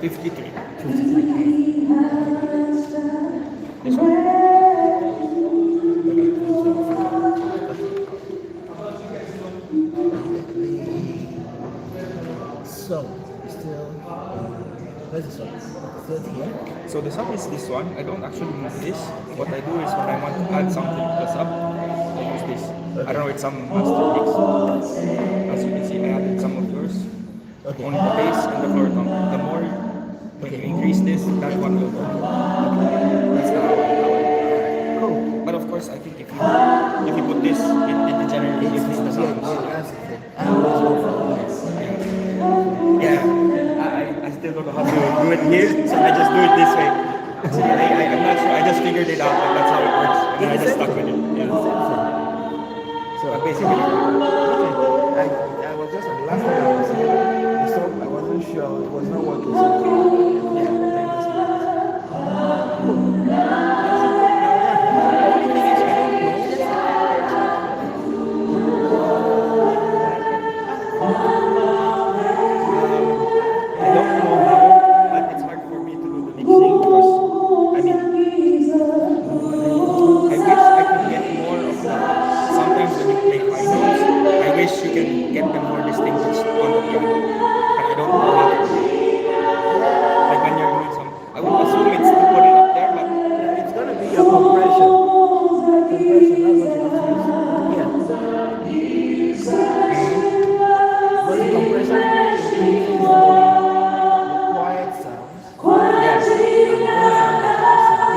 53. 53K. This one? Okay, 2024. So, still, where's this one? Third here. So the sub is this one. I don't actually use this. What I do is when I want to add something to the sub, I use this. I don't know, it's some master mix. As you can see, I added some of yours. Okay. Only the bass and the floor tom. The more when you increase this, that one will go. That's the how I. Cool. But of course, I think if you put this, it generally gives the sounds. That's the thing. And there's no problem. Yeah, I still don't know how to do it here, so I just do it this way. Actually, I'm not sure. I just figured it out that that's how it works, and I just stuck with it. Yeah. So, But basically, I was just the last time I was here, the song, I wasn't sure, it was not working. So, yeah, then it's I don't know how, but it's hard for me to do the mixing because I mean, I wish I could get more of the. Sometimes when you play high notes, I wish you can get them more distinguished on the piano, but I don't know how to do it. Like when you're doing some, I would assume it's to put it up there, but it's going to be a compression. Compression, that's what you have to use. But the compression increases the quiet sounds. yes,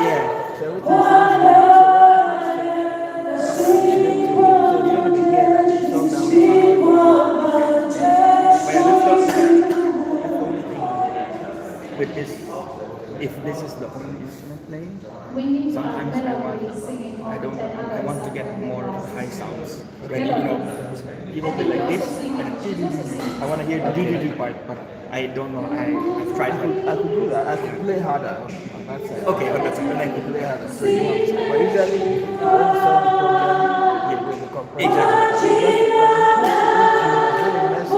yeah. So everything sounds good. So it's going to be here, that you slow down the sound. But yeah, that's the only thing with this. If this is the only instrument playing, sometimes I want to get more of the high sounds. When people play like this, and I want to hear the do part, but I don't know. I've tried. I could do that. I could play harder on that side. Okay, but that's I could play harder. So you want to- But usually, when you solve the problem, yeah, with the compression, Exactly. you just mess up.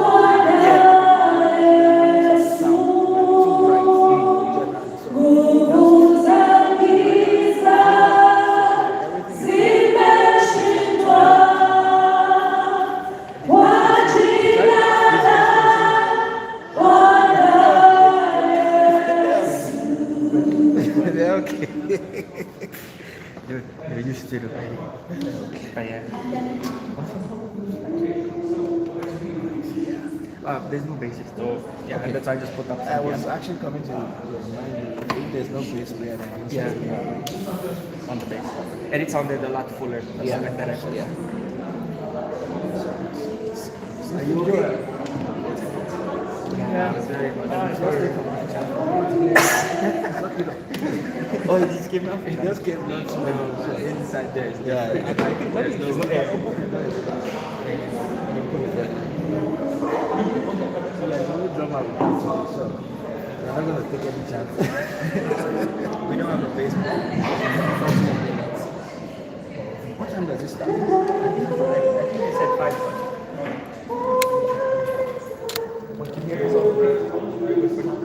Yeah. Okay. Dude, you're used to it already. But yeah. There's no basis though. Yeah, and that's why I just put up I some was piano. actually coming to remind you if there's no bass player, then it's Yeah. On the bass. And it sounded a lot fuller. Yeah. Like that actually. Yeah. Are you okay? Yeah, it's very good. Oh, it just came out. It just came out. So inside there is there's no air. Drummer will come to the show. We're not going to take any chance. We don't have a basement. What time does it start? I think I said 5. What you hear is all very good for now.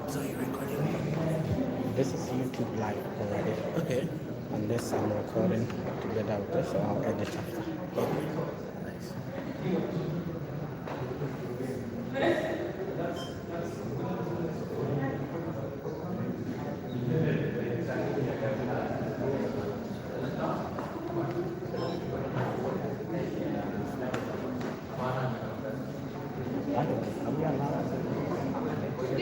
So you're recording? This is YouTube live already, Okay. and this I'm recording together with this, so I'll edit after. Okay. Nice. Are we allowed to?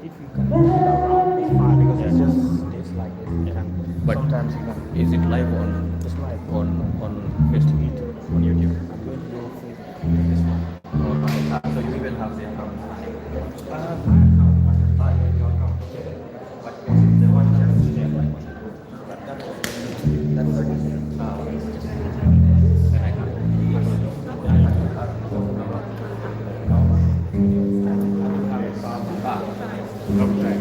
if you can move it around, it's fine because it's just this like this. You can, But sometimes you can. is it live on It's like on Facebook, on YouTube? I'm going to do Facebook this one. So you even have the account. My account, Ah, yeah, your account. But the one just there, like, but that's ah, okay. Then I have. Ah, okay.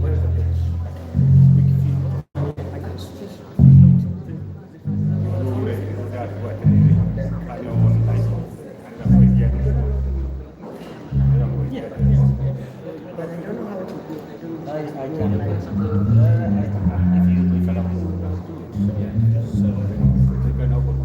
where is the page? I can switch. Yeah, but I don't know how to do it. I can like something. If you allow me. So we can open.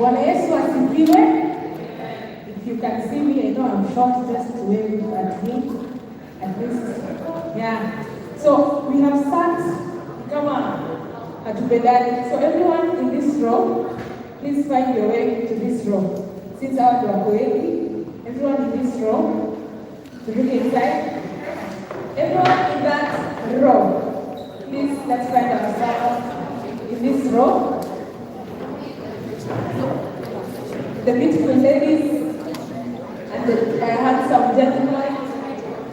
Bwana Yesu asifiwe. If you can see me, I know I'm short, just to wave at me, at least. Yeah. So we have sat, come on, hatupendani. So everyone in this row, please find your way to this row. Since our door wengi, everyone in this row, to look inside. Everyone in that row, please let's find ourselves in this row. The beautiful ladies and the handsome gentlemen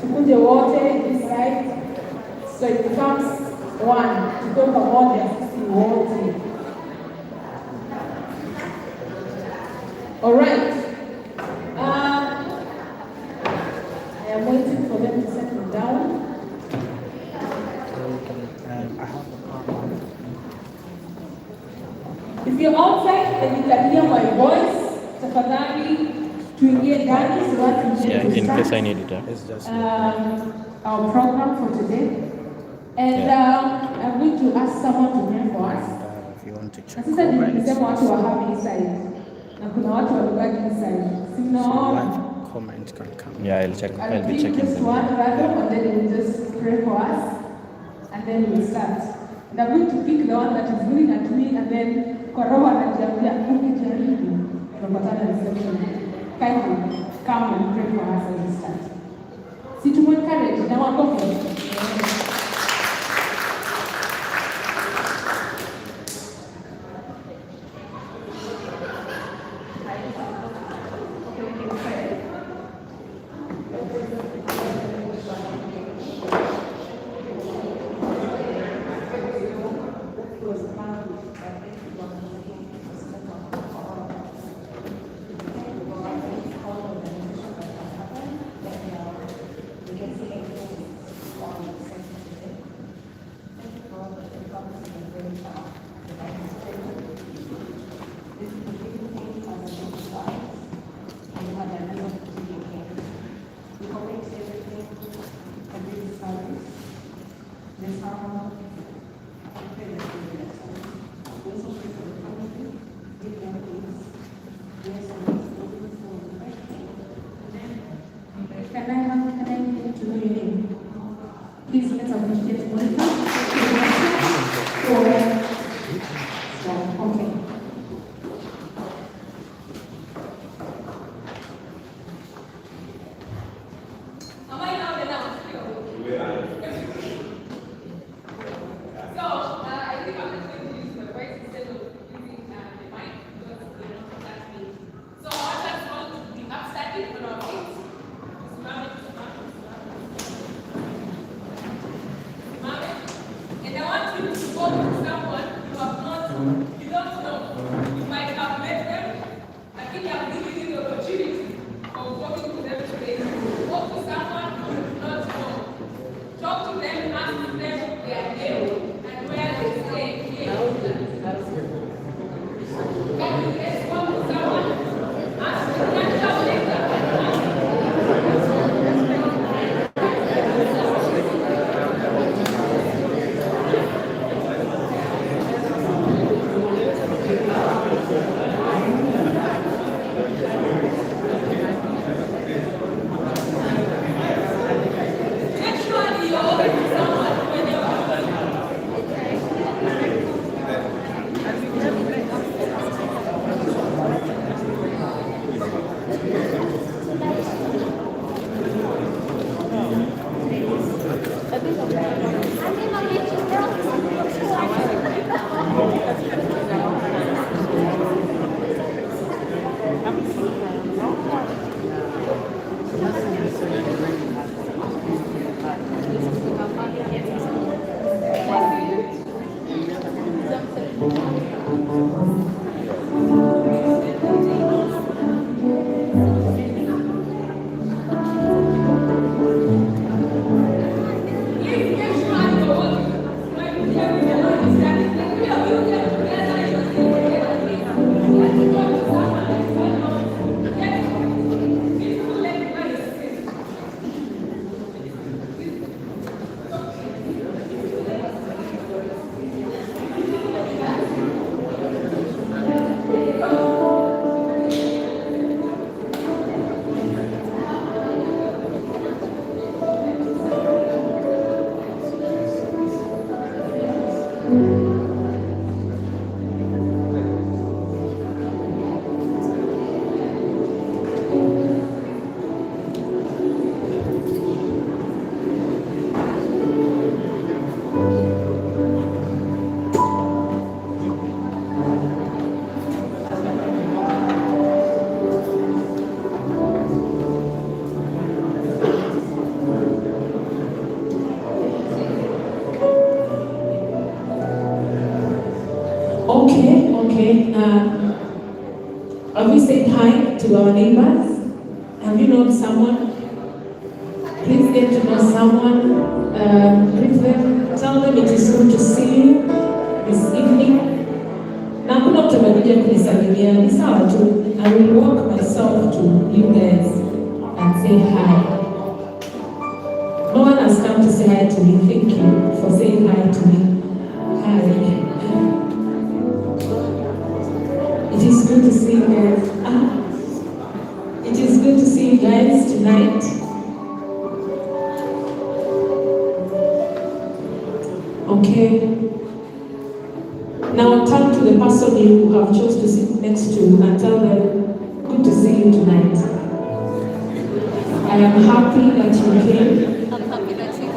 to put the water in this side so it becomes one. Tuko pamoja sisi wote. All right. I am waiting for them to settle down. I have a problem. If you're outside and you can hear my voice, tafadhali tuingie ndani so that we Yeah, can in case I start need it. It's just our program for today. And I'm going to ask someone to pray for us. if you want to Na check sasa comments, nilisema watu wahame inside na kuna watu wamebaki inside. Si mnaona? live comments can come. Yeah, I'll check. I'll I'll be pick checking just them. one random and then we'll just pray for us and then we'll start. And I'm going to pick the one that is looking at me and then kwa roho anajiambia ukijaribu tunapatana reception. Kindly come and pray for us as we start. Si tumo encourage na wakofe. Can I need to know your name? Please let's appreciate Monica. Okay. Am I loud enough? So, I think I'm just going to use the voice instead of using the mic because that's me. So, I just want to be upstanding on our feet. And I want you to go to someone you have not, you don't know. You might have met them. I think I'm giving you the opportunity of talking to them today. Talk to someone you do not know. Talk to them, ask them their name and where they stay here. Can you respond to someone? Ask them, catch up later. Actually, you're open to someone when you're Okay. Have we said hi to our neighbors? Have you known someone? Please get to know someone. Greet them. Tell them it is good to see you this evening. Na hakuna mtu amekuja kunisalimia, ni sawa tu. I will walk myself to you guys and say hi. No one has come to say hi to me. Thank you for saying hi to me. Hi. It is good to see you guys. It is good to see you guys tonight. Okay. Now turn to the person you have chosen to sit next to and tell them, good to see you tonight. I am happy that you came. I'm happy that you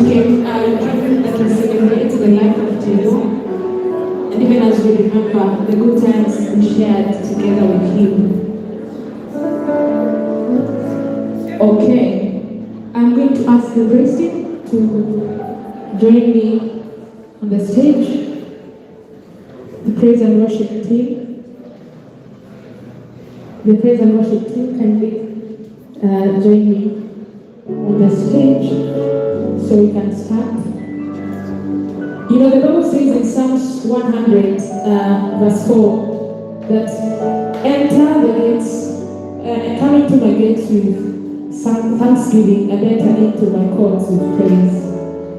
came. I am happy that we celebrate the life of Jesus. And even as we remember the good times we shared together with him. Okay. I'm going to ask the Bracing to join me on the stage. The praise and worship team. The praise and worship team kindly join me on the stage so we can start. You know, the Bible says in Psalms 100, verse 4, that enter the gates, come into my gates with thanksgiving and enter into my courts with praise.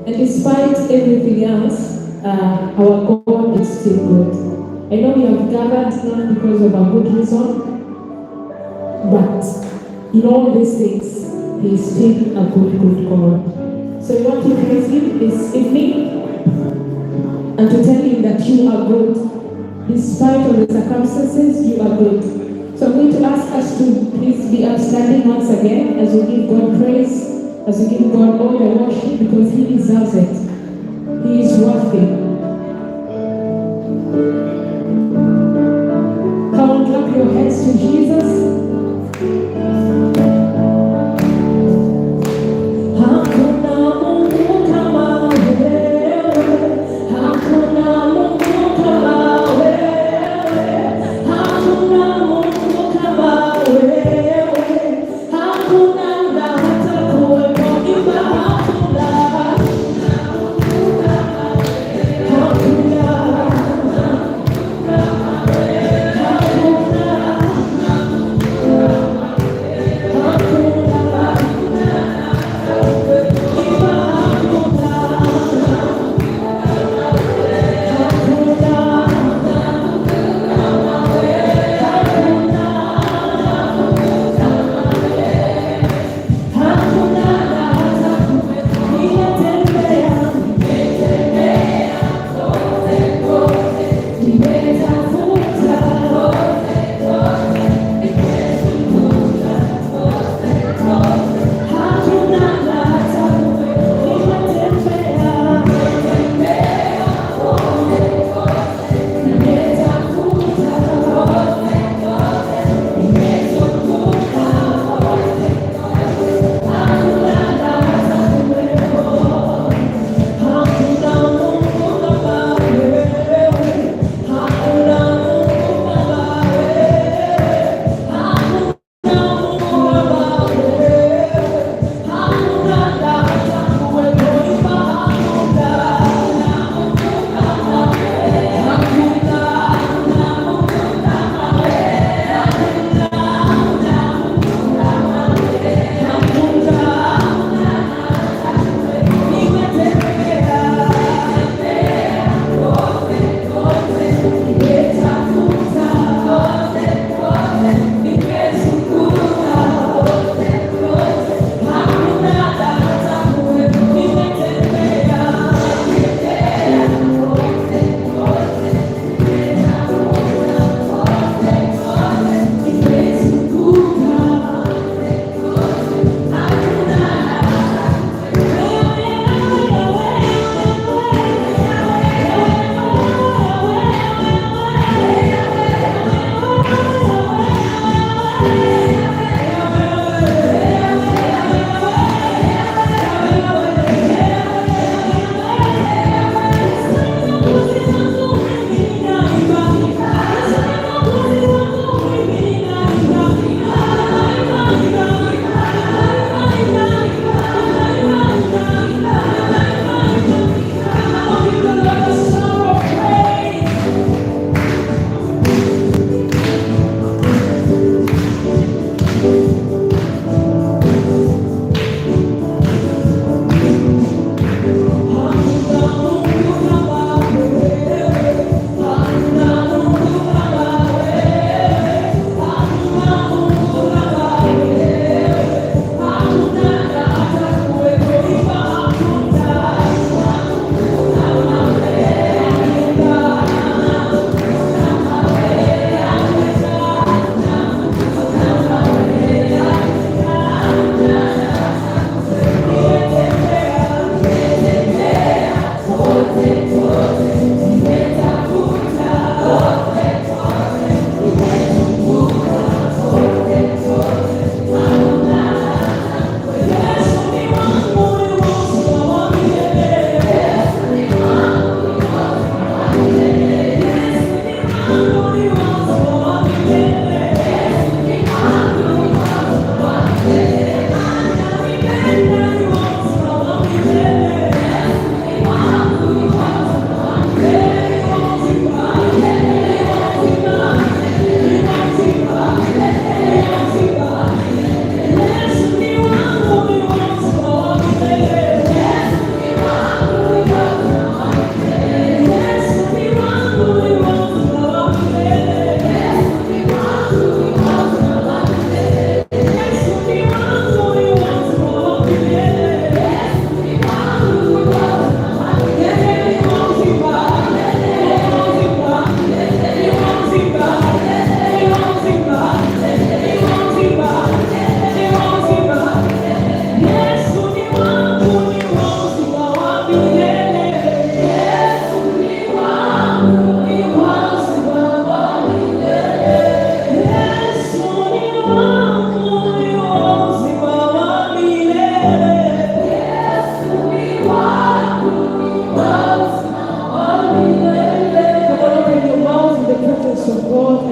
And despite everything else, our God is still good. I know we have gathered not because of a good reason, but in all these things, He is still a good God. So we want to praise Him this evening and to tell Him that you are good. Despite of the circumstances, you are good. So I'm going to ask us to please be upstanding once again as we give God praise, as we give God all the worship, because He deserves it. He is worthy. Come on, clap your hands to Jesus.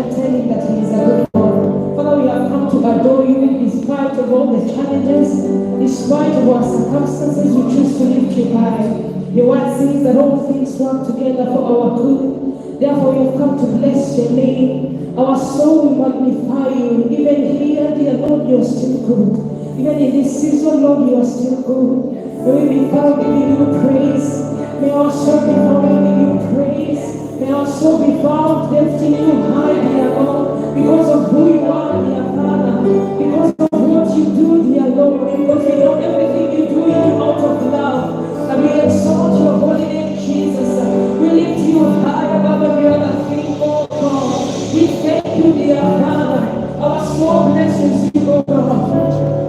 and tell him that he is a good God. Father, we have come to adore you in spite of all the challenges, in spite of our circumstances, we choose to lift you high. Your word says that all things work together for our good. Therefore, we have come to bless your name. Our soul will magnify you. Even here, dear Lord, you are still good. Even in this season, Lord, you are still good. May we be found giving you praise. May our soul be found giving you praise. May our soul be found lifting you high, dear Lord, because of who you are, dear Father, because of what you do, dear Lord, because we know everything you do, you do out of love. And we exalt your holy name, Jesus. We lift you high above every other thing, oh God. We thank you, dear Father. Our soul blesses you, oh God.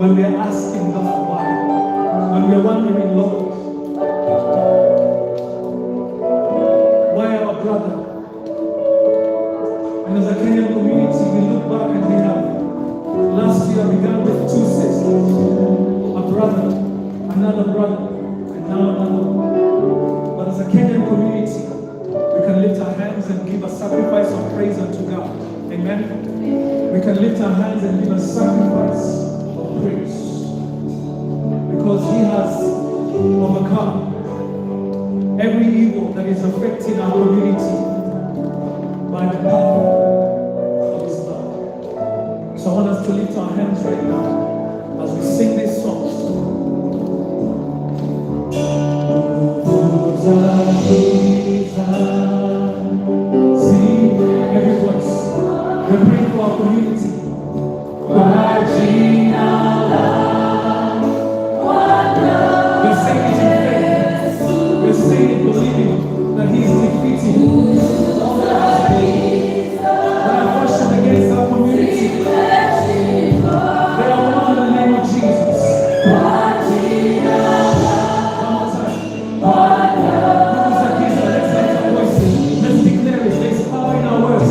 when we are asking God why, when we are wondering, Lord, why our brother? And as a Kenyan community, we look back and we have, last year began with 2 sisters, a brother, another brother, and now another. But as a Kenyan community, we can lift our hands and give a sacrifice of praise unto God. Amen? We can lift our hands and give a sacrifice of praise. Because He has overcome every evil that is affecting our community by the power of His blood. So I want us to lift our hands right now as we sing this song. Sing every voice. We're praying for our community. We're saying it in faith. We're saying it believing that He is defeating all the obstacles that are pushing against our community. They are one in the name of Jesus. One more time. Let's lift our voices. Let's declare it. There's power in our words.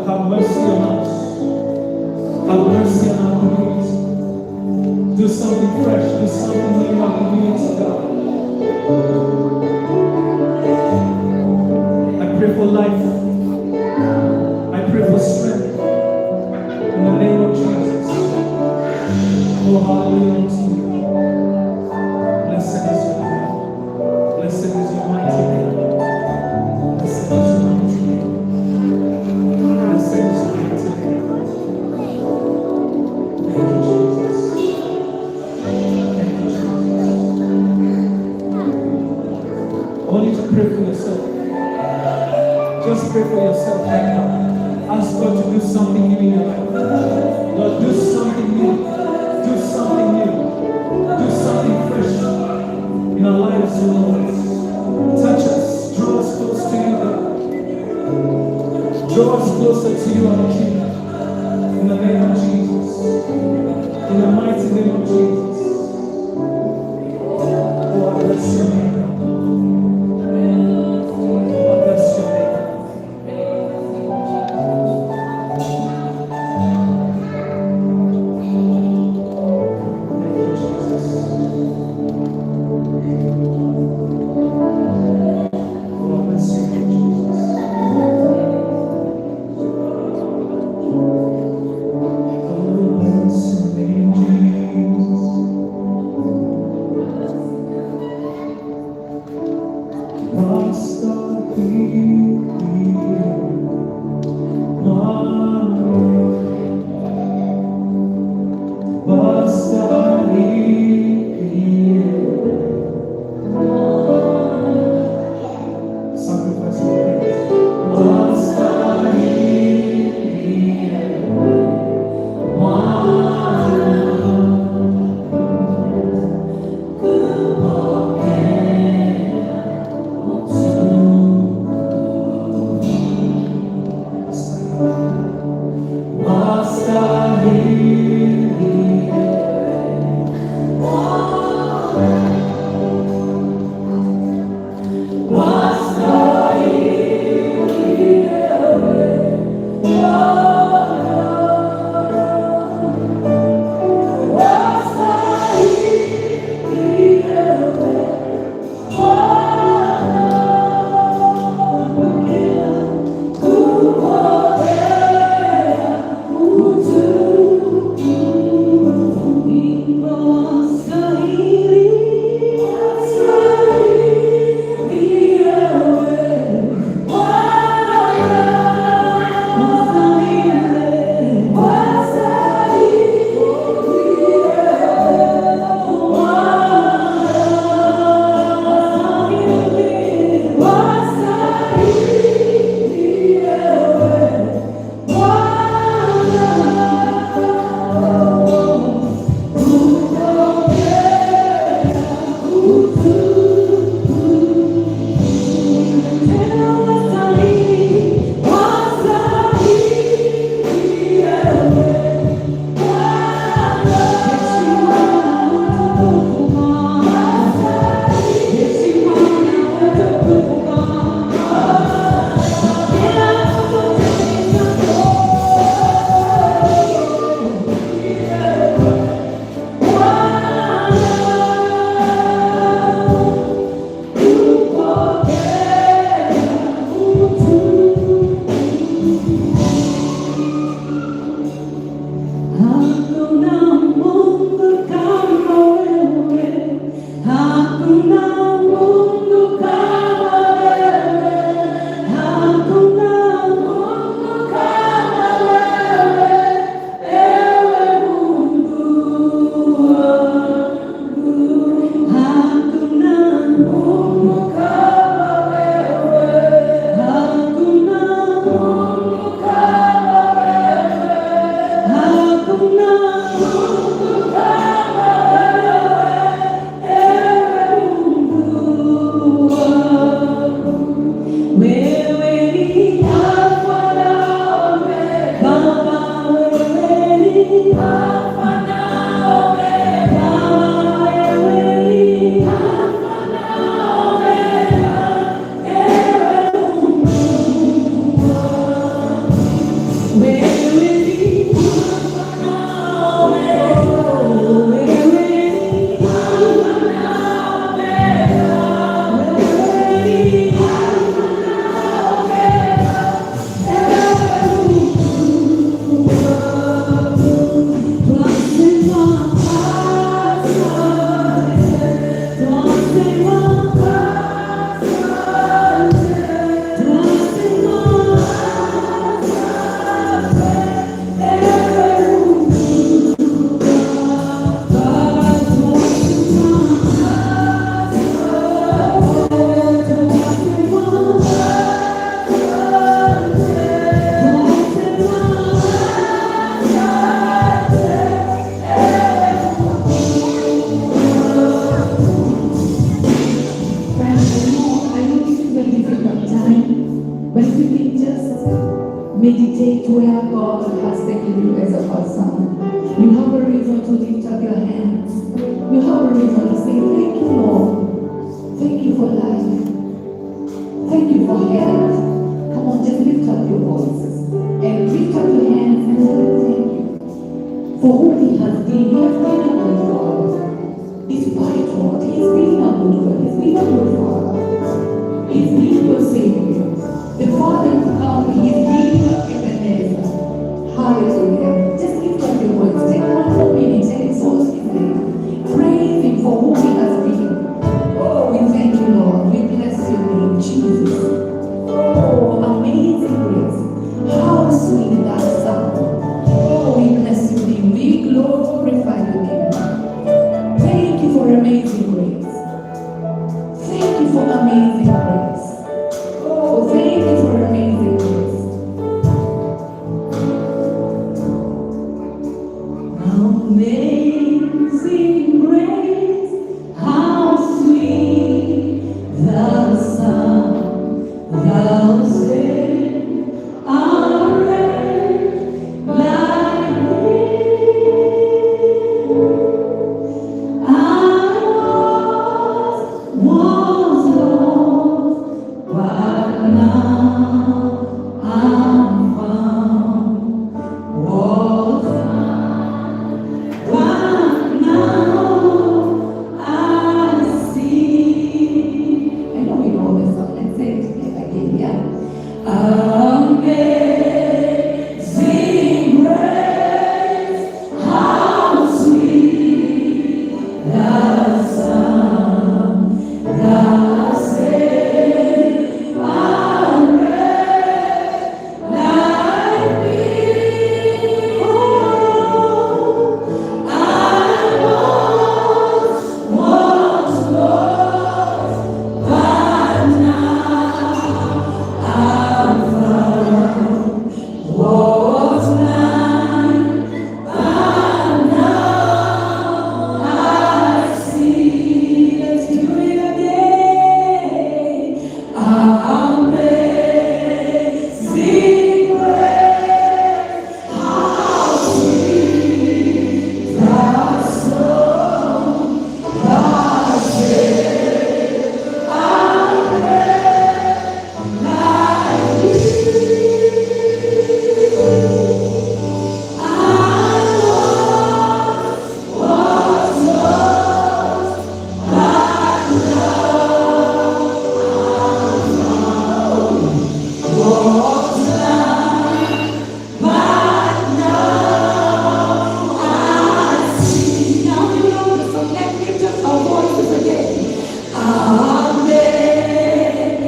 have mercy on us. Have mercy on our community. Do something fresh, do something new in our community, God. I pray for life. I pray for strength. In the name of Jesus. Oh, hallelujah to you. Blessed is your name. Blessed is your mighty name. Blessed is your mighty name. Blessed is your mighty name. Thank you, Jesus. Thank you, Jesus. I want you to pray for yourself. Just pray for yourself right now. Ask God to do something new in your life. Lord, do something new. Do something new. Do something fresh in our lives, Lord. Touch us. Draw us close to you, God. Draw us closer to you, our King. In the name of Jesus. In the mighty name of Jesus. Oh, I bless your name, God. I bless your name. Thank you, Jesus. Oh, I bless your name, Jesus. hands. You have a reason to say, thank you, Lord. Thank you for life. Thank you for health. Come on, just lift up your voices and lift up your hands and say thank you for who He has been. He has been a good God. Despite what, He's been a good God. He's been a good Father. He's been your Savior. The Father who come, He's been your Ebenezer. Hallelujah. Just lift up your voice. Take 1 more minute and exalt His name. Praise Him for who He has been. Oh, we thank you, Lord. We bless your name, Jesus. Oh, amazing grace. How sweet that sound. Oh, we bless your name. We glorify your name. Thank you for amazing grace. Thank you for amazing grace. Oh, thank you for amazing grace. Amazing grace, how sweet the sound that saved a wretch like me. I was lost, but now I'm found. Was but now I see. I know we know this song. Let's say it together again, yeah. Amazing grace, how sweet the sound that saved a wretch like me. Oh, I was lost, but now I'm found. Was blind, but now I see. Let's do it again. Amazing grace, how sweet the sound that saved a wretch like me. Now you know the song. Let's lift up our voices again.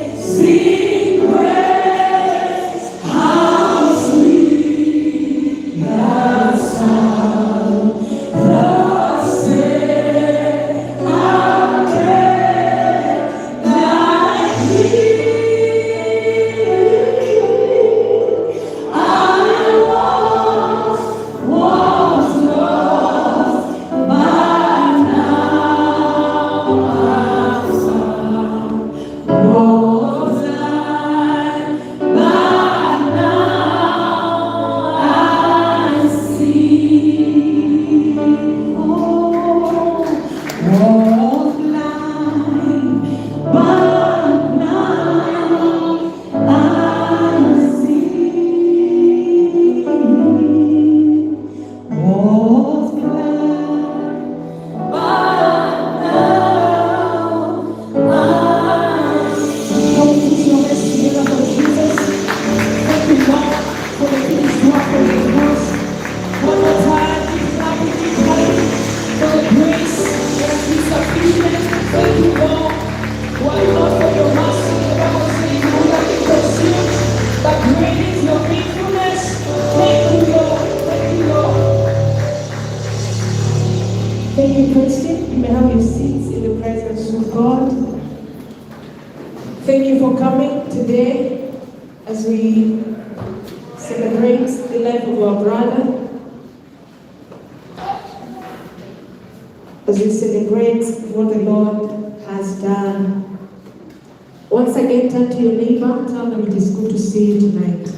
Amazing grace, how sweet the sound that saved a wretch like me. I was lost, but now I'm found. Was blind, but now I see. Oh, was blind, but now I see. Was blind, but now I see. Come to your rest together for Jesus. Thank you, Lord, for the finished work on the cross. One more time, lift it up with me, for the grace that has been sufficient. Thank you, Lord. Why not for your mercy? The Bible says you will not be consumed, but great is your faithfulness. Thank you, Lord. Thank you, Lord. Thank you, Christian. You may have your seats in the presence of God. Thank you for coming today as we celebrate the life of our brother, as we celebrate what the Lord has done. Once again, turn to your neighbor, tell them it is good to see you tonight.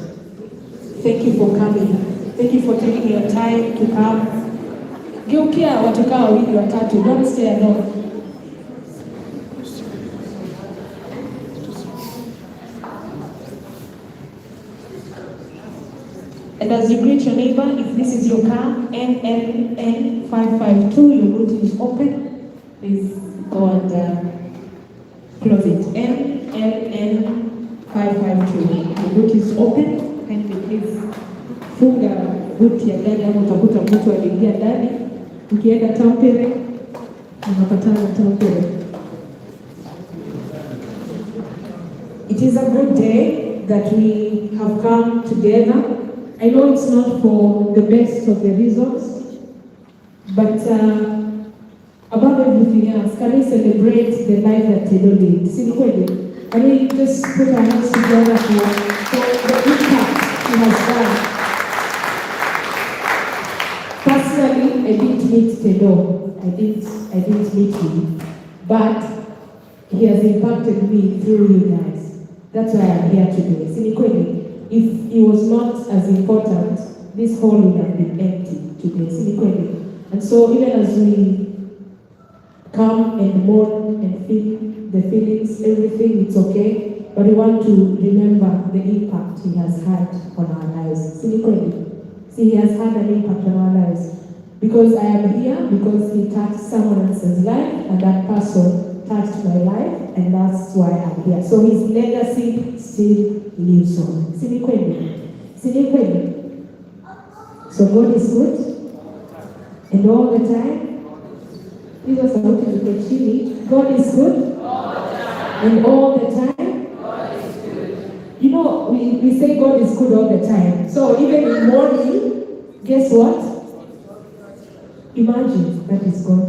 Thank you for coming. Thank you for taking your time to come. Geukia watu kama wawili watatu, don't stay alone. And as you greet your neighbor, if this is your car, NNN 552, your boot is open. Please go and close it. NNN 552, your boot is open. Kindly please funga boot ya gari, ama utakuta mtu aliingia ndani. Ukienda Tampere, unapatana Tampere. It is a good day that we have come together. I know it's not for the best of the reasons, but above everything else, can we celebrate the life that Tedo lived? Can we just put our hands together for the impact he has done? Personally, I didn't meet Tedo. I didn't meet him, but he has impacted me through you guys. That's why I'm here today. If he was not as important, this hall would have been empty today. And so even as we come and mourn and feel the feelings, everything, it's okay. But we want to remember the impact he has had on our lives. See, he has had an impact on our lives. Because I am here, because he touched someone else's life, and that person touched my life, and that's why I'm here. So his legacy still lives on. So God is good, and all the time. God is good, and all the time. You know, we say God is good all the time. So even in morning, guess what? Imagine that is God.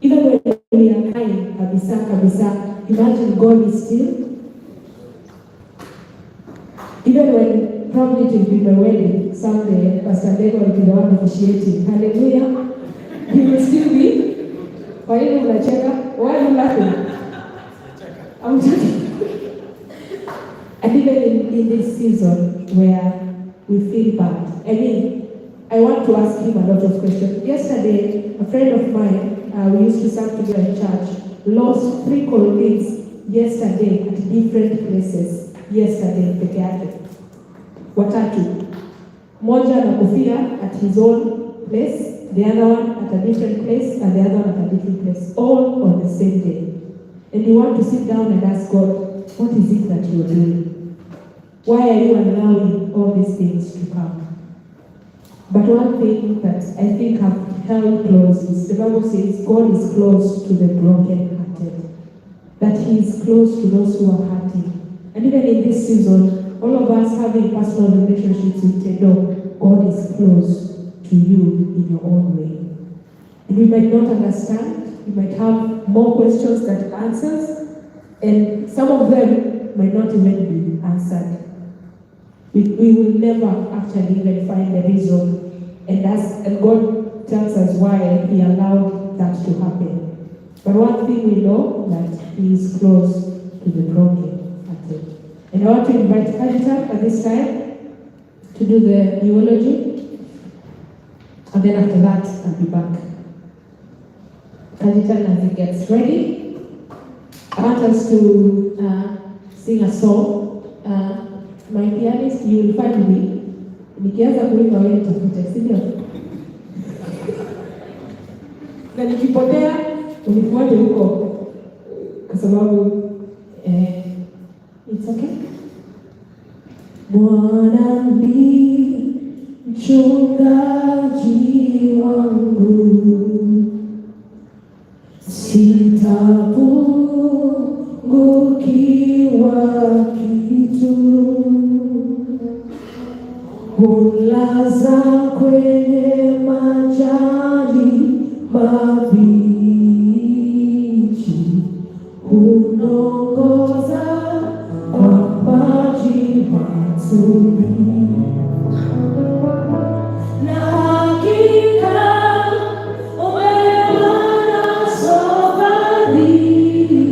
Even when we are crying, kabisa, imagine God is still. Even when probably it will be my wedding someday, Pastor Lego will be the one officiating. Hallelujah. He will still be. Why are you laughing? I'm joking. And even in this season where we feel bad, I want to ask him a lot of questions. Yesterday, a friend of mine, we used to serve together in church, lost 3 colleagues yesterday at different places. Yesterday, peke yake. Watatu. Moja anakufia at his own place, the other one at a different place, and the other one at a different place, all on the same day. And you want to sit down and ask God, what is it that you're doing? Why are you allowing all these things to come? But one thing that I think I've held close is the Bible says God is close to the broken-hearted. That He is close to those who are hurting. And even in this season, all of us having personal relationships with Tedo, God is close to you in your own way. And we might not understand, we might have more questions than answers, and some of them might not even be answered. We will never actually even find the reason, and God tells us why He allowed that to happen. But one thing we know, that He is close to the broken-hearted. And I want to invite Kajita at this time to do the eulogy, and then after that, I'll be back. Kajita, as he gets ready, I want us to sing a song. My pianist, you will find me. Nikianza kuimba wewe tafute, si ndio? Na nikipotea unifuate huko. Kwa sababu it's okay. Bwana ni mchungaji wangu, sitapungukiwa kitu. Hunilaza kwenye majani mabichi, huniongoza kwa maji matulivu. Na hakika umekuwa nasi fadhili,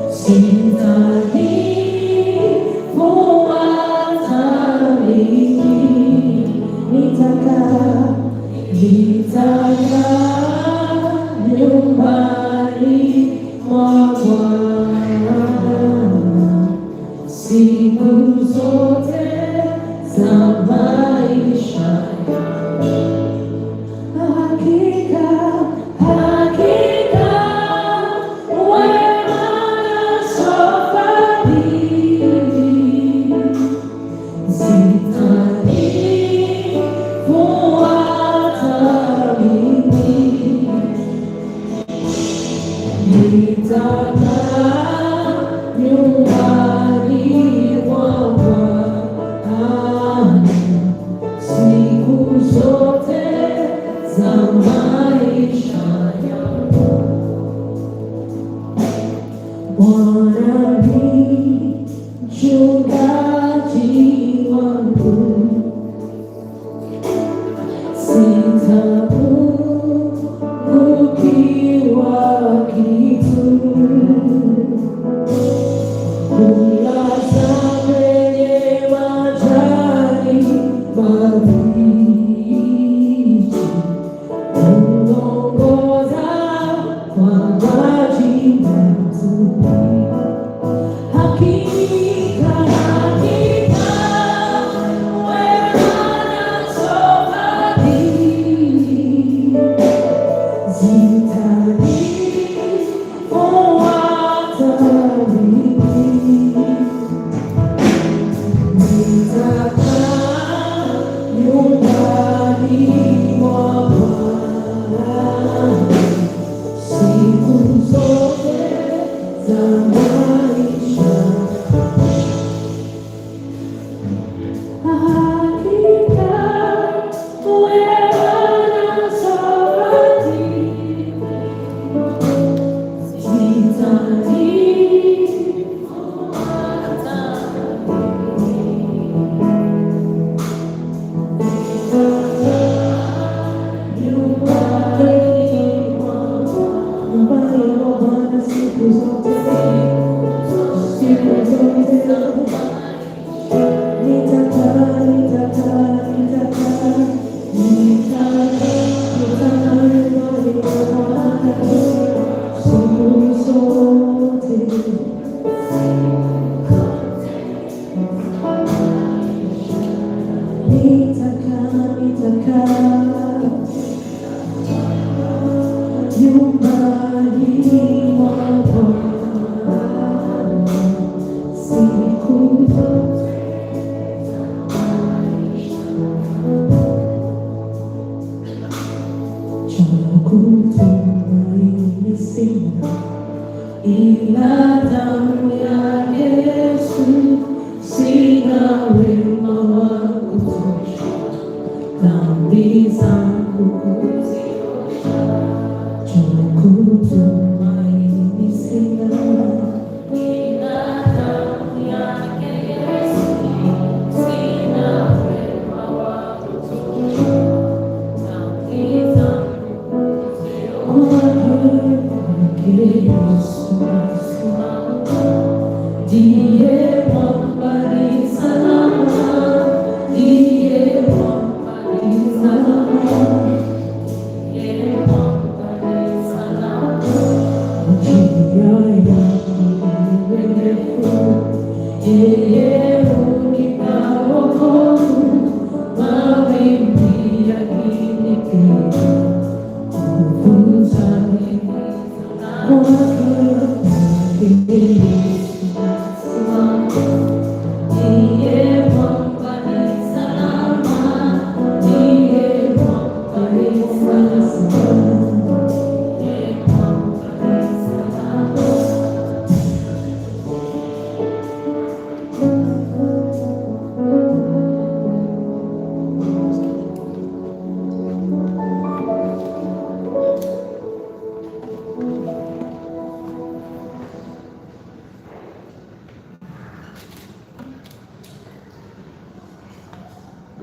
sitakifuata nitakaa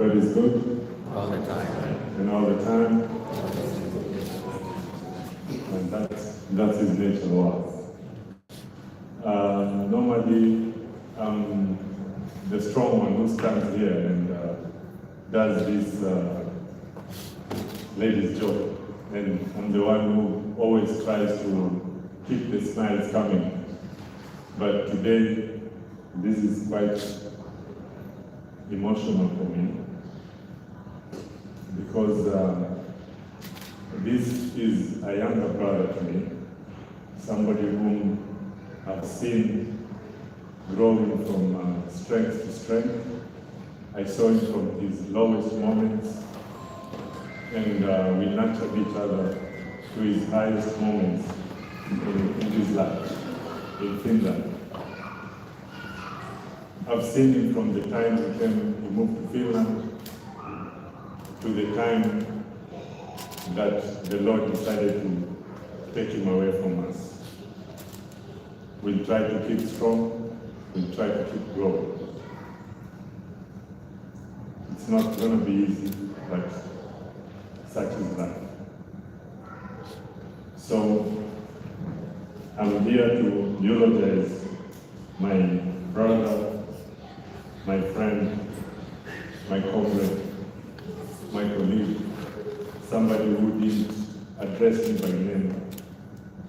God is good. All the time. And all the time. And that's his nature was. Normally, I'm the strong one who stands here and does this ladies' job, and I'm the one who always tries to keep the smiles coming. But today, this is quite emotional for me because this is a younger brother to me, somebody whom I've seen growing from strength to strength. I saw him from his lowest moments, and we nurtured each other to his highest moments in his life in Finland. I've seen him from the time he moved to Finland to the time that the Lord decided to take him away from us. We'll try to keep strong, we'll try to keep growing. It's not going to be easy, but such is life. So I'm here to eulogize my brother, my friend, my comrade, my colleague, somebody who didn't address me by name,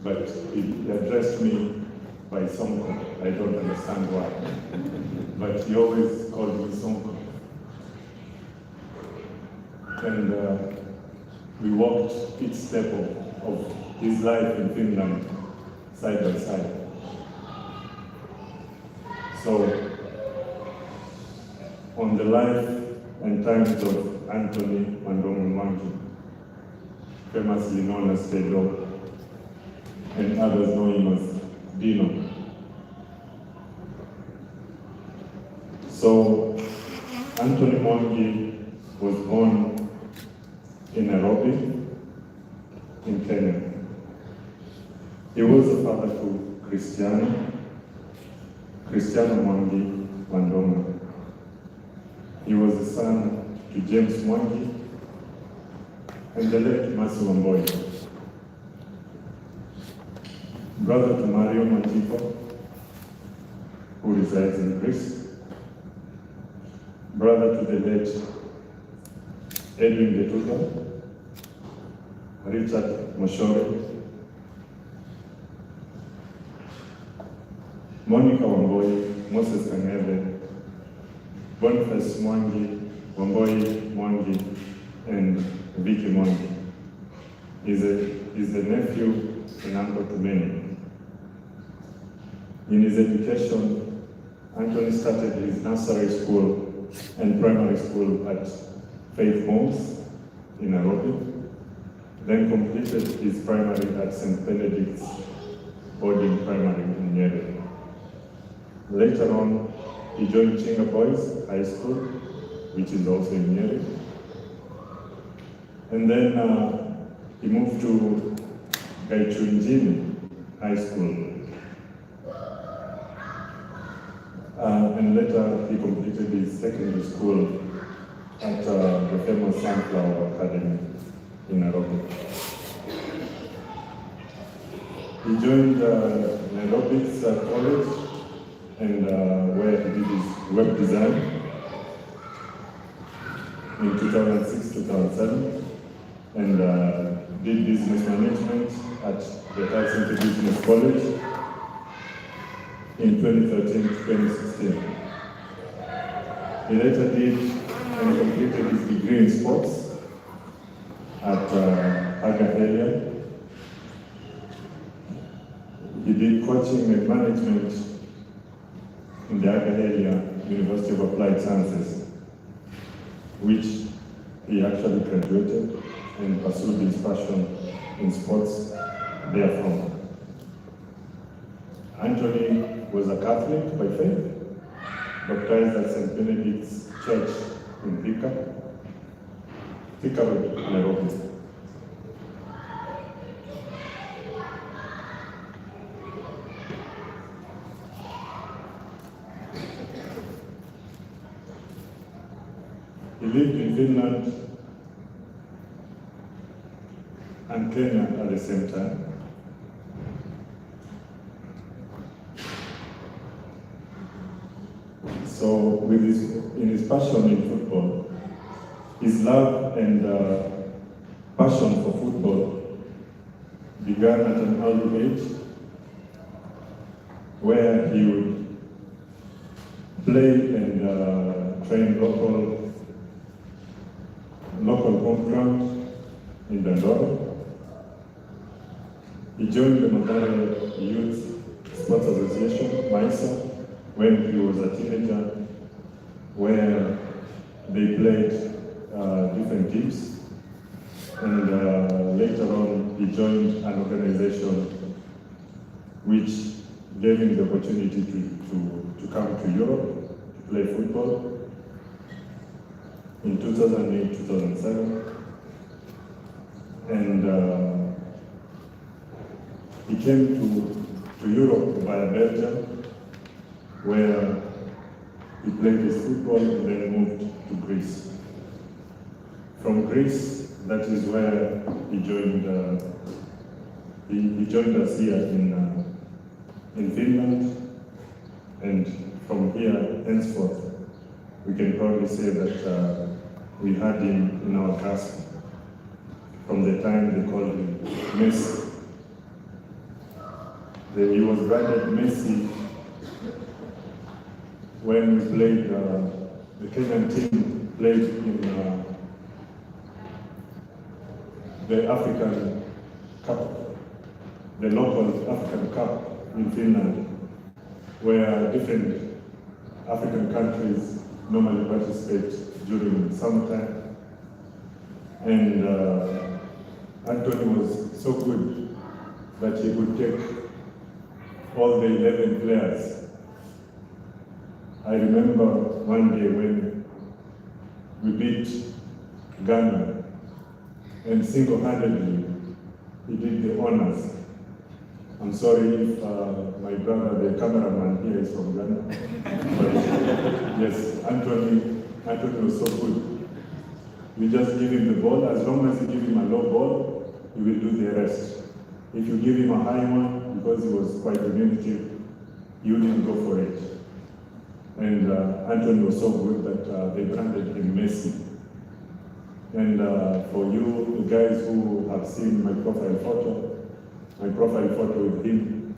but he addressed me by Sonko. I don't understand why, but he always called me Sonko. And we walked each step of his life in Finland side by side. So, on the life and times of Anthony Wandomo Mwangi, famously known as Pedro, and others know him as Dino. So, Anthony Mwangi was born in Nairobi, in Kenya. He was a father to Cristiano Mwangi Wandomo. He was a son to James Mwangi and the late Mercy Wambui. Brother to Mario Mwanjiko, who resides in Greece. Brother to the late Edwin Getuga, Richard Moshore, Monica Wambui, Moses Kangebe, Boniface Mwangi, Wambui Mwangi, and Vicky Mwangi. He's a nephew and uncle to many. In his education, Anthony started his nursery school and primary school at Faith Homes in Nairobi, then completed his primary at St. Benedict's Boarding Primary in Nyeri. Later on, he joined Chinga Boys High School, which is also in Nyeri. And then he moved to Gaichunjini High School. And later he completed his secondary school at the famous Sunflower Academy in Nairobi. He joined Nairobi's college, and where he did his web design in 2006-2007, and did business management at the Helsinki Business College in 2013-2016. He later did and completed his degree in sports at Agahelia. He did coaching and management in the Agahelia University of Applied Sciences, which he actually graduated and pursued his passion in sports therefrom. Anthony was a Catholic by faith, baptized at St. Benedict's Church in Thika Road, Nairobi. He lived in Finland and Kenya at the same time. So, in his passion in football, his love and passion for football began at an early age, where he would play and train local home ground in Dandora. He joined the Mathare Youth Sports Association, MISA, when he was a teenager, where they played different teams. And later on, he joined an organization which gave him the opportunity to come to Europe to play football in 2008, 2007. And he came to Europe via Belgium, where he played his football and then moved to Greece. From Greece, that is where he joined. He joined us here in Finland, and from here henceforth, we can probably say that we had him in our cast from the time they called him Messi. He was branded Messi when we played, the Kenyan team played in the African Cup, the local African Cup in Finland, where different African countries normally participate during summertime. And Anthony was so good that he would take all the 11 players. I remember one day when we beat Ghana, and single-handedly he did the honors. I'm sorry if my brother, the cameraman here, is from Ghana. But yes, Anthony was so good. You just give him the ball. As long as you give him a low ball, he will do the rest. If you give him a high one, because he was quite diminutive, he wouldn't go for it. And Anthony was so good that they branded him Messi. And for you guys who have seen my profile photo with him,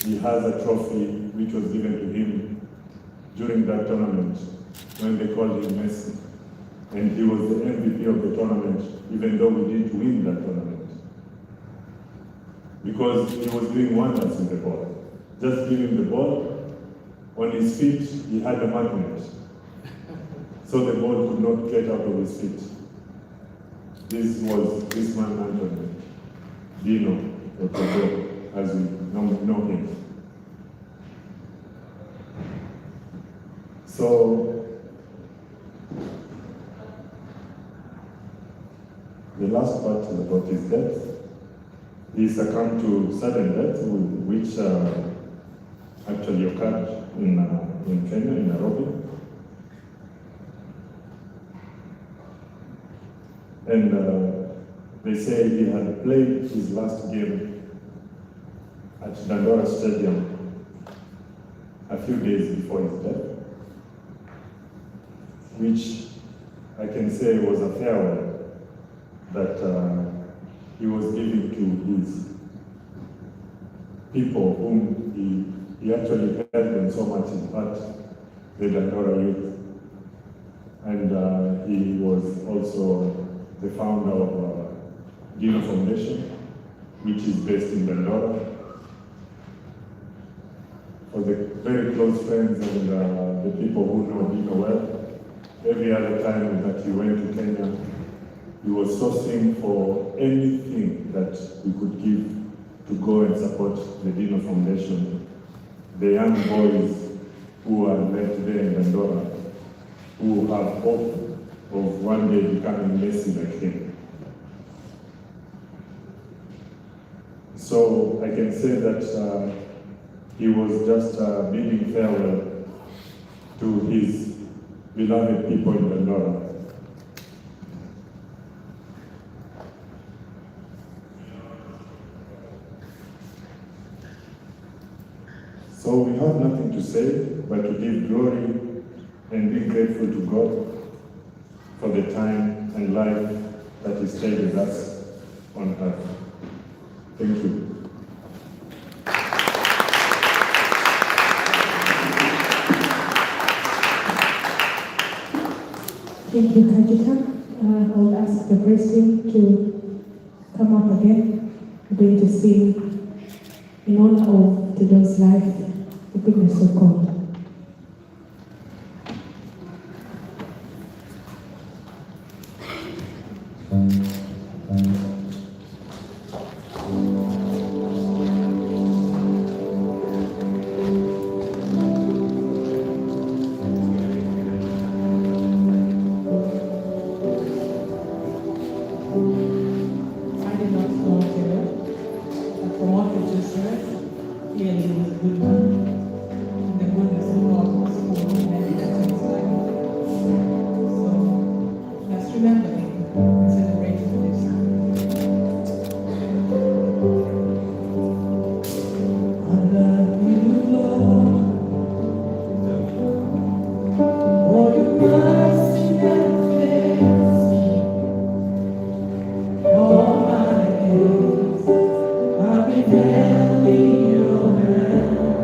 he has a trophy which was given to him during that tournament when they called him Messi. And he was the MVP of the tournament, even though we didn't win that tournament. Because he was doing wonders with the ball. Just give him the ball, on his feet he had a magnet, so the ball could not get out of his feet. This was this man Anthony, Dino, or Pedro, as we know him. So, the last part is about his death. He succumbed to sudden death, which actually occurred in Kenya, in Nairobi. And they say he had played his last game at Dandora Stadium a few days before his death, which I can say was a farewell that he was giving to his people whom he actually held them so much in heart, the Dandora youth. And he was also the founder of Dino Foundation, which is based in Dandora. For the very close friends and the people who know Dino well, every other time that he went to Kenya, he was sourcing for anything that we could give to go and support the Dino Foundation. The young boys who are left there in Dandora, who have hope of one day becoming Messi like him. So I can say that he was just bidding farewell to his beloved people in Dandora. So we have nothing to say but to give glory and be grateful to God for the time and life that He He stayed with us on earth. Thank you. Thank you, Kajita. I will ask the praise team to come up again. We're going to sing in honor of today's life, the goodness of God. I did not know Taylor, but from what you just heard, clearly he was a good man. And the goodness of God was full in every his life. So let's remember him and celebrate him this I love you, Lord, for your mercy never fails me. All my days, I've been held in your hand.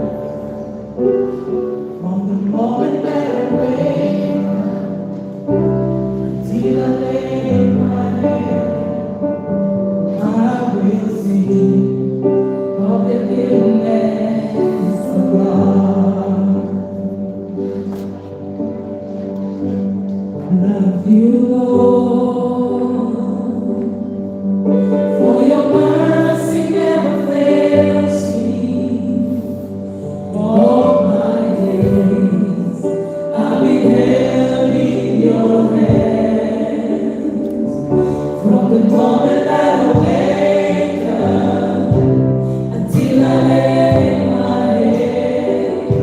From the moment that I wake till I lay my head, I will sing of the goodness of God. I love you, Lord, for your mercy never fails me. All my days, I've been held in your hands. From the moment that I wake up until I lay my head,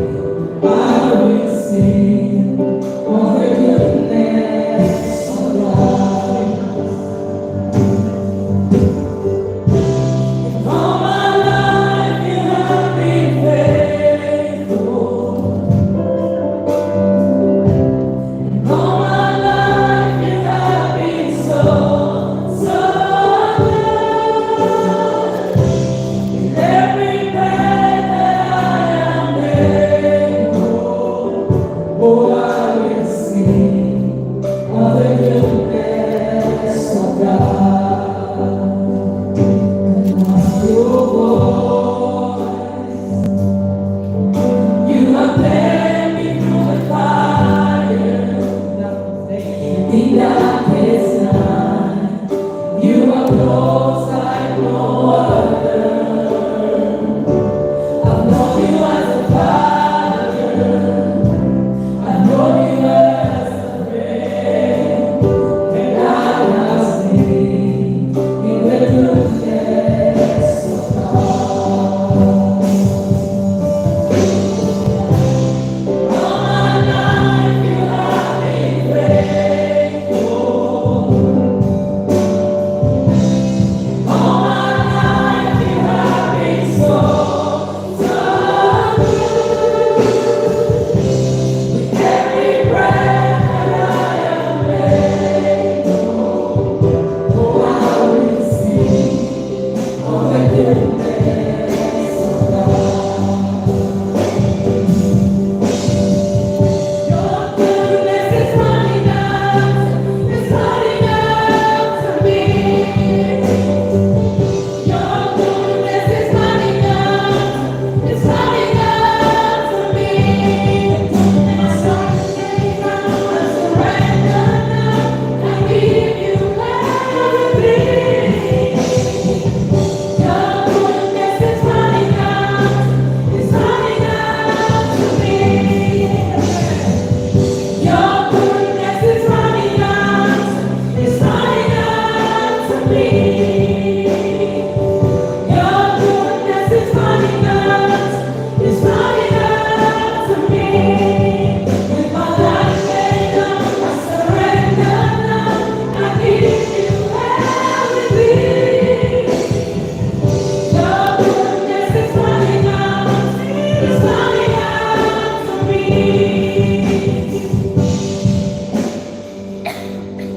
I will sing of the goodness of God. All my life you have been faithful. All my life you have been so, so good. With every breath that I am able, oh, I will sing of the goodness of God. Your voice, you have led me through the fire, in darkest night. You are close like no other. I've known you as a father, I've known you as a friend, and I will sing in the goodness of God. All my life you have been faithful. All my life you have been so, so good. With every breath that I am able, oh, I will sing of the goodness of God. Your goodness is running out to me. Your goodness is running out to me. And my soul is down, I surrender now. I give you everything. Your goodness is running out to me. Your goodness is running out to me. Your goodness is running out to me. With my life laid down, I surrender now. I give you everything. Your goodness is running out to me.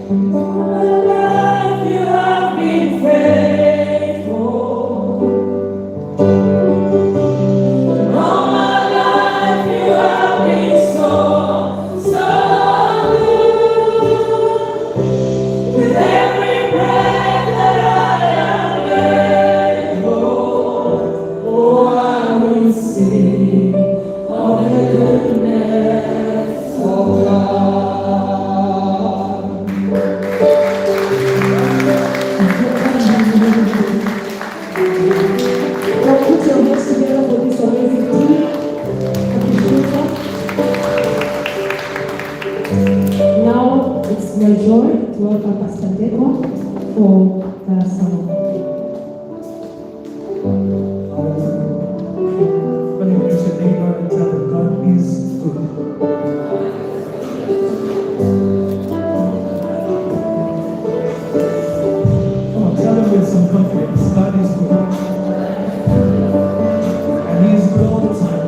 All my life you When you meet your neighbor and tell them God is good. Come on, tell them with some confidence. God is good. And He is good all the time.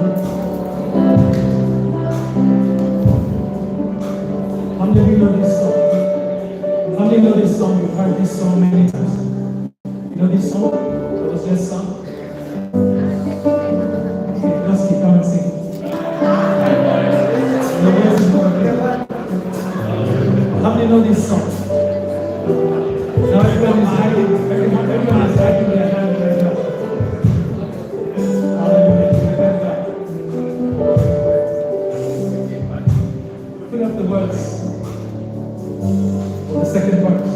How many of you know this song? How many know this song? You've heard this song many times. You know this song? That was just sung? Okay, let's keep on singing. Your voice is more clear. How many know this song? Now everyone is hiding. Everyone is hiding their hand right now. Hallelujah. Put up the words. The second verse.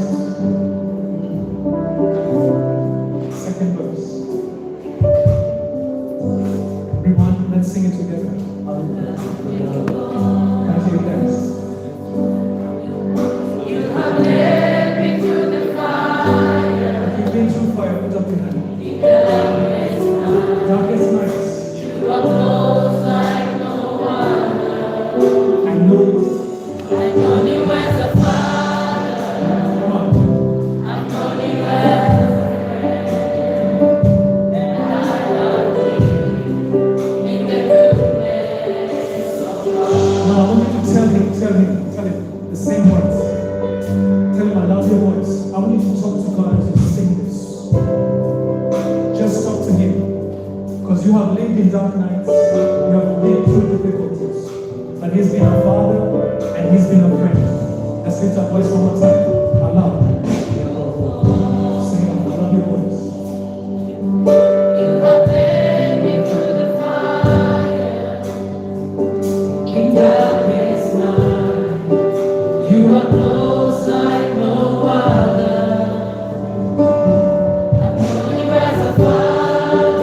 Second verse. Everyone, let's sing it together. Can I take a dance? You've been through fire, put up your hand. Darkest nights. I know you. Come on. Now I want you to tell him the same words. Tell him I love your voice. I want you to talk to God as you sing this. Just talk to him. Because you have lived in dark nights, you have lived through difficulties. But he's been a father and he's been a friend. Let's lift our voice one more time. I love him. Sing it. I love your voice. You are close like no other. Know you as a father.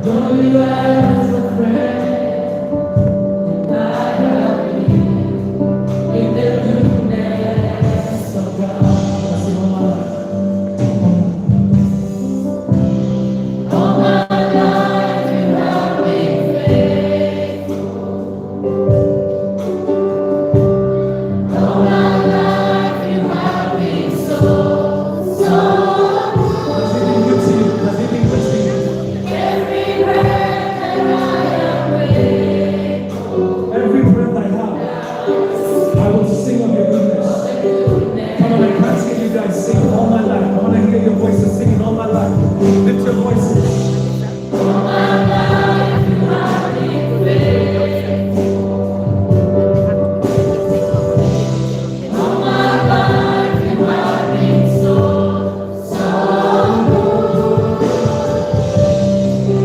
Know you as a friend. I have been in the goodness of God. That's in all my life. All my life you have been faithful. All my life you have been so good. Has it been good to you? Has it been good to you? Every breath that I am grateful. Every breath I have, I will sing of your goodness. Come on, I can't hear you guys sing all my life. I want to hear your voices singing all my life. Lift your voices. All my life you have been faithful. All my life you have been so good.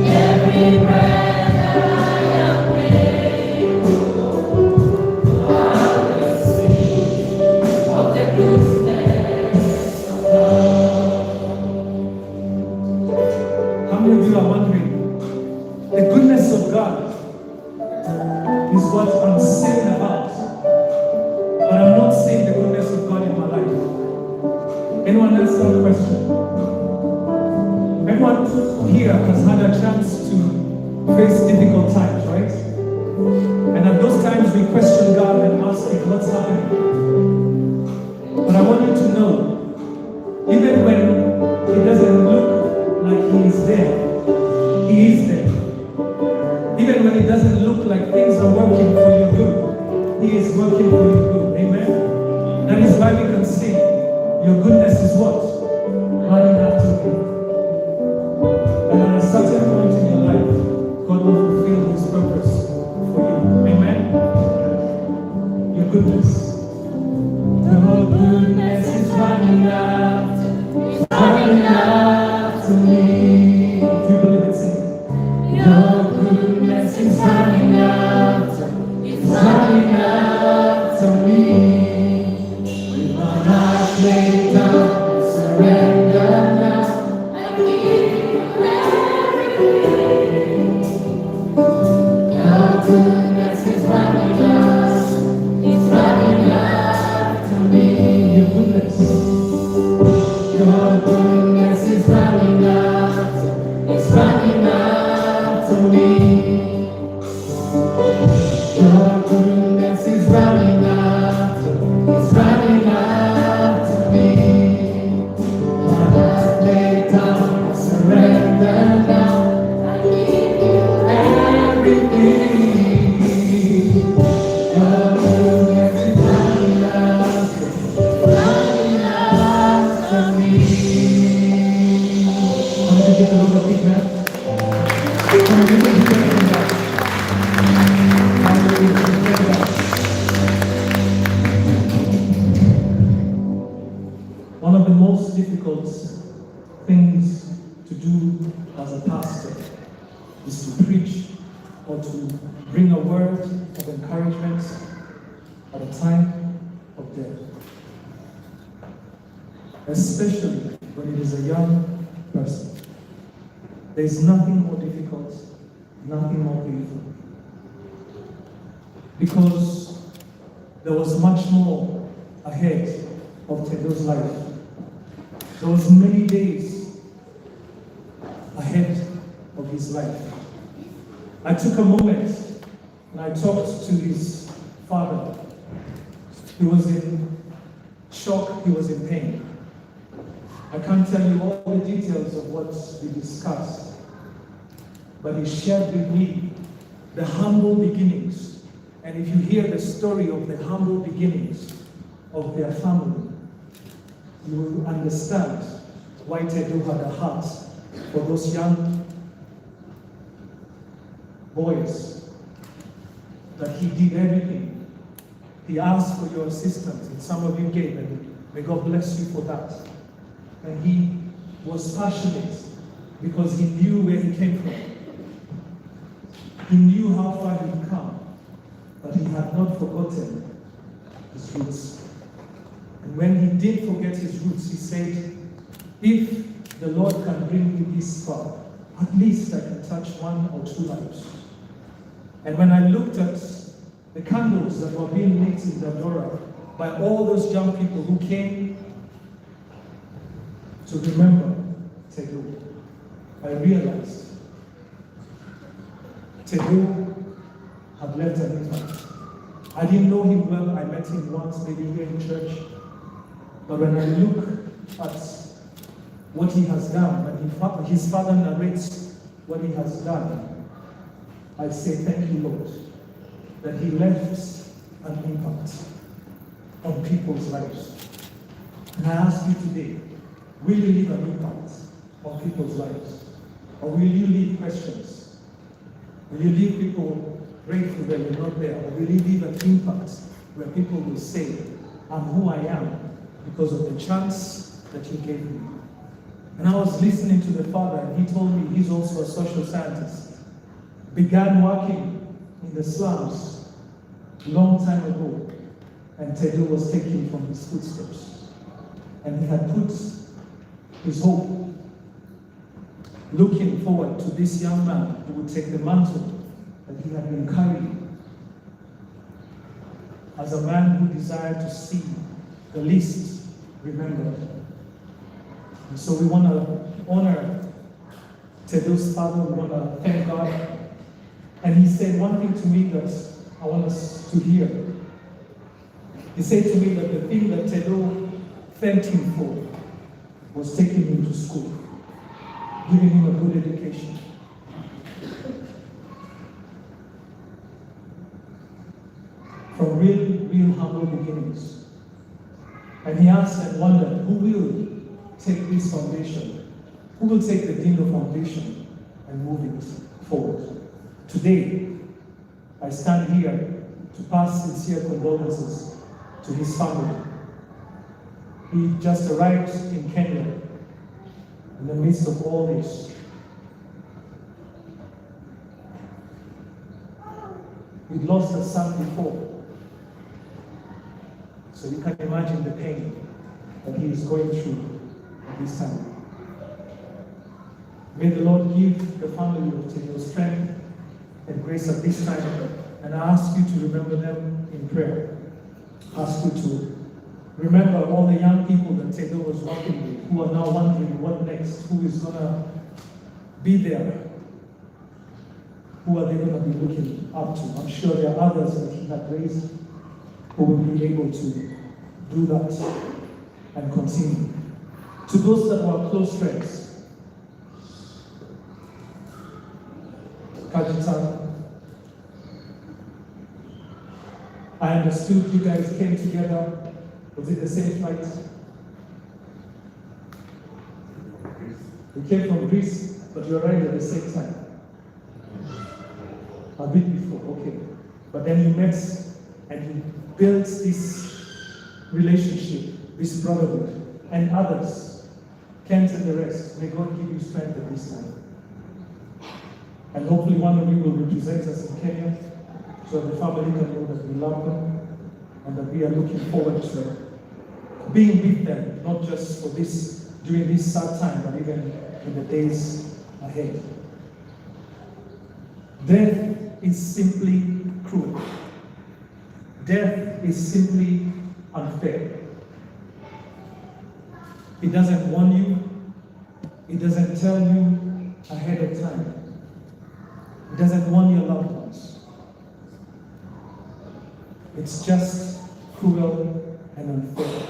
Every breath that I am grateful, I will sing of the goodness of God. How many of you are wondering? The goodness of God is what I'm saying about. But I'm not seeing the goodness of God in my life. Anyone else have a question? Everyone here has had a chance to face difficult times, right? And at those times we question God and ask him, what's happening? But I want you to know, even when it doesn't look like he is there, he is there. Even when it doesn't look like things are working for your good, he is working for your good. Amen? That is why we can sing, your goodness is what? Running after me. And at a certain point in your life, God will fulfill his purpose for you. Amen? Your goodness. Your goodness is running after me. If you believe it, sing it. Your goodness is running after me. With my life laid down, surrender now. I give you everything. Your goodness is running after me. Your goodness. Your goodness is running after, it's running after me. Your goodness is running after, it's running after me. My life laid down, surrender now. I give you everything. Your goodness is running after me. Come on, give the Lord a big hand. Come on, give the Lord a big hand. One of the most difficult things to do as a pastor is to preach or to bring a word of encouragement at a time of death. Especially when it is a young person. There is nothing more difficult, nothing more painful. Because there was much more ahead of Tedo's life. There was many days ahead of his life. I took a moment and I talked to his father. He was in shock, he was in pain. I can't tell you all the details of what we discussed, but he shared with me the humble beginnings. And if you hear the story of the humble beginnings of their family, you will understand why Tedo had a heart for those young boys, that he did everything. He asked for your assistance, and some of you gave, and may God bless you for that. And he was passionate because he knew where he came from. He knew how far he'd come, but he had not forgotten his roots. And when he did forget his roots, he said, if the Lord can bring me this far, at least I can touch 1 or 2 lives. And when I looked at the candles that were being lit in Dandora by all those young people who came to remember Tedo, I realized Tedo had left an impact. I didn't know him well. I met him once, maybe here in church. But when I look at what he has done, and his father narrates what he has done, I say, thank you, Lord, that he left an impact on people's lives. And I ask you today, will you leave an impact on people's lives? Or will you leave questions? Will you leave people grateful that you're not there? Or will you leave an impact where people will say, I'm who I am because of the chance that you gave me? And I was listening to the father, and he told me he's also a social scientist. Began working in the slums a long time ago, and Tedo was taken from his footsteps. And he had put his hope, looking forward to this young man who would take the mantle that he had been carrying as a man who desired to see the least remembered. And so we want to honor Tedo's father, we want to thank God. And he said one thing to me that I want us to hear. He said to me that the thing that Tedo thanked him for was taking him to school, giving him a good education. From real humble beginnings. And he asked and wondered, who will take this foundation? Who will take the Dino foundation and move it forward? Today, I stand here to pass sincere condolences to his family. He just arrived in Kenya in the midst of all this. He'd lost a son before. So you can imagine the pain that he is going through at this time. May the Lord give the family of Tedo strength and grace at this time. And I ask you to remember them in prayer. I ask you to remember all the young people that Tedo was working with. who are now wondering what next, who is going to be there, who are they going to be looking up to. I'm sure there are others that he had raised who will be able to do that and continue. To those that were close friends, Kajita, I understood you guys came together. Was it the same flight? You came from Greece, but you arrived at the same time. A bit before, okay. But then you met and you built this relationship, this brotherhood, and others, Kent and the rest. May God give you strength at this time. And hopefully one of you will represent us in Kenya, so the family can know that we love them and that we are looking forward to being with them, not just for this, during this sad time, but even in the days ahead. Death is simply cruel. Death is simply unfair. It doesn't warn you. It doesn't tell you ahead of time. It doesn't warn your loved ones. It's just cruel and unfair.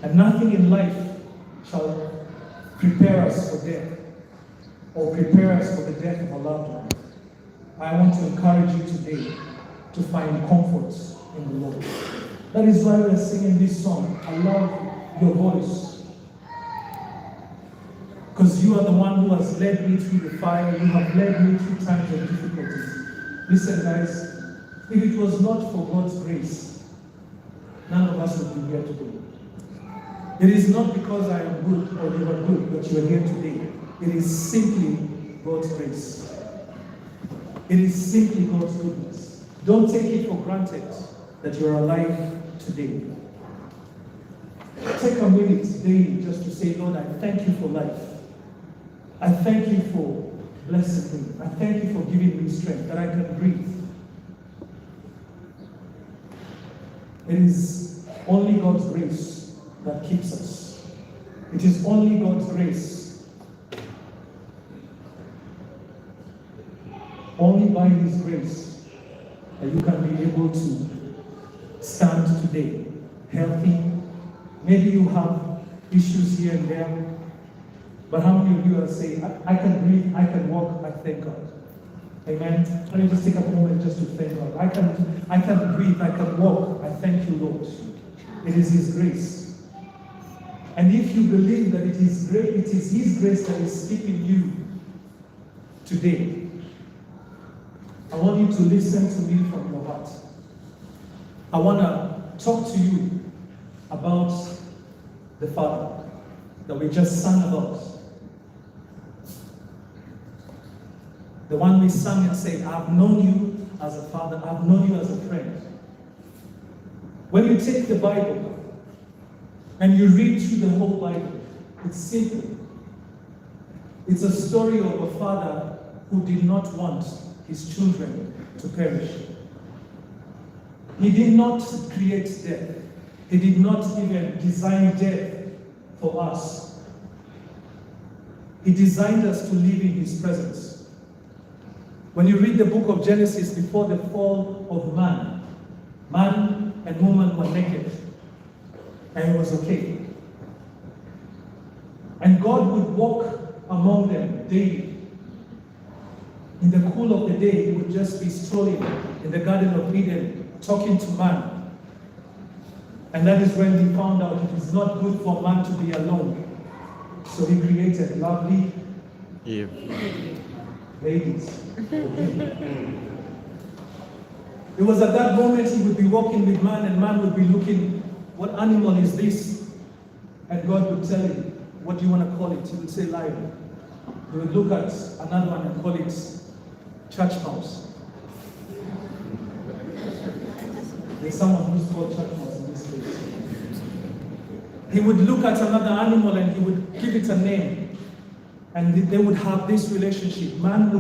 And nothing in life shall prepare us for death or prepare us for the death of a loved one. I want to encourage you today to find comfort in the Lord. That is why we're singing this song. I love your voice. Because you are the one who has led me through the fire. You have led me through times of difficulties. Listen, guys, if it was not for God's grace, none of us would be here today. It is not because I am good or you are good that you are here today. It is simply God's grace. It is simply God's goodness. Don't take it for granted that you are alive today. Take a minute daily just to say, Lord, I thank you for life. I thank you for blessing me. I thank you for giving me strength that I can breathe. It is only God's grace that keeps us. It is only God's grace. Only by His grace that you can be able to stand today healthy. Maybe you have issues here and there, but how many of you are saying, I can breathe, I can walk, I thank God. Amen. Let me just take a moment just to thank God. I can breathe, I can walk, I thank you, Lord. It is His grace. And if you believe that it is great, it is His grace that is keeping you today, I want you to listen to me from your heart. I want to talk to you about the Father that we just sang about. The one we sang and said, I've known you as a father, I've known you as a friend. When you take the Bible and you read through the whole Bible, it's simple. It's a story of a father who did not want his children to perish. He did not create death. He did not even design death for us. He designed us to live in His presence. When you read the book of Genesis, before the fall of man, man and woman were naked, and it was okay. And God would walk among them daily. In the cool of the day, He would just be strolling in the Garden of Eden, talking to man. And that is when He found out it is not good for man to be alone. So He created lovely ladies. It was at that moment He would be walking with man, and man would be looking, what animal is this? And God would tell him, what do you want to call it? He would say lion. He would look at another one and call it church mouse. There's someone who's called church mouse in this place. He would look at another animal and he would give it a name. And they would have this relationship. Man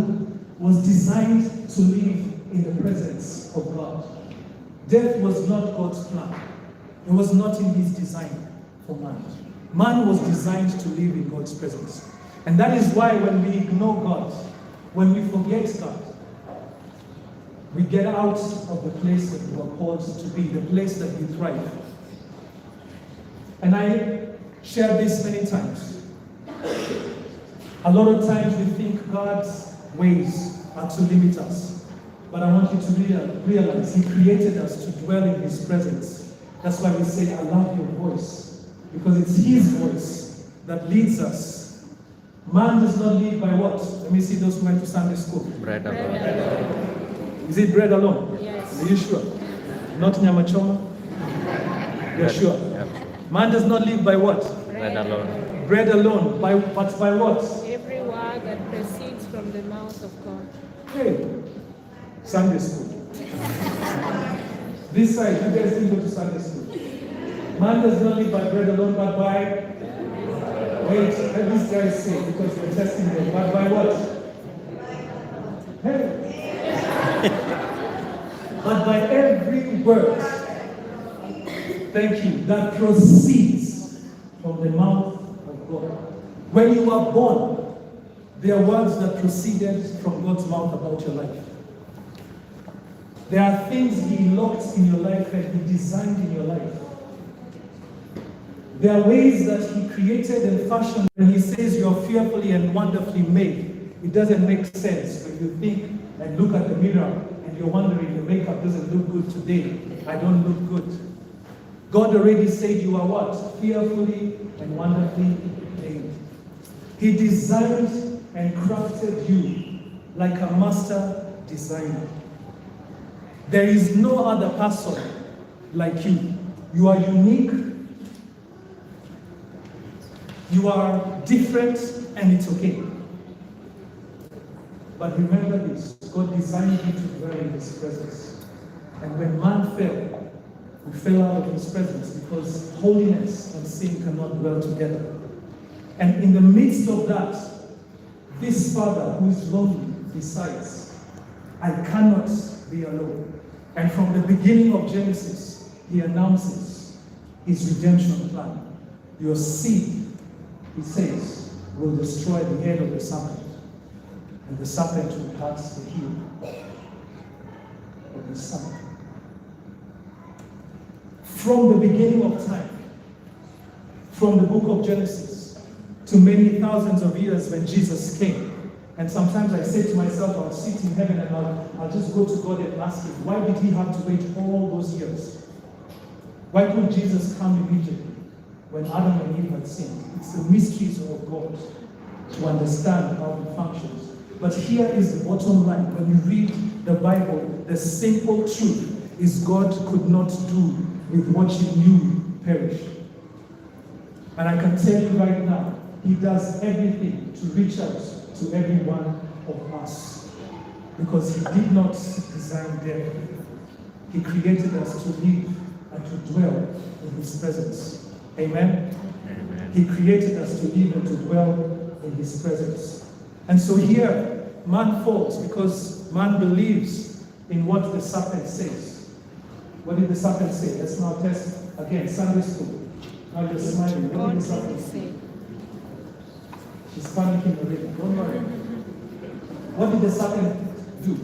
was designed to live in the presence of God. Death was not God's plan. It was not in His design for man. Man was designed to live in God's presence. And that is why when we ignore God, when we forget God, we get out of the place that we were called to be, the place that we thrive. And I shared this many times. A lot of times we think God's ways are to limit us. But I want you to realize He created us to dwell in His presence. That's why we say, I love your voice. Because it's His voice that leads us. Man does not live by what? Let me see those who went to Sunday school. Bread alone. Is it bread alone? Yes. Are you sure? Not nyamachoma? You're sure? Yeah. Man does not live by what? Bread alone. Bread alone. But by what? Every word that proceeds from the mouth of God. Hey, Sunday school. This side, you guys didn't go to Sunday school. Man does not live by bread alone, but by... Wait, let these guys say, because we're testing them. But by what? Hey. But by every word, thank you, that proceeds from the mouth of God. When you are born, there are words that proceeded from God's mouth about your life. There are things He locked in your life and He designed in your life. There are ways that He created and fashioned. When He says you're fearfully and wonderfully made, it doesn't make sense when you think and look at the mirror and you're wondering, the makeup doesn't look good today. I don't look good. God already said you are what? Fearfully and wonderfully made. He designed and crafted you like a master designer. There is no other person like you. You are unique. You are different, and it's okay. But remember this, God designed you to dwell in His presence. And when man fell, we fell out of His presence because holiness and sin cannot dwell together. And in the midst of that, this Father who is lonely decides, I cannot be alone. And from the beginning of Genesis, He announces His redemption plan. Your seed, He says, will destroy the head of the serpent. And the serpent will hurt the heel of the serpent. From the beginning of time, from the book of Genesis, to many thousands of years when Jesus came. And sometimes I say to myself, I'll sit in heaven and I'll just go to God and ask Him, why did He have to wait all those years? Why couldn't Jesus come immediately when Adam and Eve had sinned? It's the mysteries of God to understand how He functions. But here is the bottom line. When you read the Bible, the simple truth is God could not do with what He knew perish. And I can tell you right now, He does everything to reach out to every one of us. Because He did not design death. He created us to live and to dwell in His presence. Amen? Amen. He created us to live and to dwell in His presence. And so here, man falls because man believes in what the serpent says. What did the serpent say? Let's now test again, Sunday school. Now you're smiling. What did the serpent say? She's panicking already. Don't worry. What did the serpent do?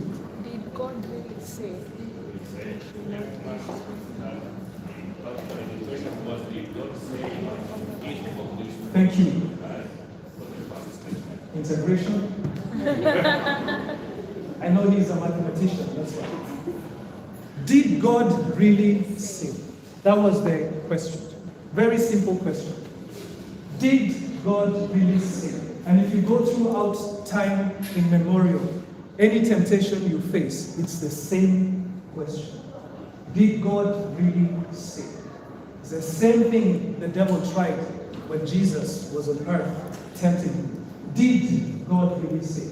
Did God really say? Thank you. Integration. I know he's a mathematician, that's right. Did God really say? That was the question. Very simple question. Did God really say? And if you go throughout time in memorial, any temptation you face, it's the same question. Did God really say? It's the same thing the devil tried when Jesus was on earth, tempting him. Did God really say?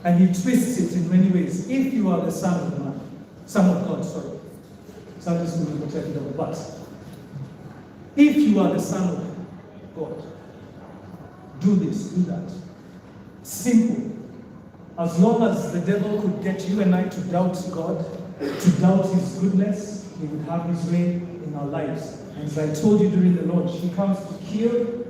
And he twists it in many ways. If you are the Son of Man, Son of God, sorry. Sunday school will protect the but. If you are the Son of God, do this, do that. Simple. As long as the devil could get you and I to doubt God, to doubt His goodness, He would have His way in our lives. As I told you during the launch, he comes to kill,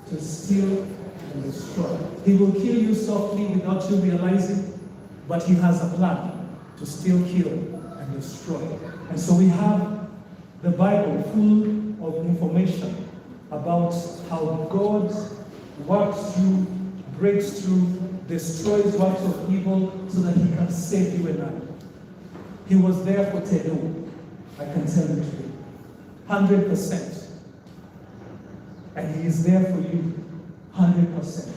to steal, and destroy. He will kill you softly without you realizing, but he has a plan to steal, kill, and destroy. And so we have the Bible full of information about how God works through, breaks through, destroys works of evil so that he can save you and I. He was there for Tedo, I can tell you today. 100%. And he is there for you 100%.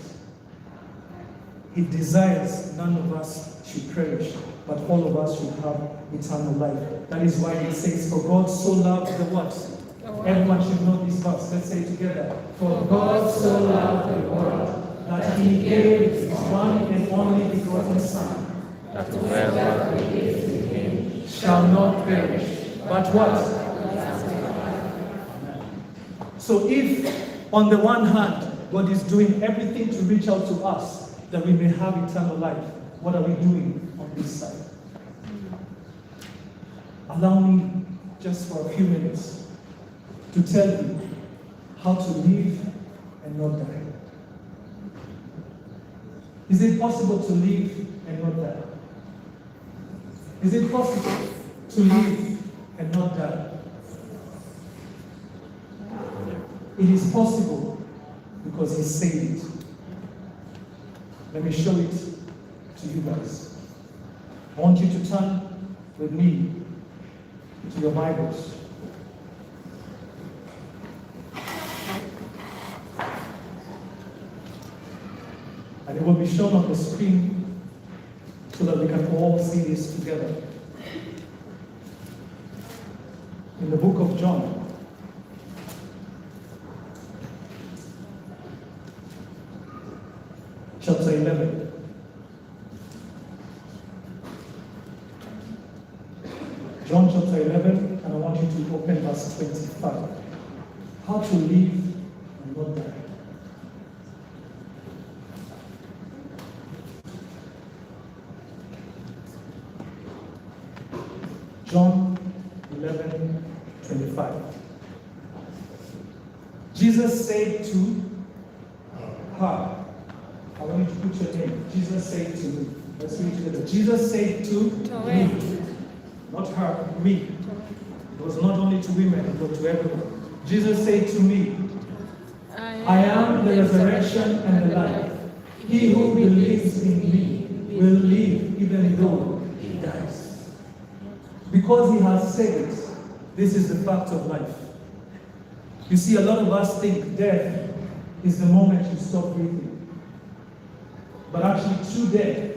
He desires none of us should perish, but all of us should have eternal life. That is why it says, for God so loved the what? Everyone should know this verse. Let's say it together. For God so loved the world that he gave his one and only begotten Son, That whoever believes in him shall not perish, but what? So if, on the one hand, God is doing everything to reach out to us, that we may have eternal life, what are we doing on this side? Allow me, just for a few minutes, to tell you how to live and not die. Is it possible to live and not die? Is it possible to live and not die? It is possible because he said it. Let me show it to you guys. I want you to turn with me to your Bibles. And it will be shown on the screen so that we can all see this together. In the book of John, chapter 11. John chapter 11, and I want you to open verse 25. How to live and not die. John 11, 25. Jesus said to her, I want you to put your name. Jesus said to me. Let's read together. Jesus said to me. Not her, me. It was not only to women, but to everyone. Jesus said to me, I am the resurrection and the life. He who believes in me will live even though he dies. Because he has said it, this is the fact of life. You see, a lot of us think death is the moment you stop breathing. But actually, true death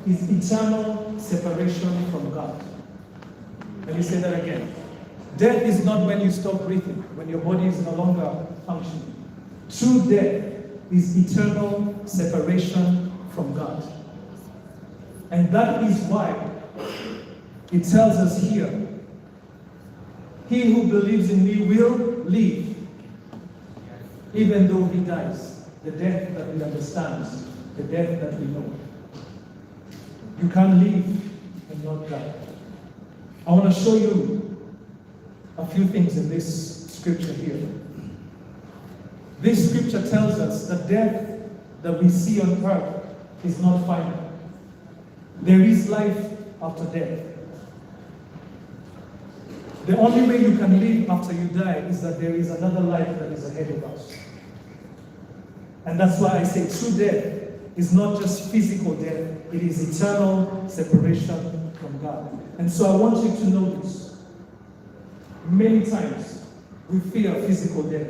is eternal separation from God. Let me say that again. Death is not when you stop breathing, when your body is no longer functioning. True death is eternal separation from God. And that is why it tells us here, he who believes in me will live, even though he dies. The death that we understand, the death that we know. You can live and not die. I want to show you a few things in this scripture here. This scripture tells us that death that we see on earth is not final. There is life after death. The only way you can live after you die is that there is another life that is ahead of us. And that's why I say true death is not just physical death, it is eternal separation from God. And so I want you to know this. Many times we fear physical death.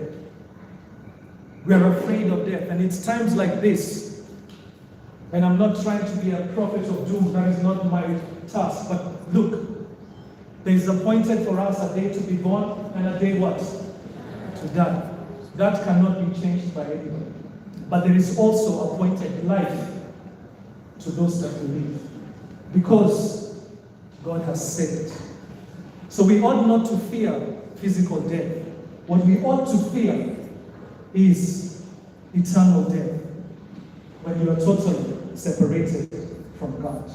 We are afraid of death. And it's times like this, and I'm not trying to be a prophet of doom, that is not my task, but look, there is appointed for us a day to be born and a day what? To die. That cannot be changed by anyone. But there is also appointed life to those that believe. Because God has said it. So we ought not to fear physical death. What we ought to fear is eternal death. When you are totally separated from God.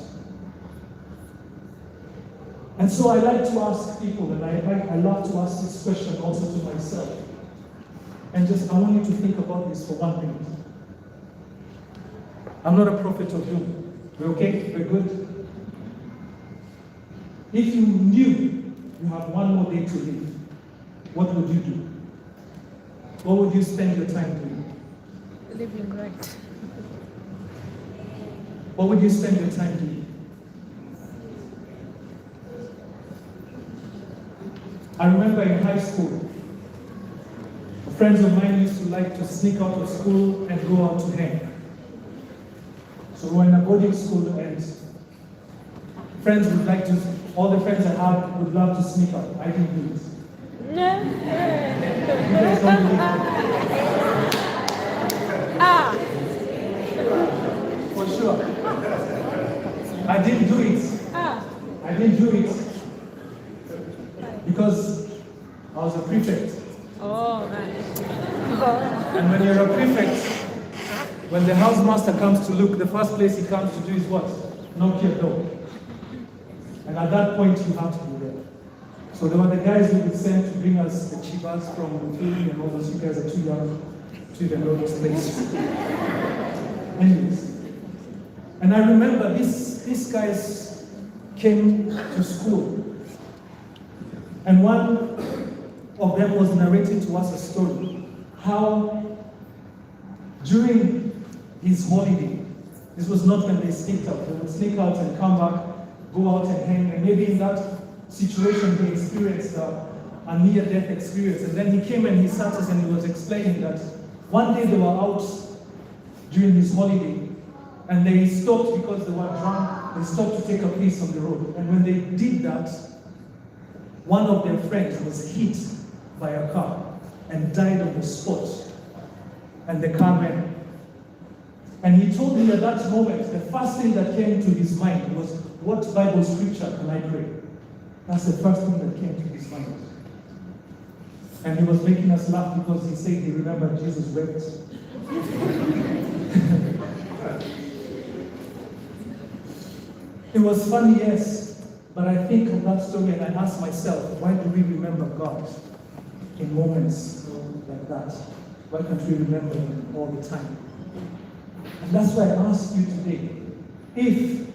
And so I like to ask people, and I love to ask this question also to myself. And just, I want you to think about this for 1 minute. I'm not a prophet of doom. We're okay? We're good? If you knew you have 1 more day to live, what would you do? What would you spend your time doing? Living right. What would you spend your time doing? I remember in high school, friends of mine used to like to sneak out of school and go out to hang. So we were in a boarding school and friends would like to, all the friends I had would love to sneak out. I didn't do it. You guys don't believe it? For sure. I didn't do it. I didn't do it. Because I was a prefect. Oh, nice. And when you're a prefect, when the housemaster comes to look, the first place he comes to do is what? Knock your door. And at that point, you have to be there. So there were the guys who would send to bring us the chivas from Philly and all those. You guys are too young to even know those places. Anyways. And I remember these guys came to school. And one of them was narrating to us a story, how during his holiday, this was not when they sneaked out, they would sneak out and come back, go out and hang, and maybe in that situation he experienced a near-death experience. And then he came and he sat us and he was explaining that one day they were out during his holiday and they stopped because they were drunk, they stopped to take a piss on the road. And when they did that, one of their friends was hit by a car and died on the spot. And the car ran. And he told me at that moment, the first thing that came to his mind was, what Bible scripture can I pray? That's the first thing that came to his mind. And he was making us laugh because he said he remembered Jesus wept. It was funny, yes. But I think of that story and I ask myself, why do we remember God in moments like that? Why can't we remember Him all the time? And that's why I ask you today, if you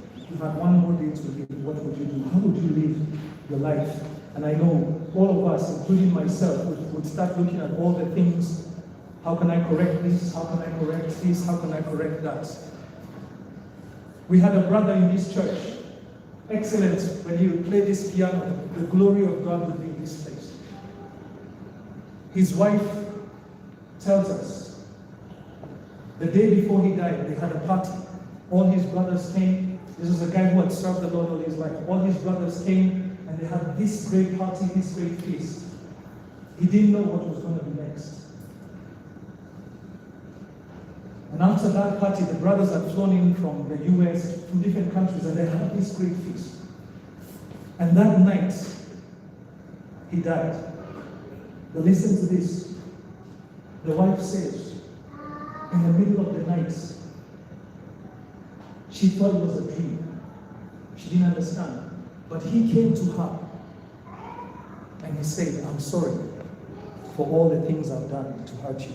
had 1 more day to live, what would you do? How would you live your life? And I know all of us, including myself, would start looking at all the things. How can I correct this? How can I correct this? How can I correct that? We had a brother in this church. Excellent. When he would play this piano, the glory of God would be in this place. His wife tells us, the day before he died, they had a party. All his brothers came. This was a guy who had served the Lord all his life. All his brothers came, and they had this great party, this great feast. He didn't know what was going to be next. And after that party, the brothers had flown in from the US, from different countries, and they had this great feast. And that night, he died. But listen to this. The wife says, in the middle of the night, she thought it was a dream. She didn't understand. But he came to her, and he said, I'm sorry for all the things I've done to hurt you.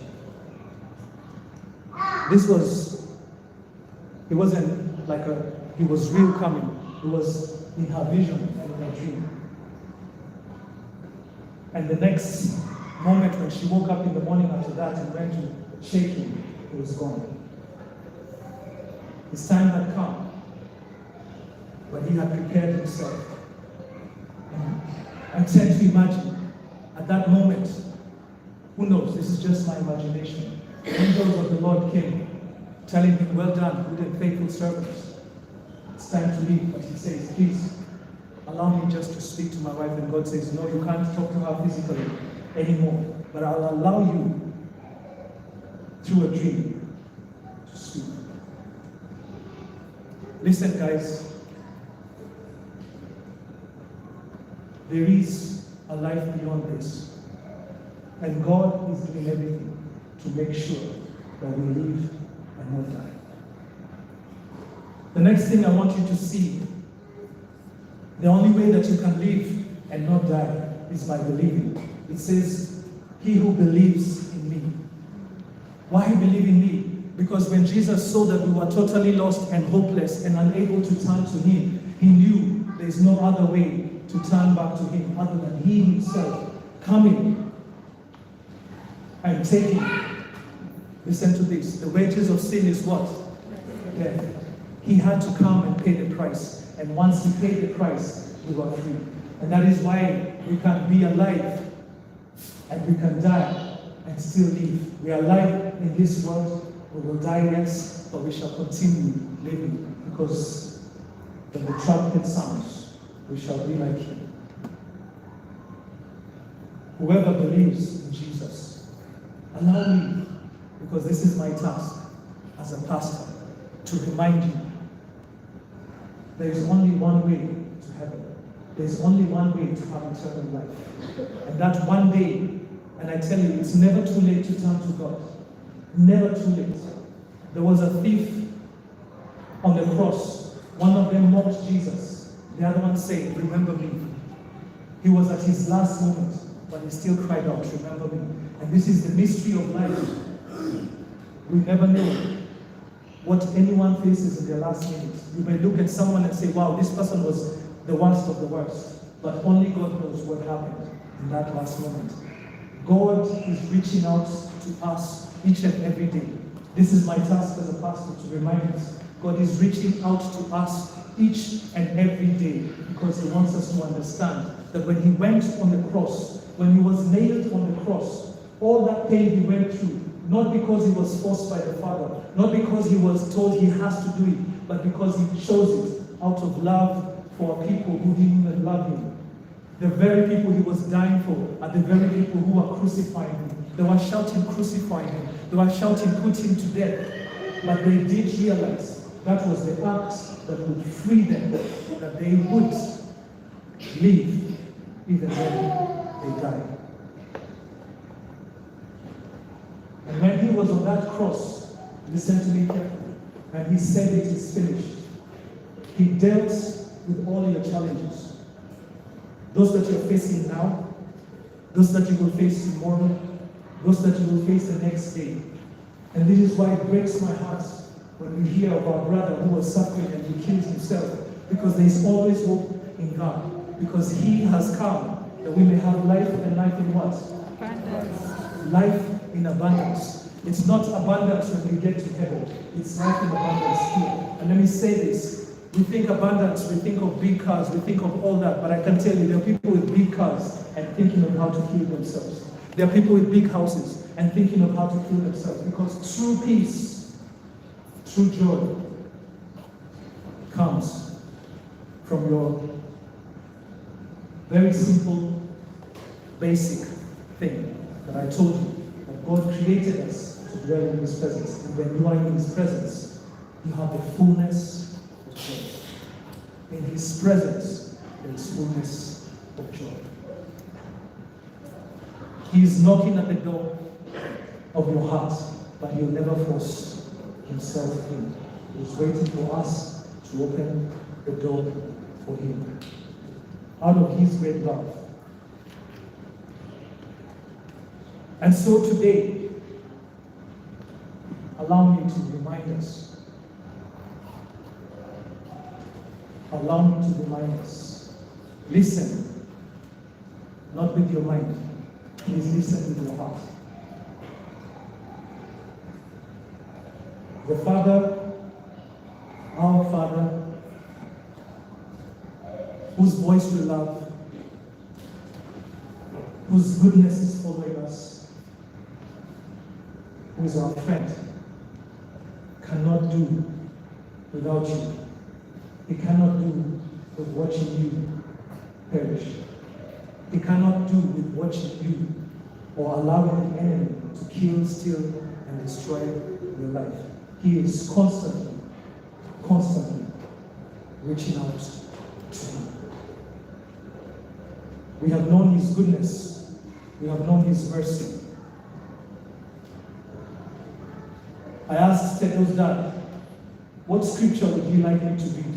It wasn't like he was real coming. It was in her vision and in her dream. And the next moment when she woke up in the morning after that and went to shake him, he was gone. His time had come, but he had prepared himself. I tend to imagine at that moment, who knows, this is just my imagination, angels of the Lord came, telling him, well done, good and faithful servant. It's time to leave. But he says, please, allow me just to speak to my wife. And God says, no, you can't talk to her physically anymore. But I'll allow you, through a dream, to speak. Listen, guys. There is a life beyond this. And God is doing everything to make sure that we live and not die. The next thing I want you to see The only way that you can live and not die is by believing. It says, he who believes in me. Why believe in me? Because when Jesus saw that we were totally lost and hopeless and unable to turn to him, he knew there is no other way to turn back to him other than he himself coming and taking. Listen to this. The wages of sin is what? Death. He had to come and pay the price. And once he paid the price, we were free. And that is why we can be alive and we can die and still live. We are alive in this world. We will die, yes, but we shall continue living because when the trumpet sounds, we shall be like him. Whoever believes in Jesus, allow me, because this is my task as a pastor, to remind you there is only one way to heaven. There is only one way to have eternal life. And that one day, and I tell you, it's never too late to turn to God. Never too late. There was a thief on the cross. One of them mocked Jesus. The other one said, remember me. He was at his last moment, but he still cried out, remember me. And this is the mystery of life. We never know what anyone faces in their last minute. You may look at someone and say, wow, this person was the worst of the worst. But only God knows what happened in that last moment. God is reaching out to us each and every day. This is my task as a pastor, to remind us. God is reaching out to us each and every day because he wants us to understand that when he went on the cross, when he was nailed on the cross, all that pain he went through, not because he was forced by the Father, not because he was told he has to do it, but because he chose it out of love for people who didn't even love him. The very people he was dying for are the very people who are crucifying him. They were shouting, crucify him. They were shouting, put him to death. But they did realize that was the act that would free them, that they would live even when they died. And when he was on that cross, listen to me carefully, and he said it is finished. He dealt with all your challenges. Those that you're facing now, those that you will face tomorrow, those that you will face the next day. And this is why it breaks my heart when we hear of our brother who was suffering and he killed himself, because there is always hope in God, because he has come that we may have life, and life in what? Abundance. Life in abundance. It's not abundance when we get to heaven. It's life in abundance here. And let me say this. We think abundance, we think of big cars, we think of all that, but I can tell you there are people with big cars and thinking of how to kill themselves. There are people with big houses and thinking of how to kill themselves, because true peace, true joy comes from your very simple, basic thing that I told you, that God created us to dwell in his presence. And when you are in his presence, you have the fullness of joy. In his presence, there is fullness of joy. He is knocking at the door of your heart, but he'll never force himself in. He's waiting for us to open the door for him. Out of his great love. And so today, allow me to remind us. Allow me to remind us. Listen, not with your mind. Please listen with your heart. The Father, our Father, whose voice we love, whose goodness is following us, who is our friend, cannot do without you. He cannot do with watching you perish. He cannot do with watching you or allowing the enemy to kill, steal, and destroy your life. He is constantly reaching out to you. We have known his goodness. We have known his mercy. I asked Tedo's dad, what scripture would he like me to read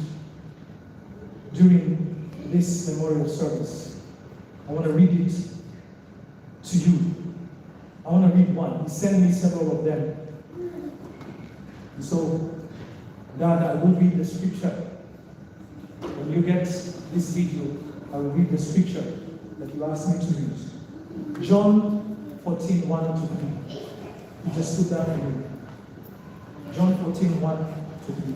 during this memorial service. I want to read it to you. I want to read one. He sent me several of them. And so, God, I will read the scripture. When you get this video, I will read the scripture that you asked me to read. John 14, 1 to 3. You just put that in. John 14, 1 to 3.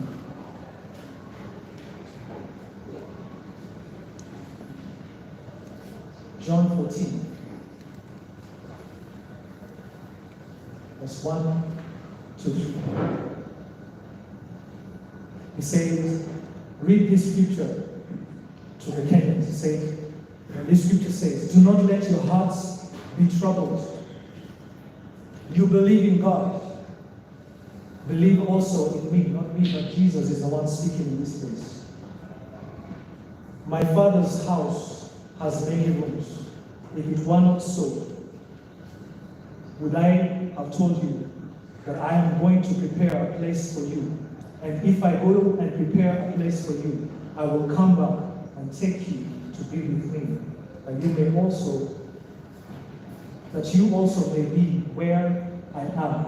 John 14, verse 1 to 3. He says, read this scripture to the Kenyans. He says, and this scripture says, do not let your hearts be troubled. You believe in God. Believe also in me, not me, but Jesus is the one speaking in this place. My Father's house has many rooms. If it were not so, would I have told you that I am going to prepare a place for you? And if I go and prepare a place for you, I will come back and take you to be with me, that you also may be where I am.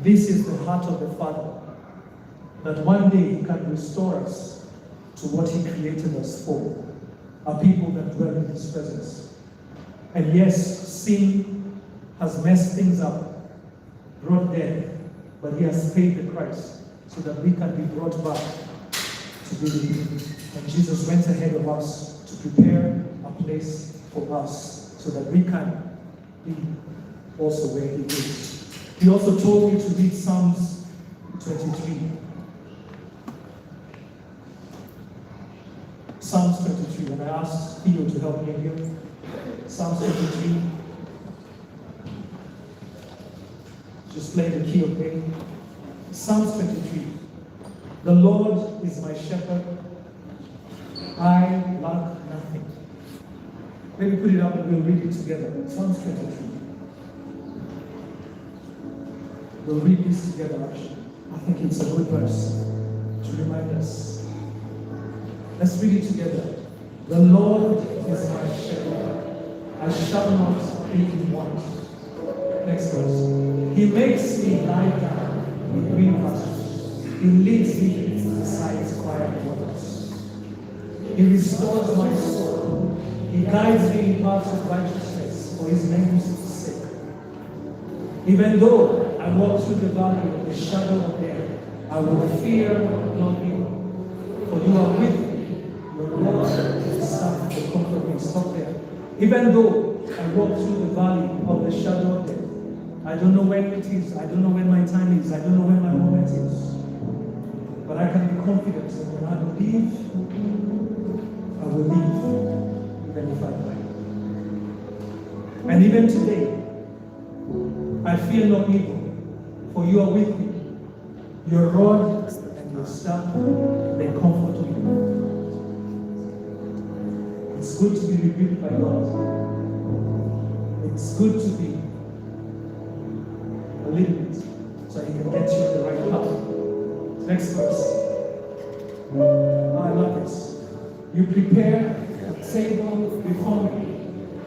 This is the heart of the Father, that one day He can restore us to what He created us for, a people that dwell in His presence. And yes, sin has messed things up, brought death, but He has paid the price so that we can be brought back to be with Him. And Jesus went ahead of us to prepare a place for us so that we can be also where He is. He also told me to read Psalms 23. Psalms 23, and I asked Theo to help me here. Psalms 23. Just play the key of A. Psalms 23. The Lord is my shepherd. I lack nothing. Maybe put it up and we'll read it together. Psalms 23. We'll read this together actually. I think it's a good verse to remind us. Let's read it together. The Lord is my shepherd. I shall not be in want. Next verse. He makes me lie down in green pastures. He leads me beside quiet waters. He restores my soul. He guides me in paths of righteousness for His name's sake. Even though I walk through the valley of the shadow of death, I will fear no evil, for you are with me. Your Lord is the staff that comfort me. Stop there. Even though I walk through the valley of the shadow of death, I don't know when it is, I don't know when my time is, I don't know when my moment is. But I can be confident that when I believe, I will live, even if I die. And even today, I fear no evil, for you are with me. Your rod and your staff, they comfort me. It's good to be rebuked by God. It's good to be a little bit so He can get you in the right path. Next verse. I love this. You prepare a table before me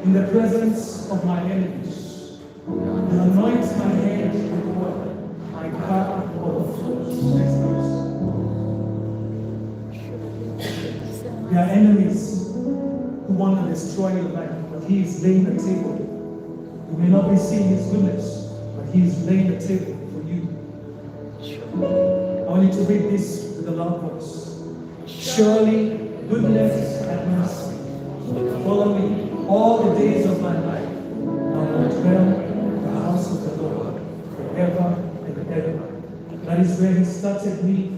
in the presence of my enemies. You anoint my head with oil. My cup overflows. Next verse. There are enemies who want to destroy your life, but He is laying a table. You may not be seeing His goodness, but He is laying a table for you. I want you to read this with a loud voice. Surely goodness and mercy follow me all the days of my life. I will dwell in the house of the Lord forever and ever. That is where He started me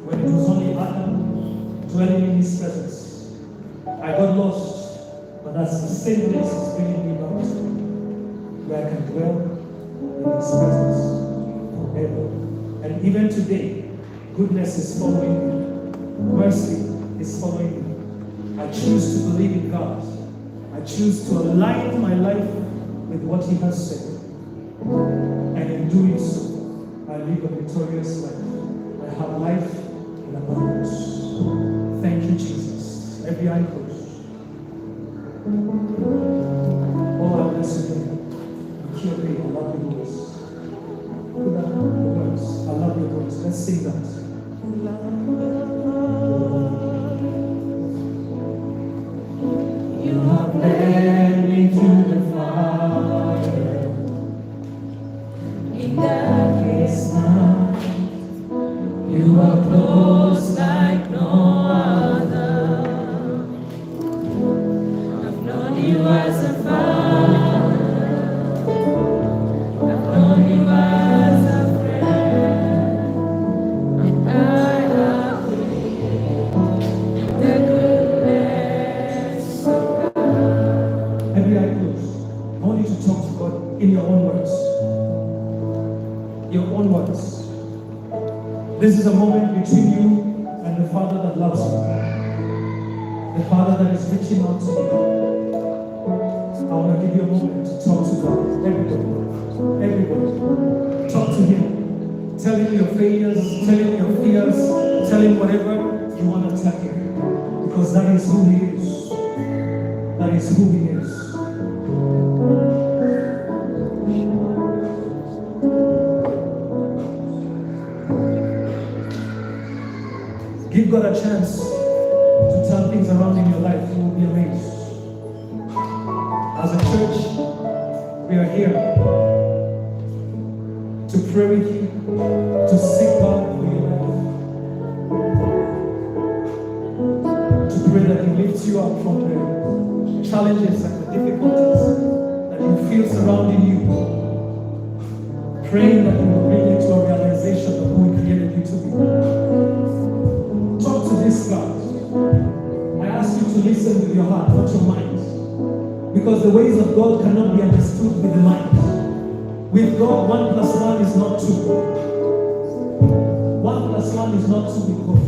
when it was only Adam dwelling in His presence. I got lost, but that's the same place He's bringing me back to, where I can dwell in His presence forever. And even today, goodness is following me. Mercy is following me. I choose to believe in God. I choose to align my life with what He has said. And in doing so, I live a victorious life. I have life in abundance. Thank you, voice. Put that on your voice. I love your voice. Let's sing that. You have led me to the fire. In darkest night, you are close like no other. I've known you as a father. I've known you as a friend. And I have lived the goodness of God. Every eye closed. I want you to talk to God in your own words. Your own words. This is a moment between you and the Father that loves you. The Father that is reaching out to you. I want to give you a moment to talk to God. Everybody. Everybody. Talk to Him. Tell Him your failures. Tell Him your fears. Tell Him whatever you want to tell Him. Because that is who He is. That is who He is. Give God a chance to turn things around in your life. You will be amazed. As a church, we are here to pray with you, to seek God for your life, to pray that He lifts you up from the challenges and the difficulties that you feel surrounding you. Praying that He will bring you to a realization of who He created you to be. Talk to this God. I ask you to listen with your heart, not your mind. Because the ways of God cannot be understood with the mind. With God, 1 + 1 is not 2. 1 + 1 is not 2 with God.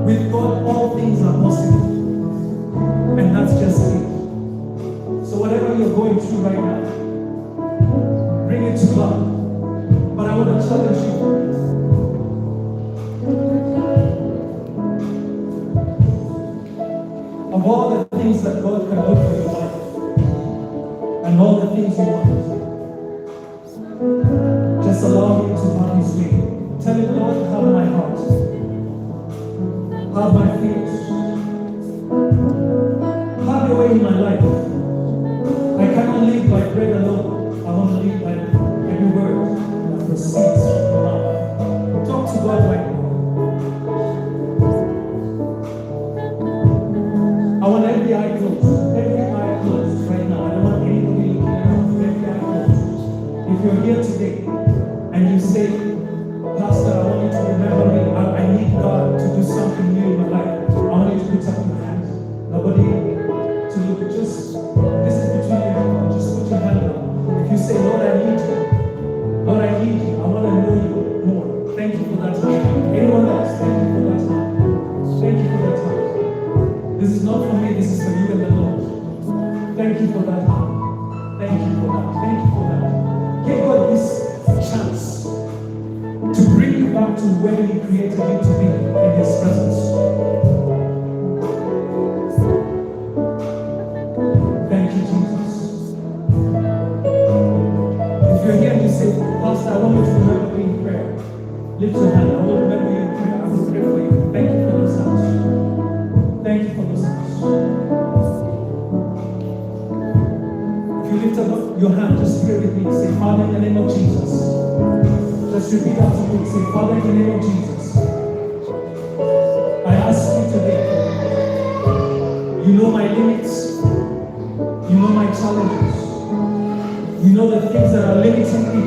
With God, all things are possible. And that's just it. So whatever you're going through right now, bring it to God. But I want to challenge you. Of all the things that God can do for your life, and all the things you want, just allow Him to have His way. Tell Him, Lord, have my heart. Have my fears. Have your way in my life. I cannot live by bread alone. I want to live by every word that proceeds from your mouth. Talk to God right now. I want every eye closed. Every eye closed right now. I don't want anybody looking around. Every eye closed. If you're here today and you say, Pastor, I want you to remember me. I need God to do something new in my life. I want you to put up your hands. Nobody to look. Just, this is between you and God. Just put your hand up. If you say, Lord, I need you. Lord, I need you. I want to know you more. Thank you for that time. Anyone else? Thank you for that time. Thank you for that time. This is not for me. This is for you and the Lord. Thank you for that time. Thank you for that. Thank you for that. Give God this chance to bring you back to where He created you to be in His presence. Thank you, Jesus. If you're here and you say, Pastor, I want you to remember me in prayer, lift your hand. I will remember you in prayer. I will pray for you. Thank you for those hands. Thank you for those hands. If you lift up your hand, just pray with me. Say, Father, in the name of Jesus. Just repeat after me. Say, Father, in the name of Jesus. I ask you today. You know my limits. You know my challenges. You know the things that are limiting me.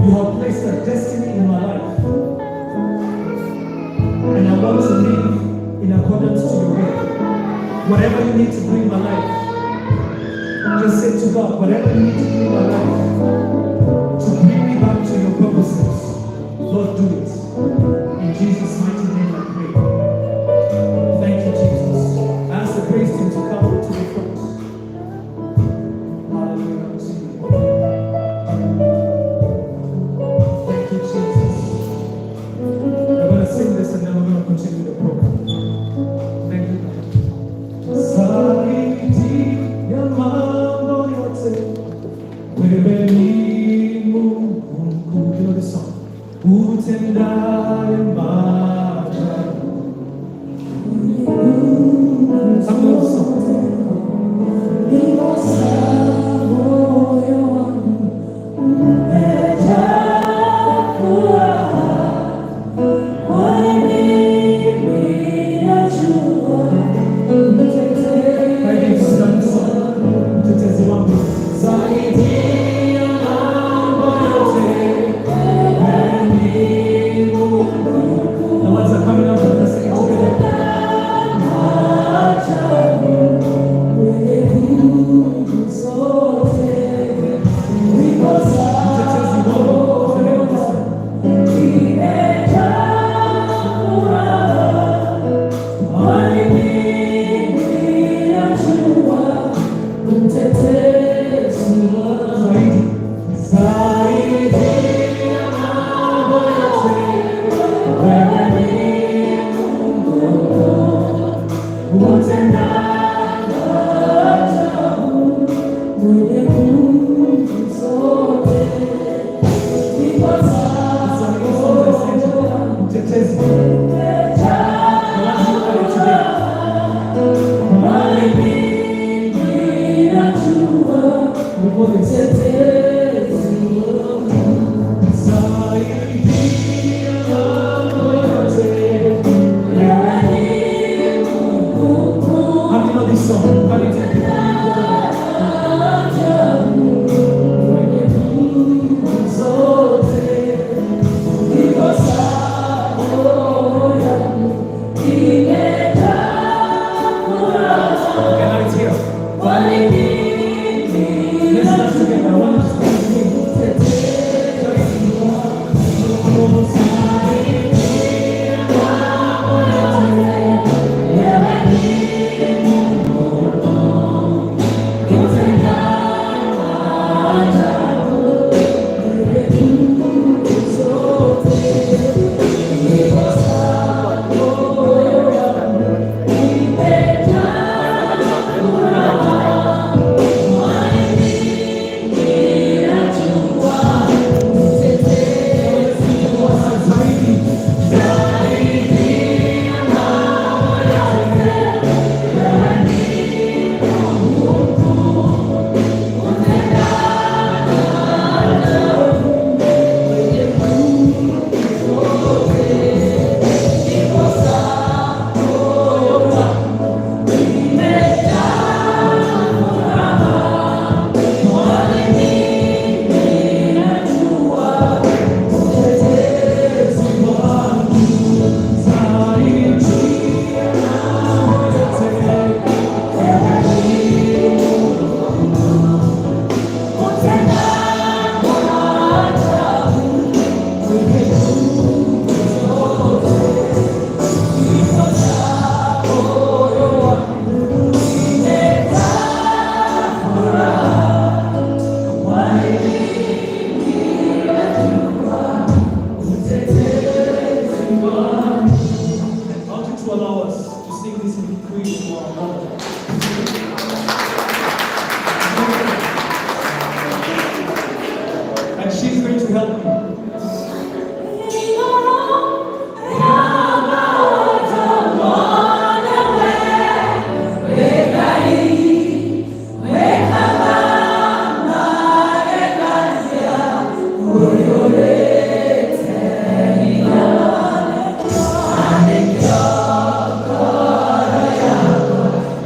You have placed a destiny in my life. And I want to live in accordance to your will. Whatever you need to do in my life, just say to God, whatever you need to do in my life, to bring me back to your purposes, Lord, do it. In Jesus' mighty name I pray. Thank you, Jesus. I ask the praise team to come to the front. Hallelujah to you. Thank you, Jesus. We're going to sing this and then we're going to continue the program.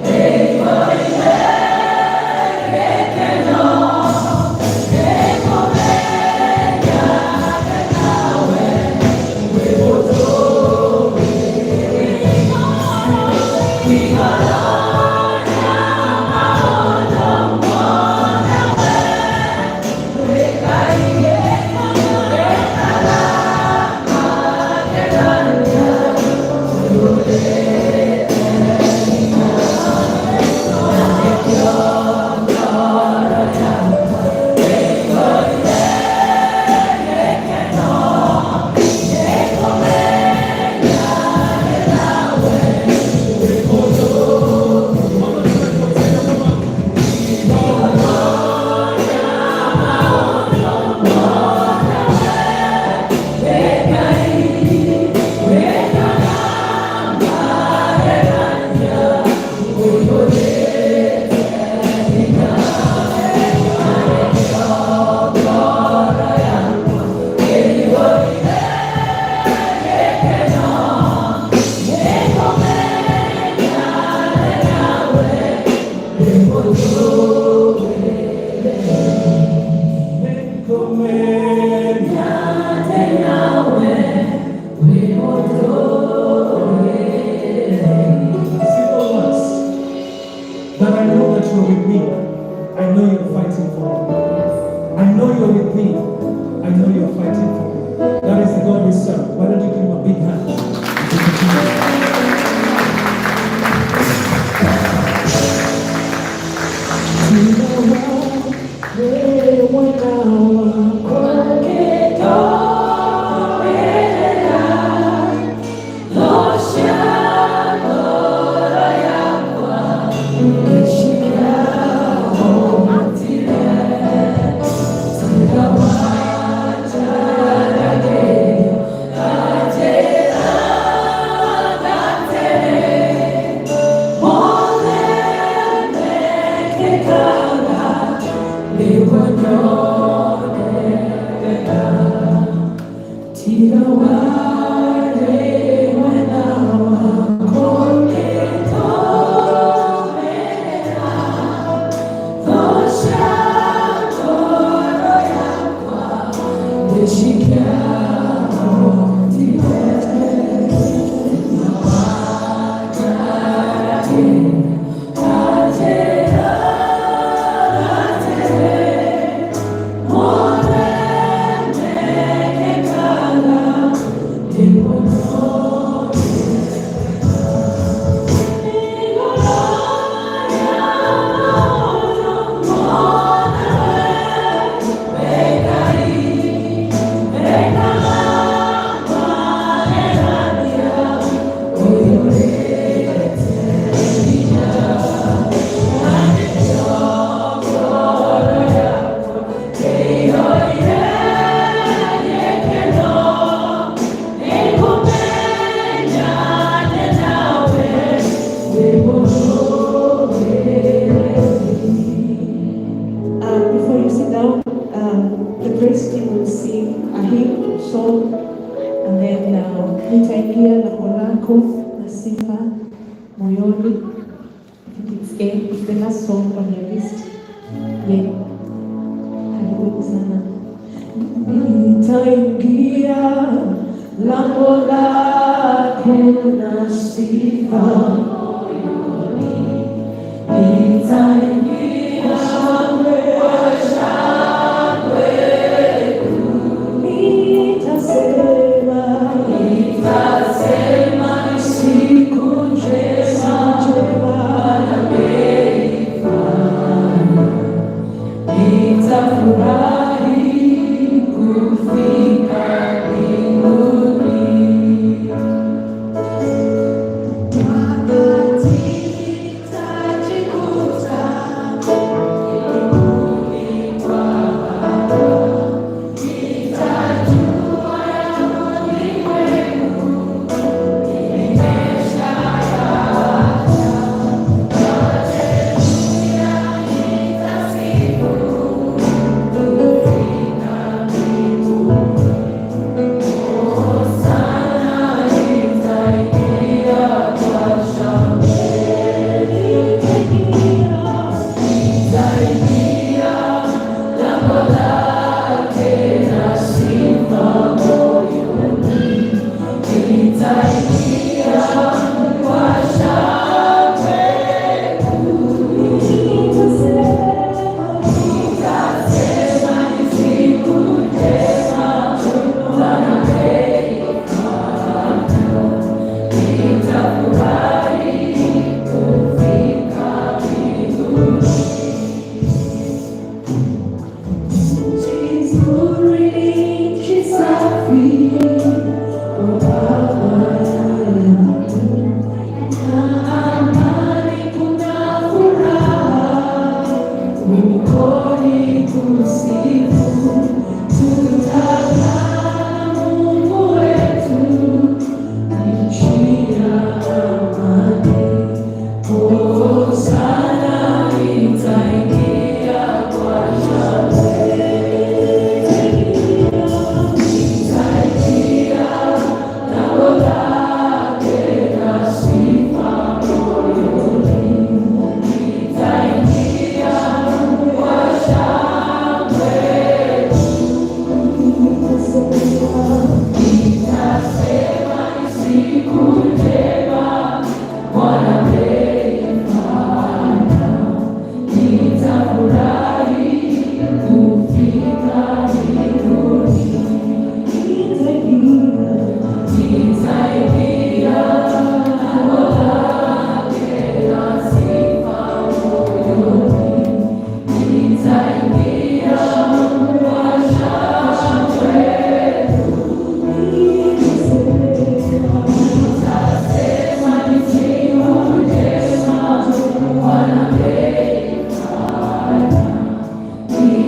Hey! only. It's A. It's the last song on your list. Yeah. Karibuni sana. Nitaingia lango lako na sifa moyoni. Nitaingia shangwe nitasema ni siku njema Bwana ameifanya. Nitafurahi kufika mbinguni. Wakati nitajikuta mbinguni kwa Baba, nitajua ulimwengu nimeshayaacha. Yote dunia nitasifu kufika mbinguni. Hosana nitaingia kwa shangwe. Nitaingia lango lake na sifa moyoni. Nitaingia kwa shangwe kuu. Nitasema ni siku njema Bwana ameifanya. Nitafurahi kufika mbinguni. Nchi nzuri, nchi safi, kwa Baba yangu. Na amani, kuna furaha huko ni kusifu. Tutakaa na Mungu wetu nchi ya amani. Hosana nitaingia kwa shangwe. Nitaingia lango lake na sifa moyoni. Nitaingia kwa shangwe. Nitasema ni siku njema Bwana ameifanya. Nitafurahi kufika mbinguni. Nitaingia lango lake na sifa moyoni. Nitaingia kwa shangwe. Nitasema ni siku njema Bwana ameifanya.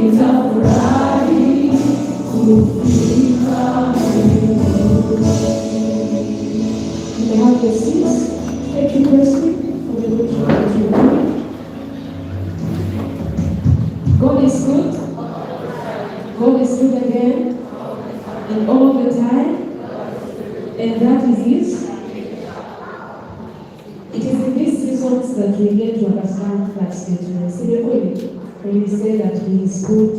Nitafurahi kufika mbinguni. You may have your seats. Thank you, Presley, for the good job that you're doing. God is good. God is good again. And all the time. And that is it. It is in these seasons that we get to understand that statement. When we say that He is good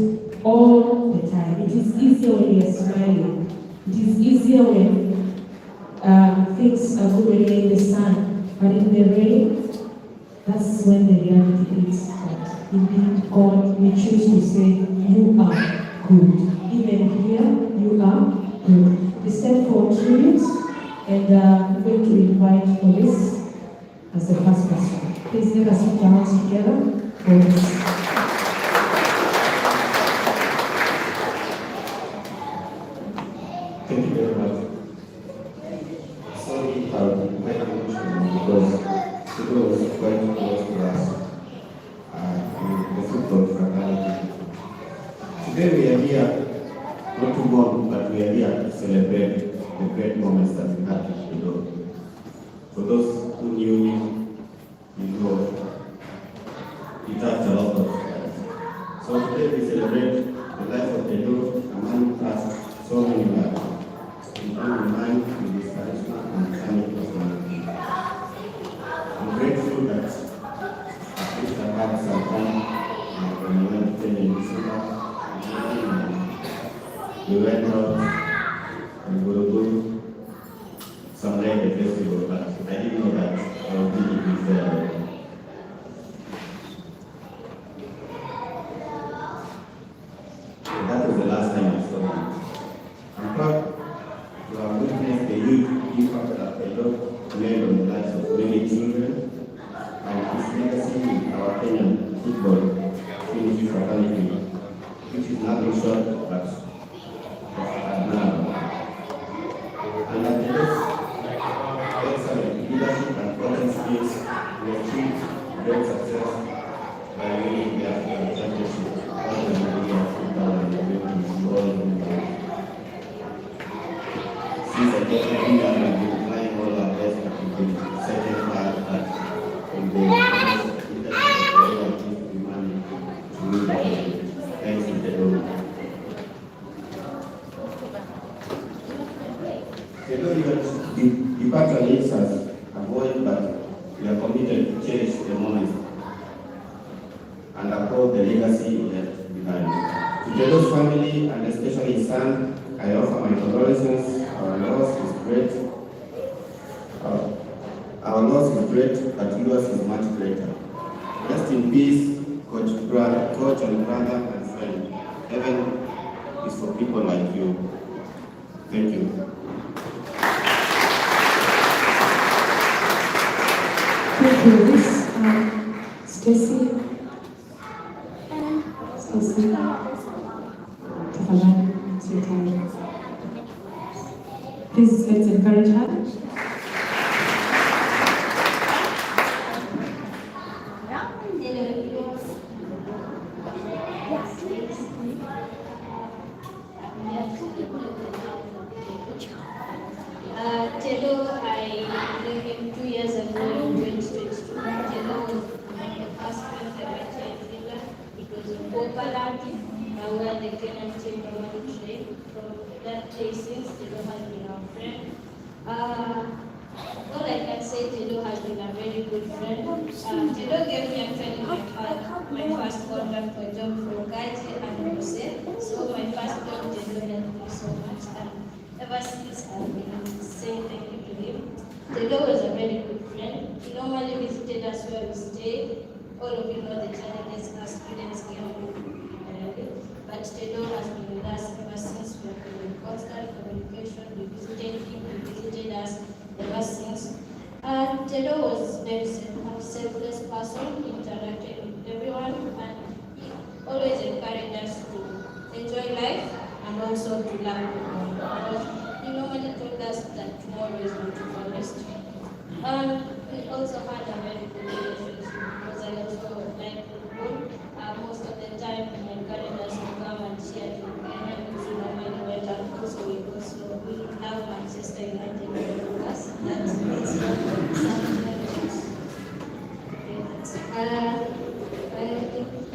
all the time. It is easier when we are smiling. It is easier when things are good when you're in the sun. But in the rain, that's when the reality is that indeed God, we choose to say, you are good. Even here, you are good. We stand for 2 minutes, and I'm going to invite Police as the first person. Please let us put our hands together for this. Thank you very much. Sorry, I'll be quite emotional because today was quite close to us. The football fraternity. Today we are here not to mourn, but we are here to celebrate the great moments that we had with the Lord. For those who knew him, you know, he touched a lot of lives. So today we celebrate the life of the Lord, a man who passed so many lives. In mind with his charisma and charming personality. I'm great we went out and Guru celebrate the festival, but I didn't know that I would be with that was the last time I saw him. I'm proud to have witnessed the youth impact that Edo made on the lives of many children, and his legacy in our Kenyan football finished fraternity, which is nothing short but admirable. And at the excellent leadership and coaching skills, we achieved great success by winning the African Championship all the Nigeria football and the since I get every year, I've been trying all our best to be second part that in the leadership of the world to win the thanks to the Lord. The Lord departure leaves us a void, but we are committed to cherish the moment and uphold the legacy left behind. To the Lord's family and especially his son, I offer my condolences. Our loss is great. Our loss is great, but yours is much greater. Rest in peace, coach and brother and friend. Heaven is for people like you. Thank you. Thank you, Miss Stacy. Stacy, tafadhali, it's your time. Please, let's encourage her. Telo, I knew him 2 years ago in 2022. Telo was my first friend I met here in Finland. It was in Popalati, where the Kenyan team normally train. From that day since, Telo has been our friend. All I can say, Telo has been a very good friend. Telo gave me actually my first contract for a job for Gaji and Jose. So my first job, Telo helped me so much. And ever since, I've been saying thank you to him. Telo was a very good friend. He normally visited us where we stayed. All of you know the challenges our students get but Telo has been with us ever since. We have been in constant communication. We visited him, he visited us ever since. Telo was a very selfless person, he interacted with everyone, and he always encouraged us to enjoy life and also to learn more. He normally told us that tomorrow is not promised. We also had a very good relationship because I also like football. Most of the time, he encouraged us to come and cheer to Kenya because we normally went out. Also, we love Manchester United with us. That's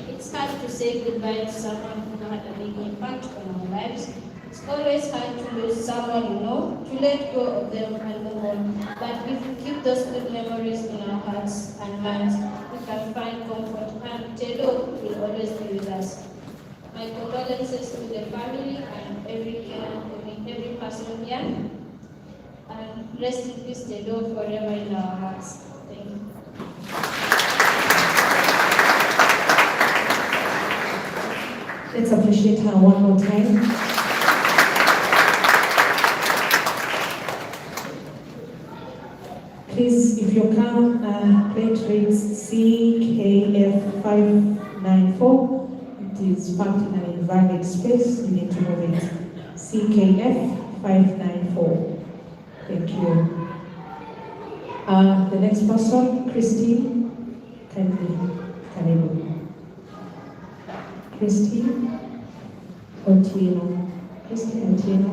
it's hard to say goodbye to someone who had a big impact on our lives. It's always hard to lose someone you know, to let go of them and move on. But if we keep those good memories in our hearts and minds, we can find comfort, and Telo will always be with us. My condolences to the family and every person here. And rest in peace, Telo, forever in our hearts. Thank you. Let's appreciate her one more time. Please, if you come, plate reads CKF594. It is parked in an invalid space. You need to move it. CKF594. Thank you. The next person, Christine. Karibu. Christine Otieno. Christine Otieno.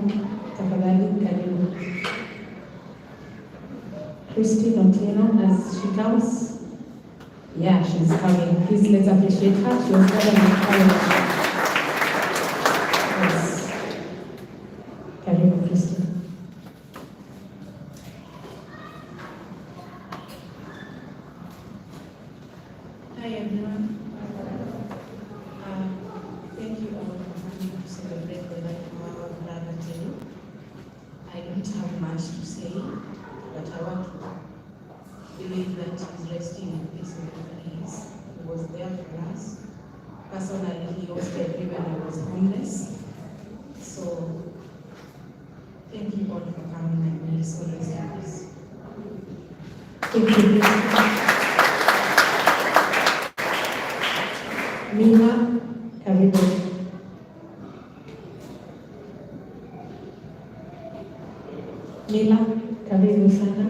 Tafadhali, karibu. Christine Otieno, as she comes. Yeah, she's coming. Please, let's appreciate her. She was never encouraged. Yes. Karibu, Christine. Hi, everyone. Thank you all for coming to celebrate the life of our tell you. I don't have much to say, but I want to believe that he's resting in peace wherever he is. He was there for us. Personally, he hosted me when I was homeless. So, thank you all for coming and being so restless. Thank you. Mila, karibu. Mila, karibu sana.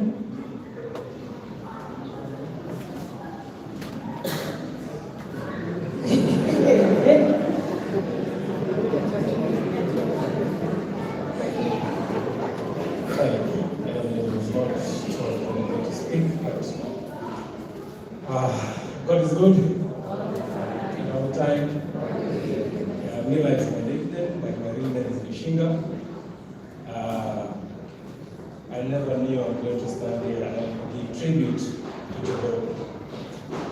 God is good. In all time. Mila is my nickname, but my real name is Mishinga. I never knew I was going to stand here and give tribute to Joe.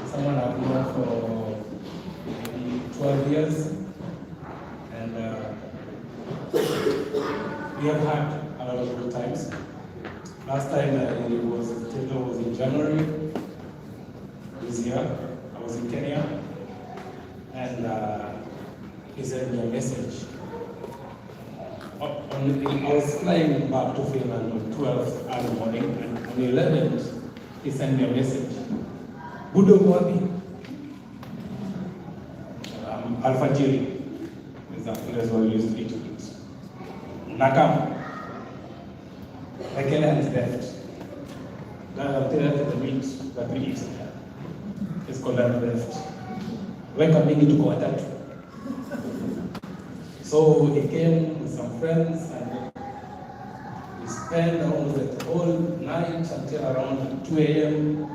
Someone I've known for maybe 12 years. And we have had a lot of good times. Last time it was in January this year. I was in Kenya, and he sent me a message. I was flying back to Finland on 12th early morning, and on the 11th, he sent me a message. Budo wapi? Alfajiri is the place where we used to eat. Nakam. Ekele has left. I'll tell you the meat that we eat. It's called that left. Weka mingi tuko watatu. So he came with some friends and we spent almost the whole night until around 2 a.m.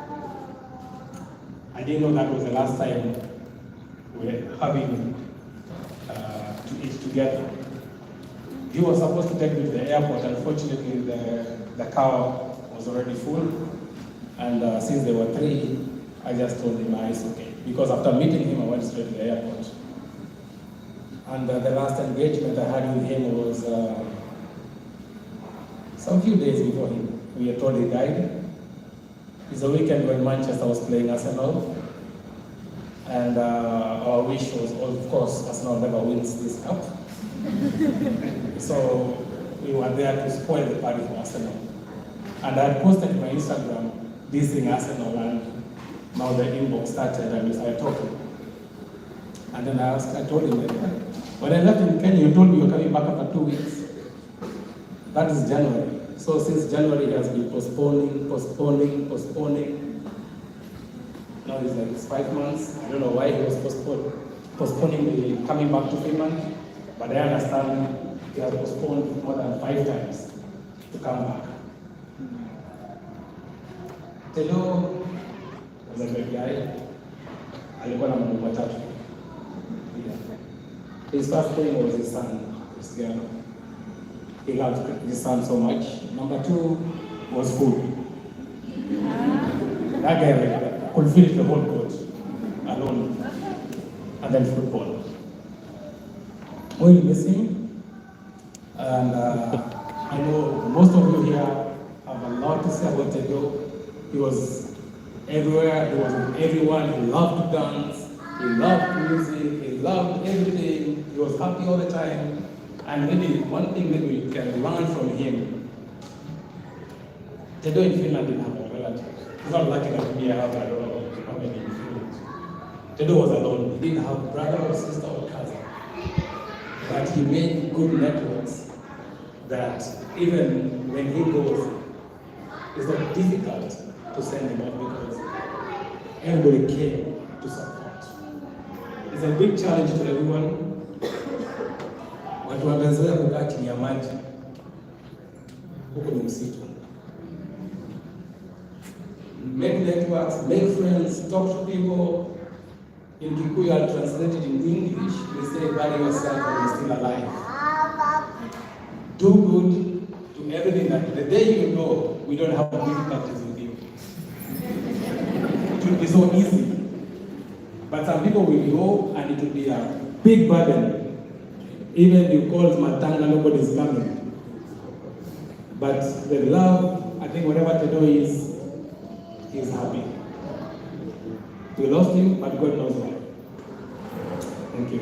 I didn't know that was the last time we were having to eat together. He was supposed to take me to the airport. Unfortunately, the car was already full. And since there were 3, I just told him it's okay. Because after meeting him, I went straight to the airport. And the last engagement I had with him was some few days before we were told he died. It's a weekend when Manchester was playing Arsenal. And our wish was, of course, Arsenal never wins this cup. So we were there to spoil the party for Arsenal. And I had posted my Instagram dissing Arsenal, and now the inbox started and we started talking. And then I told him that when I left in Kenya, you told me you're coming back after 2 weeks. That is January. So since January, he has been postponing. Now it's 5 months. I don't know why he was postponing the coming back to Finland, but I understand he has postponed more than 5 times to come back. Telo was a great guy. Alikuwa na mambo matatu. His first thing was his son, Cristiano. He loved his son so much. Number 2 was food. That guy could finish the whole court alone. And then football. We'll miss him. And I know most of you here have a lot to say about Tedo. He was everywhere, he was with everyone, he loved to dance, he loved music, he loved everything, he was happy all the time. And maybe one thing that we can learn from him, Tedo in Finland didn't have a relative. He's not lucky enough to be a husband, I don't know how many in Finland. Tedo was alone, he didn't have brother or sister or cousin. But he made good networks that even when he goes, it's not difficult to send him off because everybody came to support. It's a big challenge to everyone. Watu wamezoea kukaa chini ya maji. Huko ni msitu. Make networks, make friends, talk to people. In Kikuyu, I'll translate it in English. We say, value yourself when you're still alive. Do good to everything that the day you go, we don't have difficulties with you. It will be so easy. But some people will go and it will be a big burden. Even you call Matanga, nobody's coming. But the love, I think whatever Tedo is, he's happy. We lost him, but God knows why. Thank you.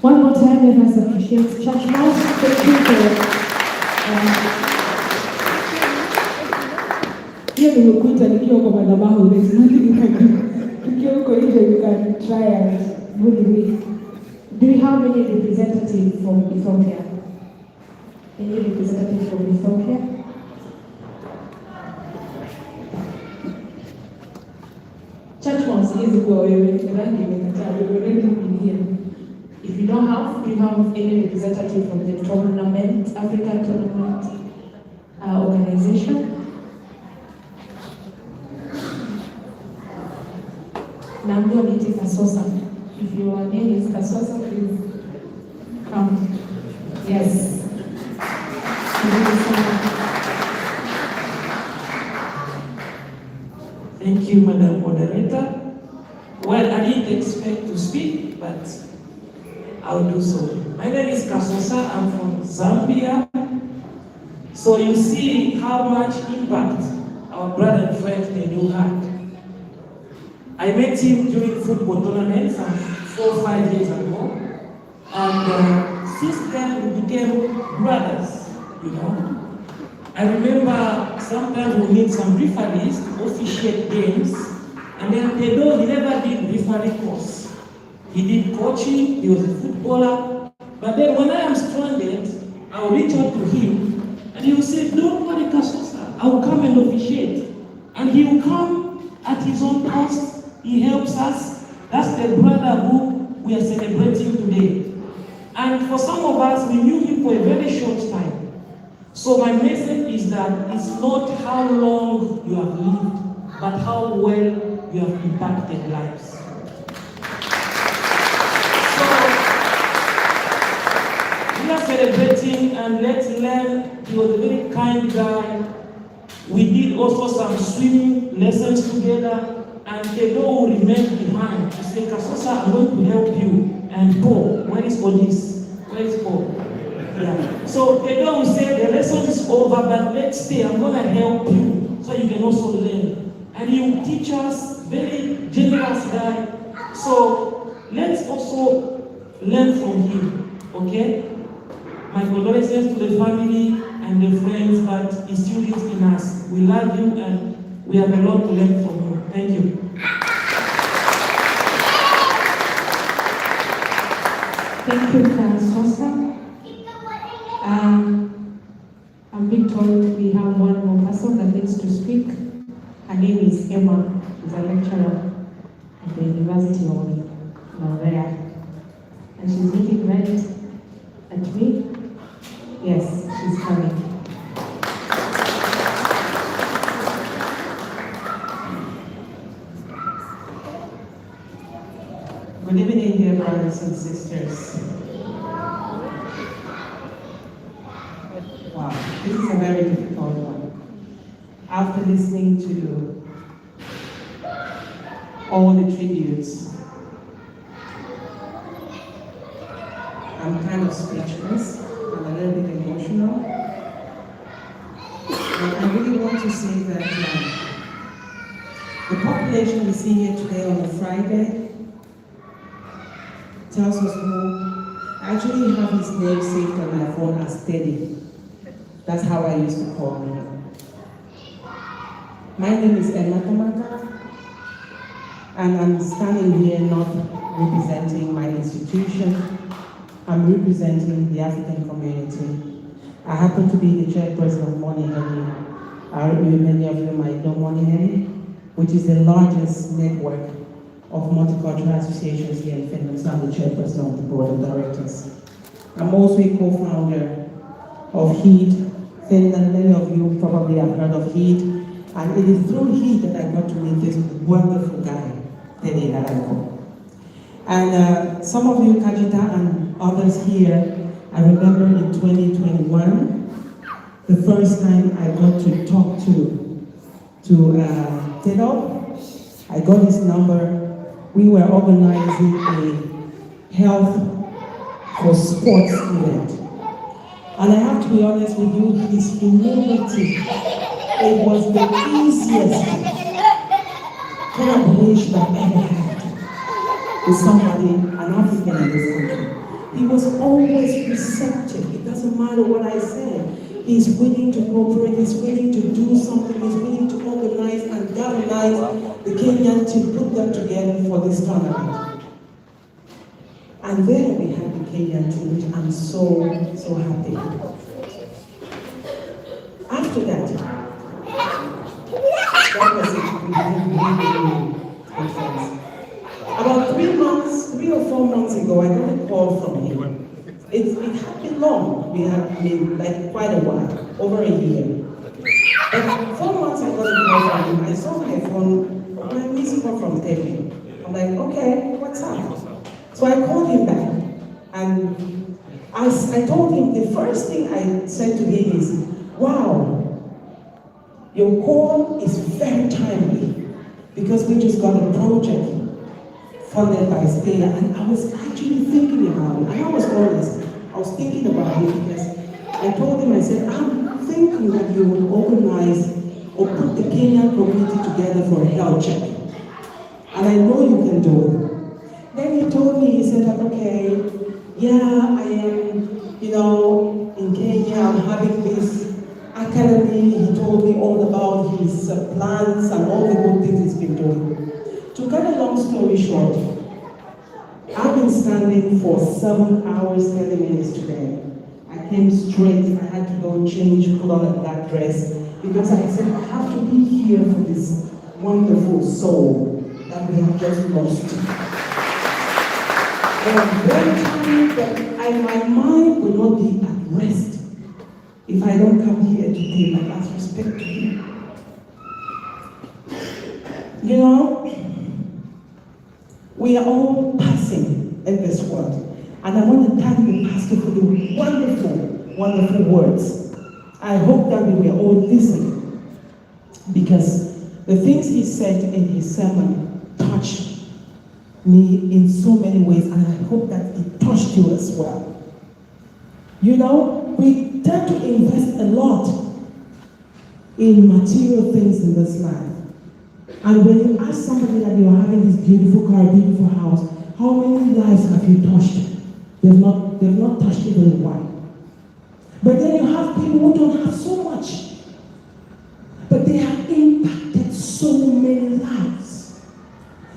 One more time, let us appreciate Church Mouse. Thank you for hiyo nimekuita nikiwa kwa madhabahu, there's nothing you can do. Ukiwa huko nje, you can try and bully me. Do you have any representative from Ethiopia? Any representative from Ethiopia? Church Mouse hizi kwa wewe, rangi imekataa, wewe already been here. If you don't have, do you have any representative from the tournament, African tournament organization? Naambiwa niite Kasosa. If your name is Kasosa, please come. Yes. Thank you, Madam Moderator. Well, I didn't expect to speak, but I'll do so. My name is Kasosa. I'm from Zambia. So you see how much impact our brother and friend Tedo had. I met him during football tournaments 4 or 5 years ago. And since then we became brothers, you know. I remember sometimes we need some referees to officiate games. And then Tedo, he never did referee course. He did coaching, he was a footballer. But then when I am stranded, I'll reach out to him and he will say, don't worry, Kasosa, I'll come and officiate. And he will come at his own cost. He helps us. That's the brother who we are celebrating today. And for some of us, we knew him for a very short time. So my message is that it's not how long you have lived, but how well you have impacted lives. We are celebrating, and let's learn. He was a very kind guy. We did also some swimming lessons together, and Tedo will remain behind to say, Kasosa, I'm going to help you. And Paul, where is Odis? Where is Paul? Yeah. So Tedo will say, the lesson is over, but let's stay. I'm going to help you so you can also learn. And he will teach us, very generous guy. So let's also learn from him, okay? My condolences to the family and the friends, but he still lives in us. We love you and we have a lot to learn from you. Thank you. Thank you, Kasosa. I'm being told we have one more person that needs to speak. Her name is Emma. She's a lecturer at the University of Montreal. And she's looking right at me. Yes, she's coming. Good evening, dear brothers and sisters. Wow, this is a very difficult one. After listening to all the tributes, I'm kind of speechless. I'm a little bit emotional. And I really want to say that the population we see here today on a Friday tells us who. I actually have his name saved on my phone as Teddy. That's how I used to call him. My name is Emma Tamaka, and I'm standing here not representing my institution. I'm representing the African community. I happen to be the chairperson of Money Henry. Many of you might know Money Henry, which is the largest network of multicultural associations here in Finland. So I'm the chairperson of the board of directors. I'm also a co-founder of HEED Finland. Many of you probably have heard of HEED. And it is through HEED that I got to meet this wonderful guy, Teddy Naranko. And some of you, Kajita and others here, I remember in 2021, the first time I got to talk to Tedo. I got his number we were organizing a health for sports event. And I have to be honest with you, his humility, it was the easiest collaboration I've ever had with somebody, an African in this country. He was always receptive. It doesn't matter what I said. He's willing to cooperate, he's willing to do something, he's willing to organize and galvanize the Kenyan team, put them together for this tournament. And then we had the Kenyan team, which I'm so happy. After that was it. We had really good friends. About 3 or 4 months ago, I got a call from him. It had been long. We had been like quite a while, over a year. But 4 months I got a call from him. I saw my phone, my missed call from David. I'm like, okay, what's up? So I called him back, and I told him the first thing I said to him is, wow, your call is very timely because we just got a project funded by Stella, and I was actually thinking about it. And I was honest, I was thinking about it because I told him, I said, I'm thinking that you will organize or put the Kenyan community together for a health check. And I know you can do it. Then he told me, he said, okay, yeah, I am, in Kenya, I'm having this academy. He told me all about his plans and all the good things he's been doing. To cut a long story short, I've been standing for 7 hours, 30 minutes today. I came straight, I had to go change, put on a black dress, because I said, I have to be here for this wonderful soul that we have just lost. And I'm very tired, but my mind will not be at rest if I don't come here to pay my last respect to him. We are all passing in this world. And I want to thank the pastor for the wonderful, wonderful words. I hope that we will all listen, because the things he said in his sermon touched me in so many ways, and I hope that it touched you as well. We tend to invest a lot in material things in this life. And when you ask somebody that you are having this beautiful car, beautiful house, how many lives have you touched? They've not touched even one. But then you have people who don't have so much, but they have impacted so many lives.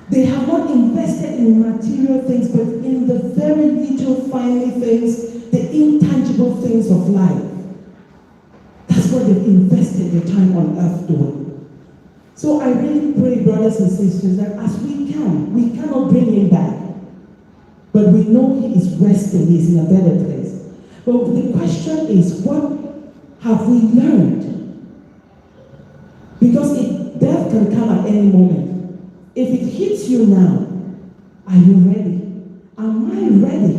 They have not invested in material things, but in the very little finely things, the intangible things of life. That's what they've invested their time on earth doing. So I really pray, brothers and sisters, that as we cannot bring him back, but we know he is resting, he's in a better place. But the question is, what have we learned? Because death can come at any moment. If it hits you now, are you ready? Am I ready?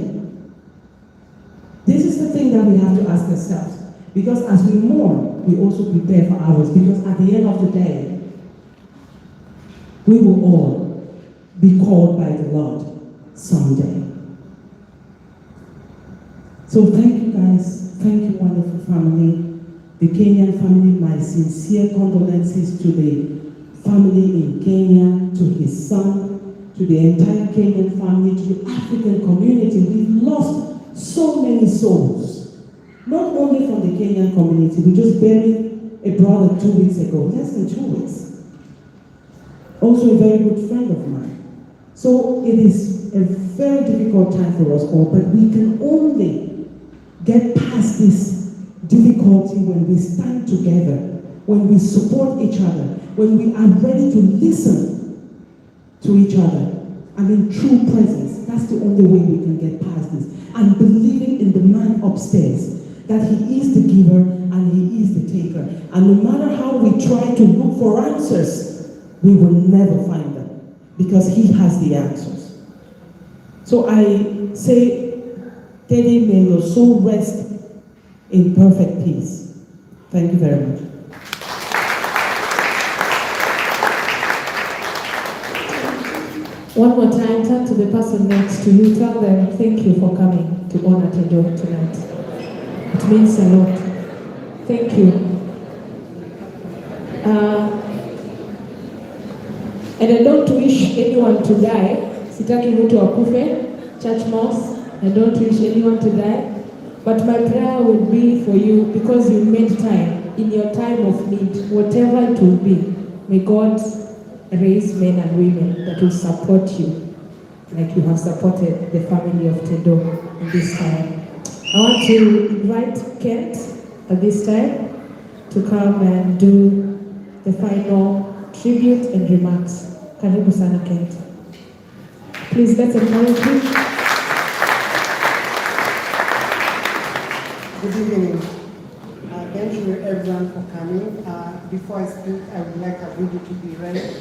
This is the thing that we have to ask ourselves. Because as we mourn, we also prepare for ours. Because at the end of the day, we will all be called by the Lord someday. So thank you guys. Thank you, wonderful family. The Kenyan family, my sincere condolences to the family in Kenya, to his son, to the entire Kenyan family, to the African community. We've lost so many souls. Not only from the Kenyan community. We just buried a brother 2 weeks ago, less than 2 weeks. Also a very good friend of mine. So it is a very difficult time for us all, but we can only get past this difficulty when we stand together, when we support each other, when we are ready to listen to each other. True presence. That's the only way we can get past this. And believing in the man upstairs, that he is the giver and he is the taker. And no matter how we try to look for answers, we will never find them, because he has the answers. So I say, Teddy, may your soul rest in perfect peace. Thank you very much. One more time, turn to the person next to you. Tell them, thank you for coming to honor Tendo tonight. It means a lot. Thank you. And I don't wish anyone to die. Sitaki mtu akufe, church mouse. I don't wish anyone to die. But my prayer would be for you, because you made time in your time of need, whatever it will be. May God raise men and women that will support you like you have supported the family of Tendo in this time. I want to invite Kent at this time to come and do the final tribute and remarks. Karibu sana, Kent. Please, let's encourage him. Good evening. Thank you everyone for coming. Before I speak, I would like a video to be read.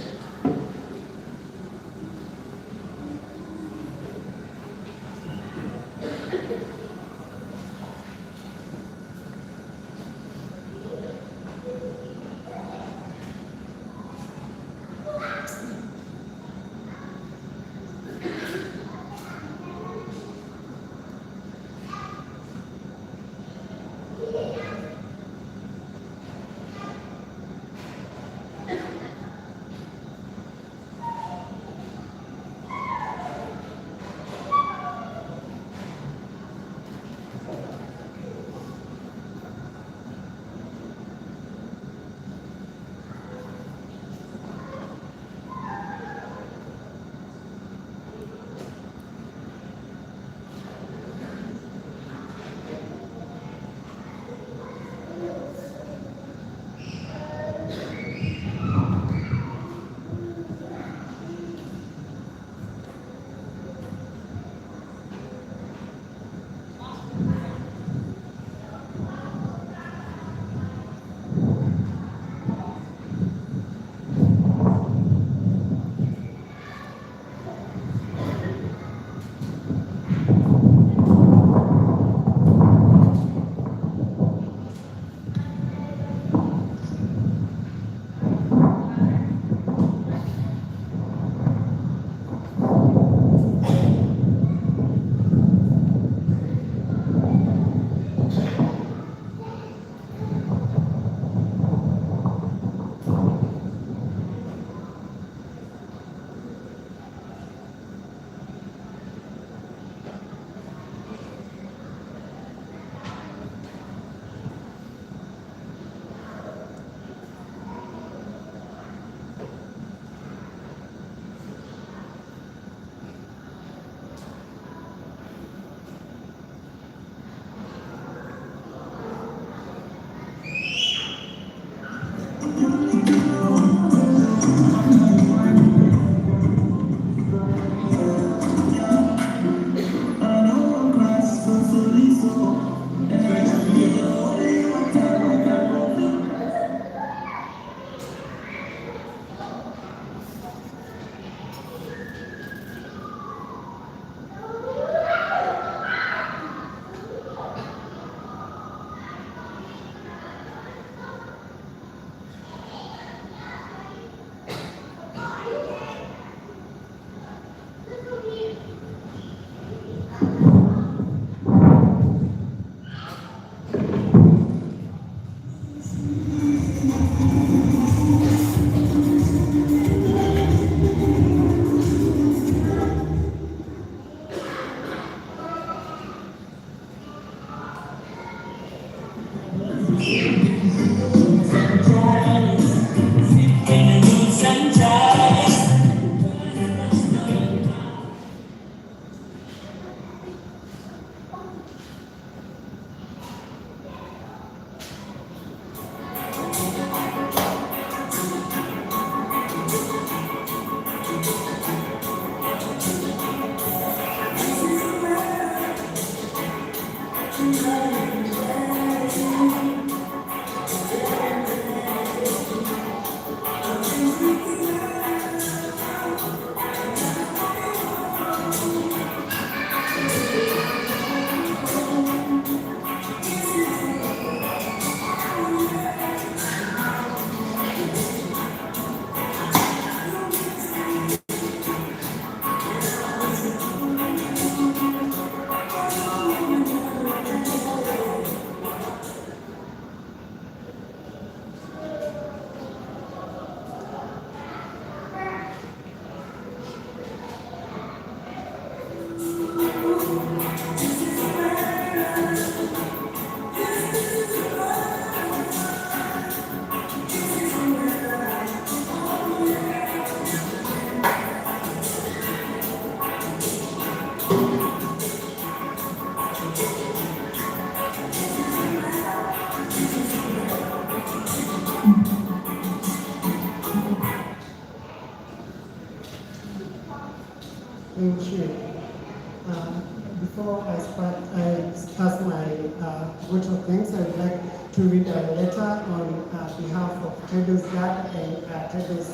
to read a letter on behalf of Tedo's dad and Tedo's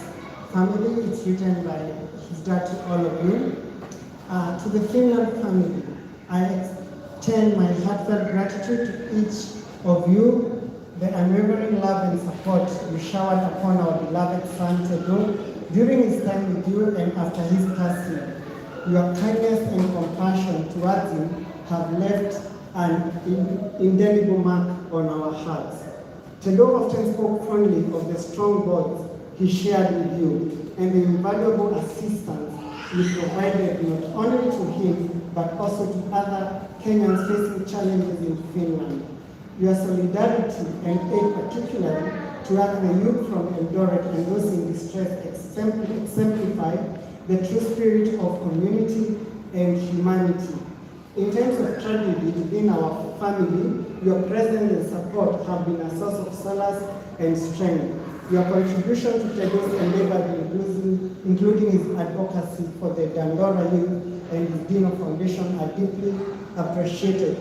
family. It's written by his dad to all of you. To the Finland family, I extend my heartfelt gratitude to each of you. The unwavering love and support you showered upon our beloved son Tedo during his time with you and after his passing. Your kindness and compassion towards him have left an indelible mark on our hearts. Tedo often spoke fondly of the strong bonds he shared with you and the invaluable assistance you provided not only to him but also to other Kenyans facing challenges in Finland. Your solidarity and aid, particularly towards the youth from Eldoret and those in distress, exemplify the true spirit of community and humanity. In times of tragedy within our family, your presence and support have been a source of solace and strength. Your contribution to Tedo's endeavor, including his advocacy for the Dandora Youth and his Dino Foundation, are deeply appreciated.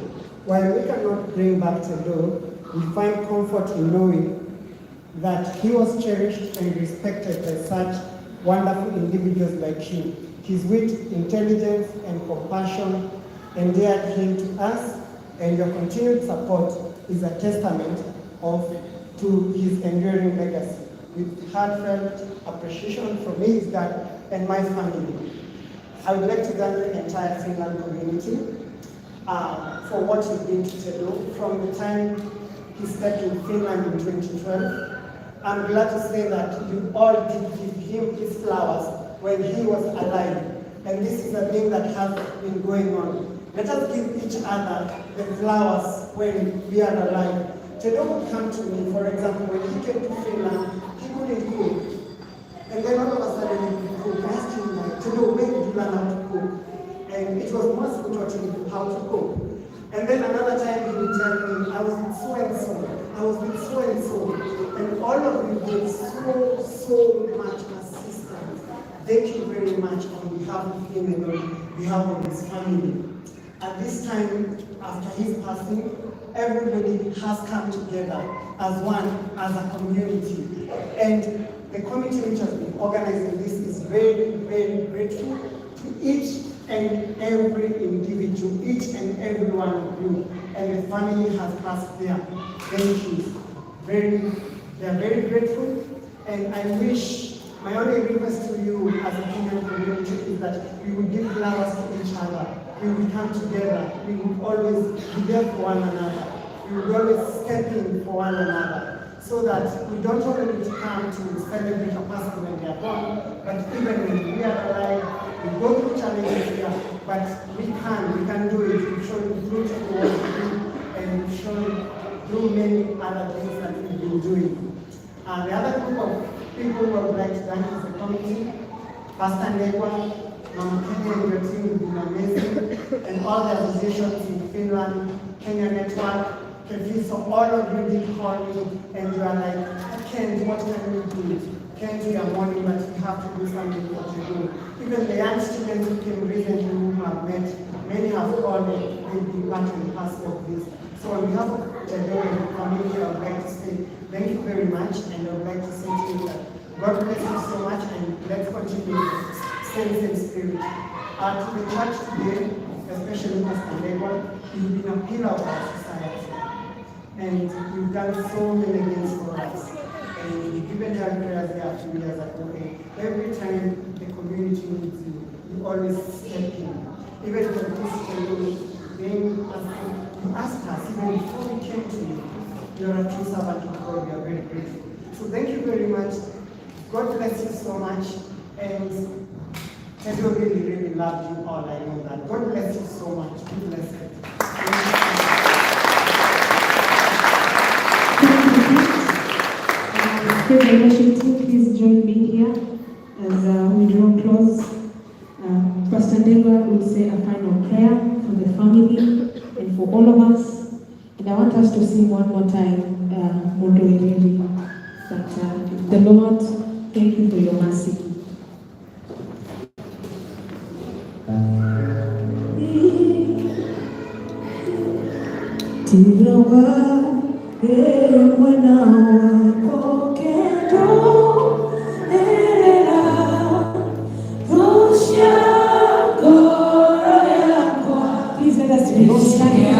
While we cannot bring back Tedo, we find comfort in knowing that he was cherished and respected by such wonderful individuals like you. His wit, intelligence, and compassion endeared him to us, and your continued support is a testament to his enduring legacy. With heartfelt appreciation from his dad and my family, I would like to thank the entire Finland community for what you've been to Tedo from the time he stepped in Finland in 2012. I'm glad to say that you all did give him his flowers when he was alive. And this is a thing that has been going on. Let us give each other the flowers when we are alive. Tedo would come to me, for example, when he came to Finland, he couldn't cook. And then all of a sudden he could cook. I asked him, like, Tedo, when did you learn how to cook? And it was Moss who taught him how to cook. And then another time he would tell me, I was with so and so, I was with so and so. And all of you gave so much assistance. Thank you very much on behalf of him and on behalf of his family. At this time, after his passing, everybody has come together as one, as a community. And the committee which has been organizing this is very, very grateful to each and every individual, each and every one of you. And the family has passed there. Thank you. They are very grateful. And I wish, my only request to you as a Kenyan community is that we would give flowers to each other. We would come together. We would always be there for one another. We would always step in for one another. So that we don't only need to come to celebrate a person when they are born, but even when we are alive, we go through challenges here, but we can do it. We've shown through technology and we've shown through many other things that we've been doing. The other group of people who I would like to thank is the committee, Pastor Negwa, Mama Kenya and your team have been amazing, and all the associations in Finland, Kenya Network, so all of you did call me and you are like, Ken, what can we do? Ken, we are mourning, but we have to do something for you. Even the young students who came recently who have met, many have called and they've been part and parcel of this. So on behalf of the community, I would like to say thank you very much, and I would like to say to you that God bless you so much, and let's continue the same spirit. To the church today, especially Pastor Lego, you've been a pillar of our society. And you've done so many things for us. And you've given help prayers there a few years ago. Every time the community needs you, you always step in. Even for this then you asked us, even before we came to you, you're a true servant of God. We are very grateful. So thank you very much. God bless you so much. And Tedo really, really loved you all. I know that. God bless you so much. Be blessed. Spirit worship team, please join me here as we draw close. Pastor Ndegwa will say a final prayer for the family and for all of us. And I want us to sing one more time, Mondo Iriri. But the Lord, thank you for your mercy. To the world, Please let us be standing.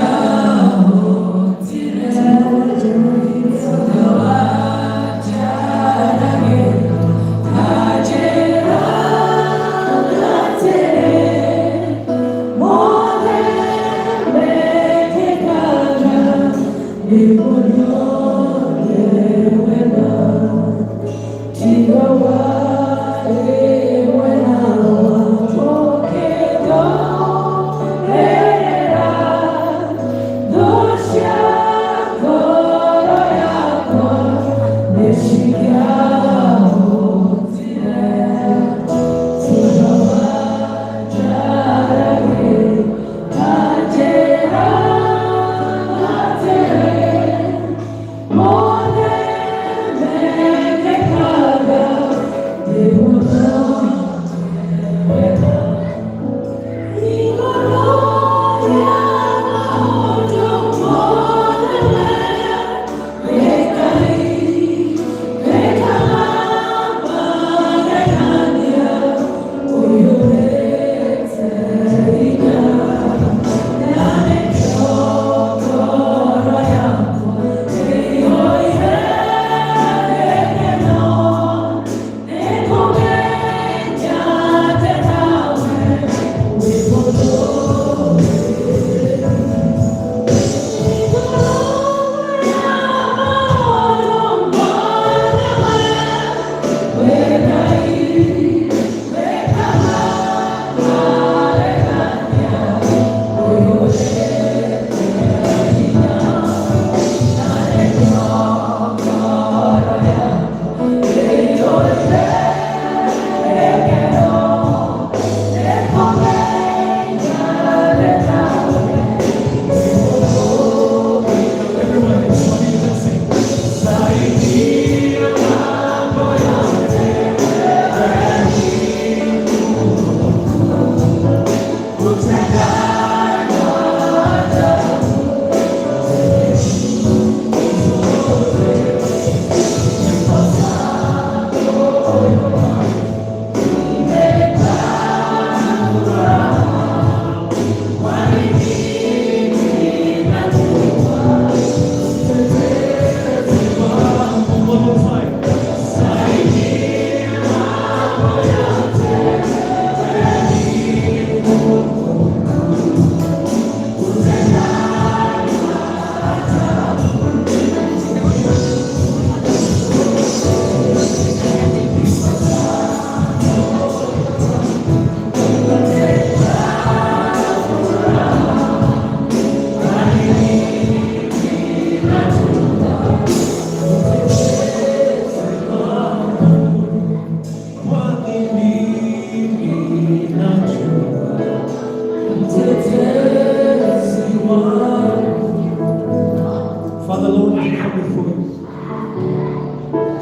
Father, Lord, we come before you.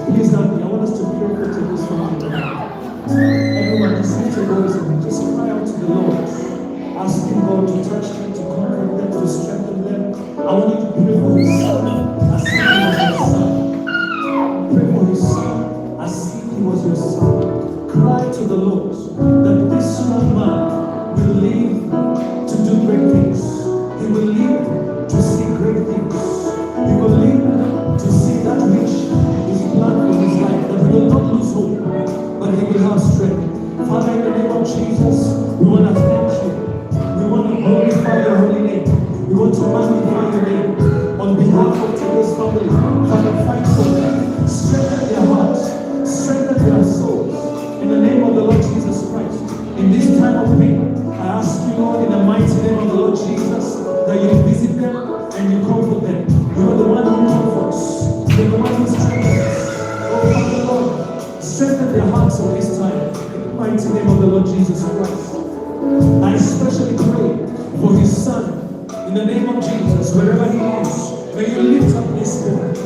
Please help me. I want us to pray for today's family. Everyone, just lift your voice and just cry out to the Lord. Asking God to touch them, to comfort them, to strengthen them. I want you to pray for his son as if he was your son. Pray for his son as if he was your son. Cry to the Lord that this young man will live to do great things. He will live to see great things. He will live to see that which is planned for his life, that he will not lose hope, but he will have strength. Father, in the name of Jesus, we want to thank you. We want to glorify your holy name. We want to magnify your name. On behalf of today's family, Father, fight for them. Strengthen their hearts. Strengthen their souls. In the name of the Lord Jesus Christ. In this time of pain, I ask you, Lord, in the mighty name of the Lord Jesus, that you visit them and you comfort them. You are the one who comforts. You are the one who strengthens. Oh, Father, Lord, strengthen their hearts at this time. In the mighty name of the Lord Jesus Christ. I especially pray for his son. In the name of Jesus, wherever he is, may you lift up this spirit.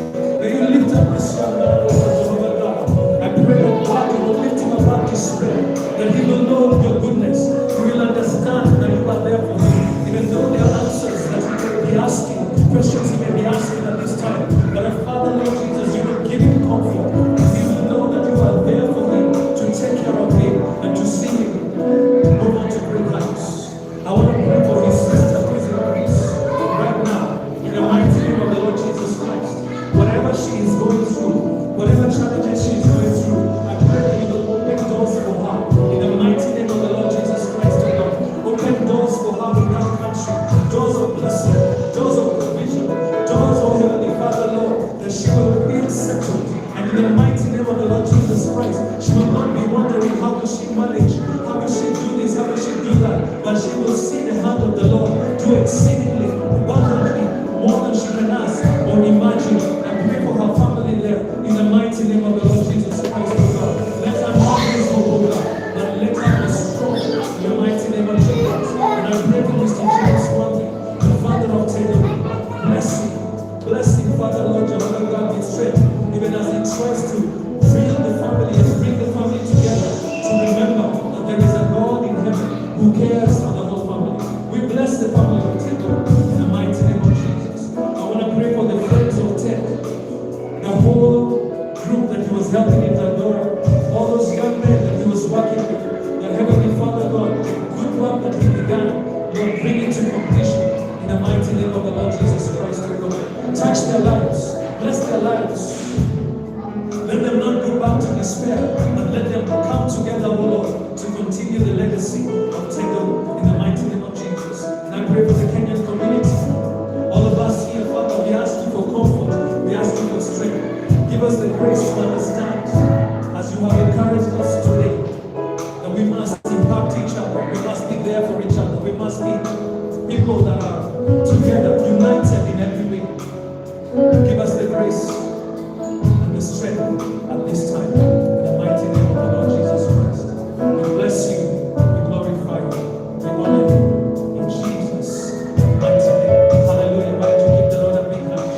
May you lift up this young man, oh Jehovah God. I pray that God, you will lift him above despair, that he will know your goodness. He will understand that you are there for him, even though there are answers that he may be asking, questions he may be asking at this time. But Father, Lord Jesus, she is going through, whatever challenges she is going through, I pray that you will open doors for her. In the mighty name of the Lord Jesus Christ, O God. Open doors for her in that country. Doors of blessing, doors of provision, doors of Heavenly Father, Lord, that she will feel settled. And in the mighty name of the Lord Jesus Christ, she will not be wondering how will she manage, how will she do this, how will she do that, but she will see the hand of the Lord do exceedingly, abundantly, more than she can ask or imagine. And pray for her family there in the mighty name of the Lord Jesus Christ, O God. Let her not lose hope, O God, but let her be strong in the mighty name of Jesus. And I pray for Mr. James Murphy, the father of Taylor. Bless him, Father, Lord, Jehovah God, with strength, even as he tries to build the family and bring the family together, to remember that there is a God in heaven who cares for the whole family. We bless the family of Taylor in the mighty name of Jesus. I want to pray for the friends of Ted, the whole group that he was helping in Zandora, all those young men that he was working with, the Heavenly Father God, the good work that he began, Lord, bring it to completion in the mighty name of the Lord Jesus Christ, O God. Touch their lives, bless their lives. Let them not go back to despair, but let them come together, O Lord, to continue the legacy of Tego in the mighty name of Jesus. And I pray for the Kenyan community. All of us here, Father, we ask you for comfort, we ask you for strength. Give us the grace to understand, as you have encouraged us today, that we must impact each other, we must be there for each other, we must be people that are together, united in every way. Give us the grace and the strength at this time. In the mighty name of the Lord Jesus Christ. We bless you, we glorify you, we honor you. In Jesus' mighty name. Hallelujah. Why don't you give the Lord a big hand?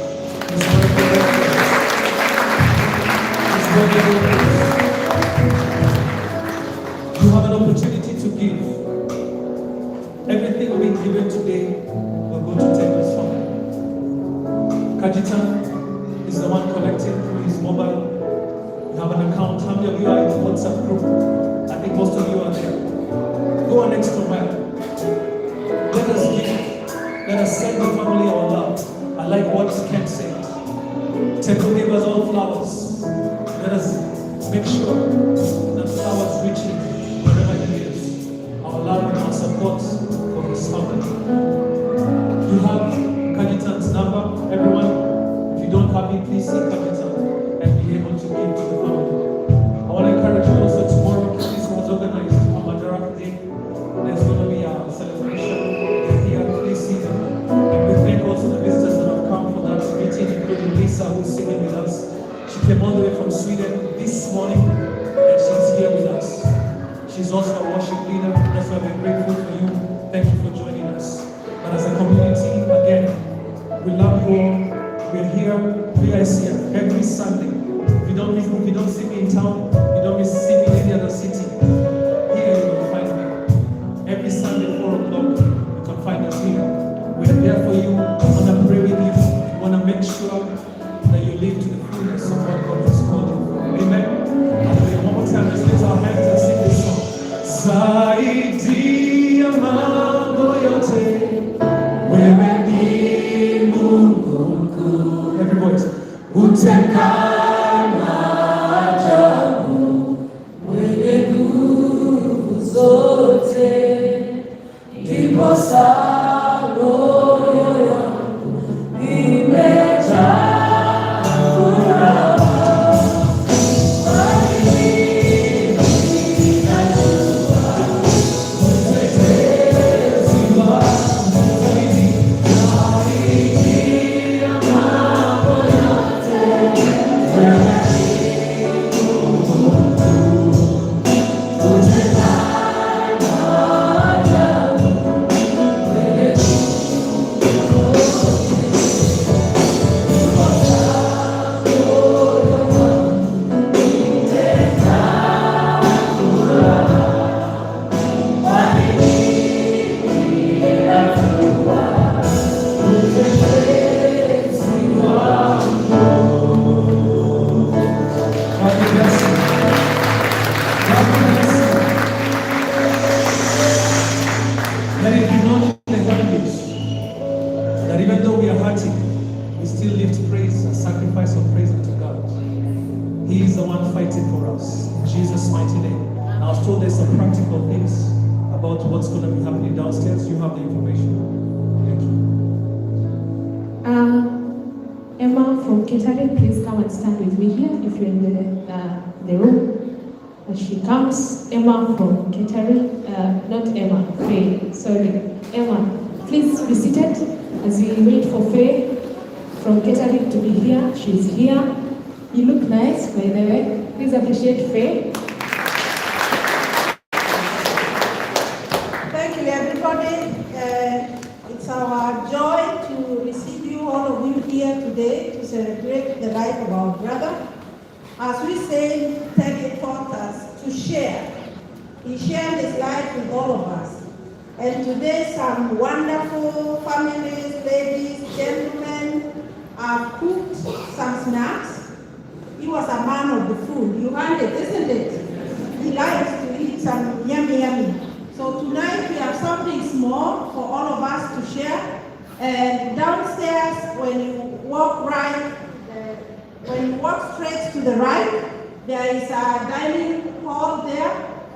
He's worthy of praise. You have an opportunity to give. Everything we've given today will go to take us home. Kajitan is the one collecting through his mobile. You have an account. How many of you are in the WhatsApp group? I think most of you are there. Go an extra mile. Let us give. Let us send the family our love. I like what Ken said. Temple gave us all flowers. Let us make sure that flowers reach him wherever he is. Our love and our support for his family. You have Kajitan's number, everyone. If you don't have it, please see Kajitan and be able to give to the family. I want to encourage you also tomorrow. This was organized on Madaraka Day. There's going to be a celebration. They're here, please see them. And we thank also the visitors that have come for that meeting, including Lisa, who's singing with us. She came all the way from Sweden this morning, and she's here with us. She's also a worship leader. That's why we're grateful for you. Thank you for joining us. But as a community, again, we love you all. We're here, VIC, every Sunday. If you don't see me in town, you don't see me in any other city, here you will find me. Every Sunday, 4 o'clock, you can find us here. We're there for you. We want to pray with you. We want to make sure that you live to the fullness of what God has called you. Amen. Hallelujah. One more time, let's lift our hands and sing this song. Zaidi ya mambo yote, wewe ni Mungu mkuu. Every voice. Utekana ajabu, mwenye nguvu zote, ndiposa roho yangu imejaa furaha. We're He is the one fighting for us. In Jesus' mighty name. And I was told there's some practical things about what's going to be happening downstairs. You have the information. Thank you. Emma from Catering, please come and stand with me here if you're in the room. As she comes, Emma from Catering, not Emma, Faye, sorry. Emma, please be seated as we wait for Faye from Catering to be here. She's here. You look nice, by the way. Please appreciate Faye. Thank you, everybody. It's our joy to receive you, all of you here today to celebrate the life of our brother. As we say, Teddy taught us to share. He shared his life with all of us. And today, some wonderful families, ladies, gentlemen, have cooked some snacks. He was a man of the food. You heard it, isn't it? He likes to eat some yummy, yummy. So tonight we have something small for all of us to share. And downstairs, when you walk straight to the right, there is a dining hall there.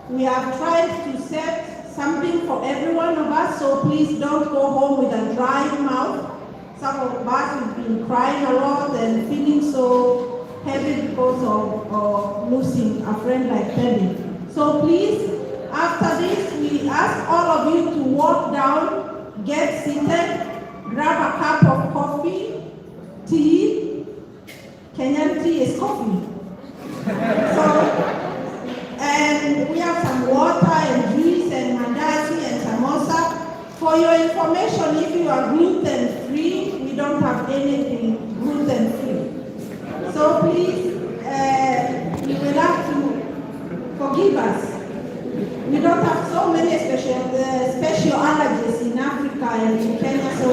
We have tried to set something for every one of us, so please don't go home with a dry mouth. Some of us have been crying a lot and feeling so heavy because of losing a friend like Teddy. So please, after this, we ask all of you to walk down, get seated, grab a cup of coffee, tea. Kenyan tea is coffee. And we have some water and juice and mandazi and samosa. For your information, if you are gluten-free, we don't have anything gluten-free. So please, you will have to forgive us. We don't have so many special allergies in Africa and in Kenya, so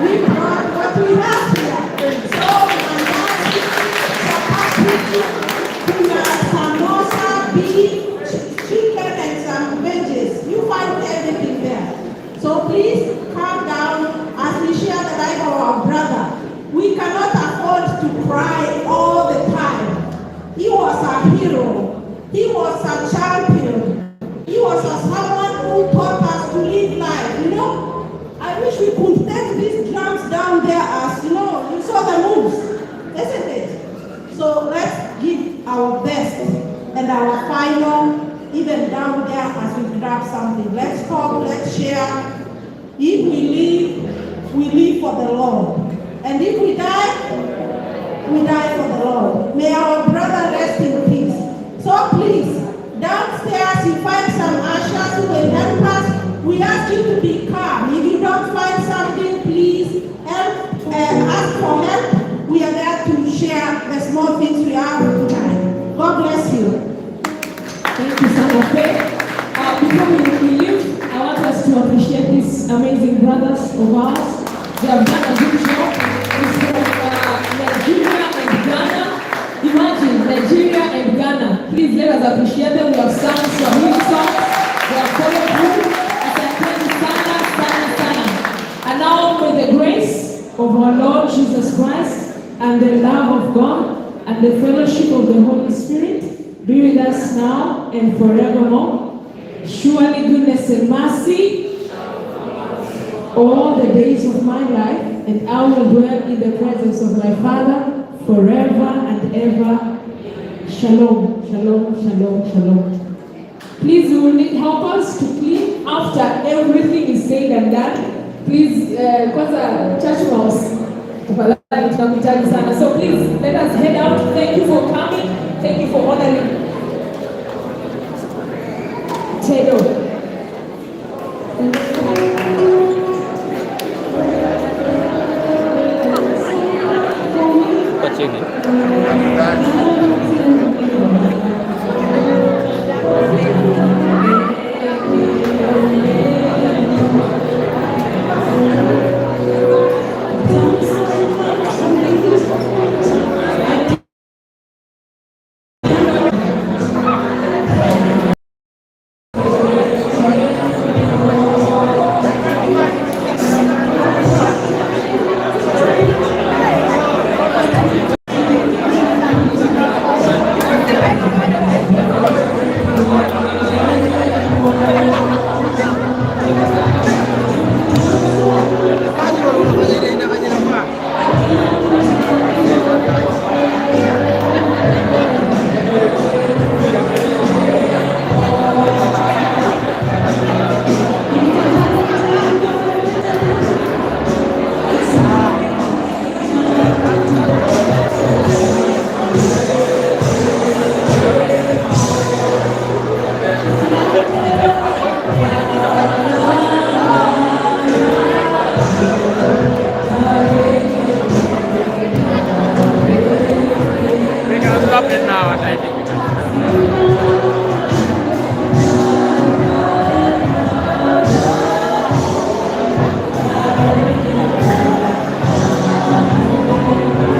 we brought what we have here. So mandazi, chapati, samosa, beef, chicken, and some veggies. You find everything there. So please calm down as we share the life of our brother. We cannot afford to cry all the time. He was a hero. He was a champion. He was someone who taught us to live life. You know, I wish we could take these drums down there as, you know, you saw the moves, isn't it? So let's give our best and our final, even down there as we grab something. Let's talk, let's share. If we live for the Lord. And if we die for the Lord. May our brother rest in peace. So please, downstairs you find some ushers who will help us. We ask you to be calm. If you don't find something, please help, ask for help. We are there to share the small things we have tonight. God bless you. Thank you, Son of Faith. Before we leave, I want us to appreciate these amazing brothers of ours. They have done a good job. It's from Nigeria and Ghana. Imagine, Nigeria and Ghana. Please let us appreciate them. We have sung Swahili songs. They have followed through. Asanteni sana, sana, sana. And now with the grace of our Lord Jesus Christ and the love of God and the fellowship of the Holy Spirit be with us now and forevermore. Surely goodness and mercy all the days of my life, and I will dwell in the presence of my Father forever and ever. Shalom, shalom, shalom, shalom. Please, you will need helpers to clean after everything is said and done. Please, kwanza church mouse. So please, let us head out. Thank you for coming. Thank you for honoring Tedo. Kecil.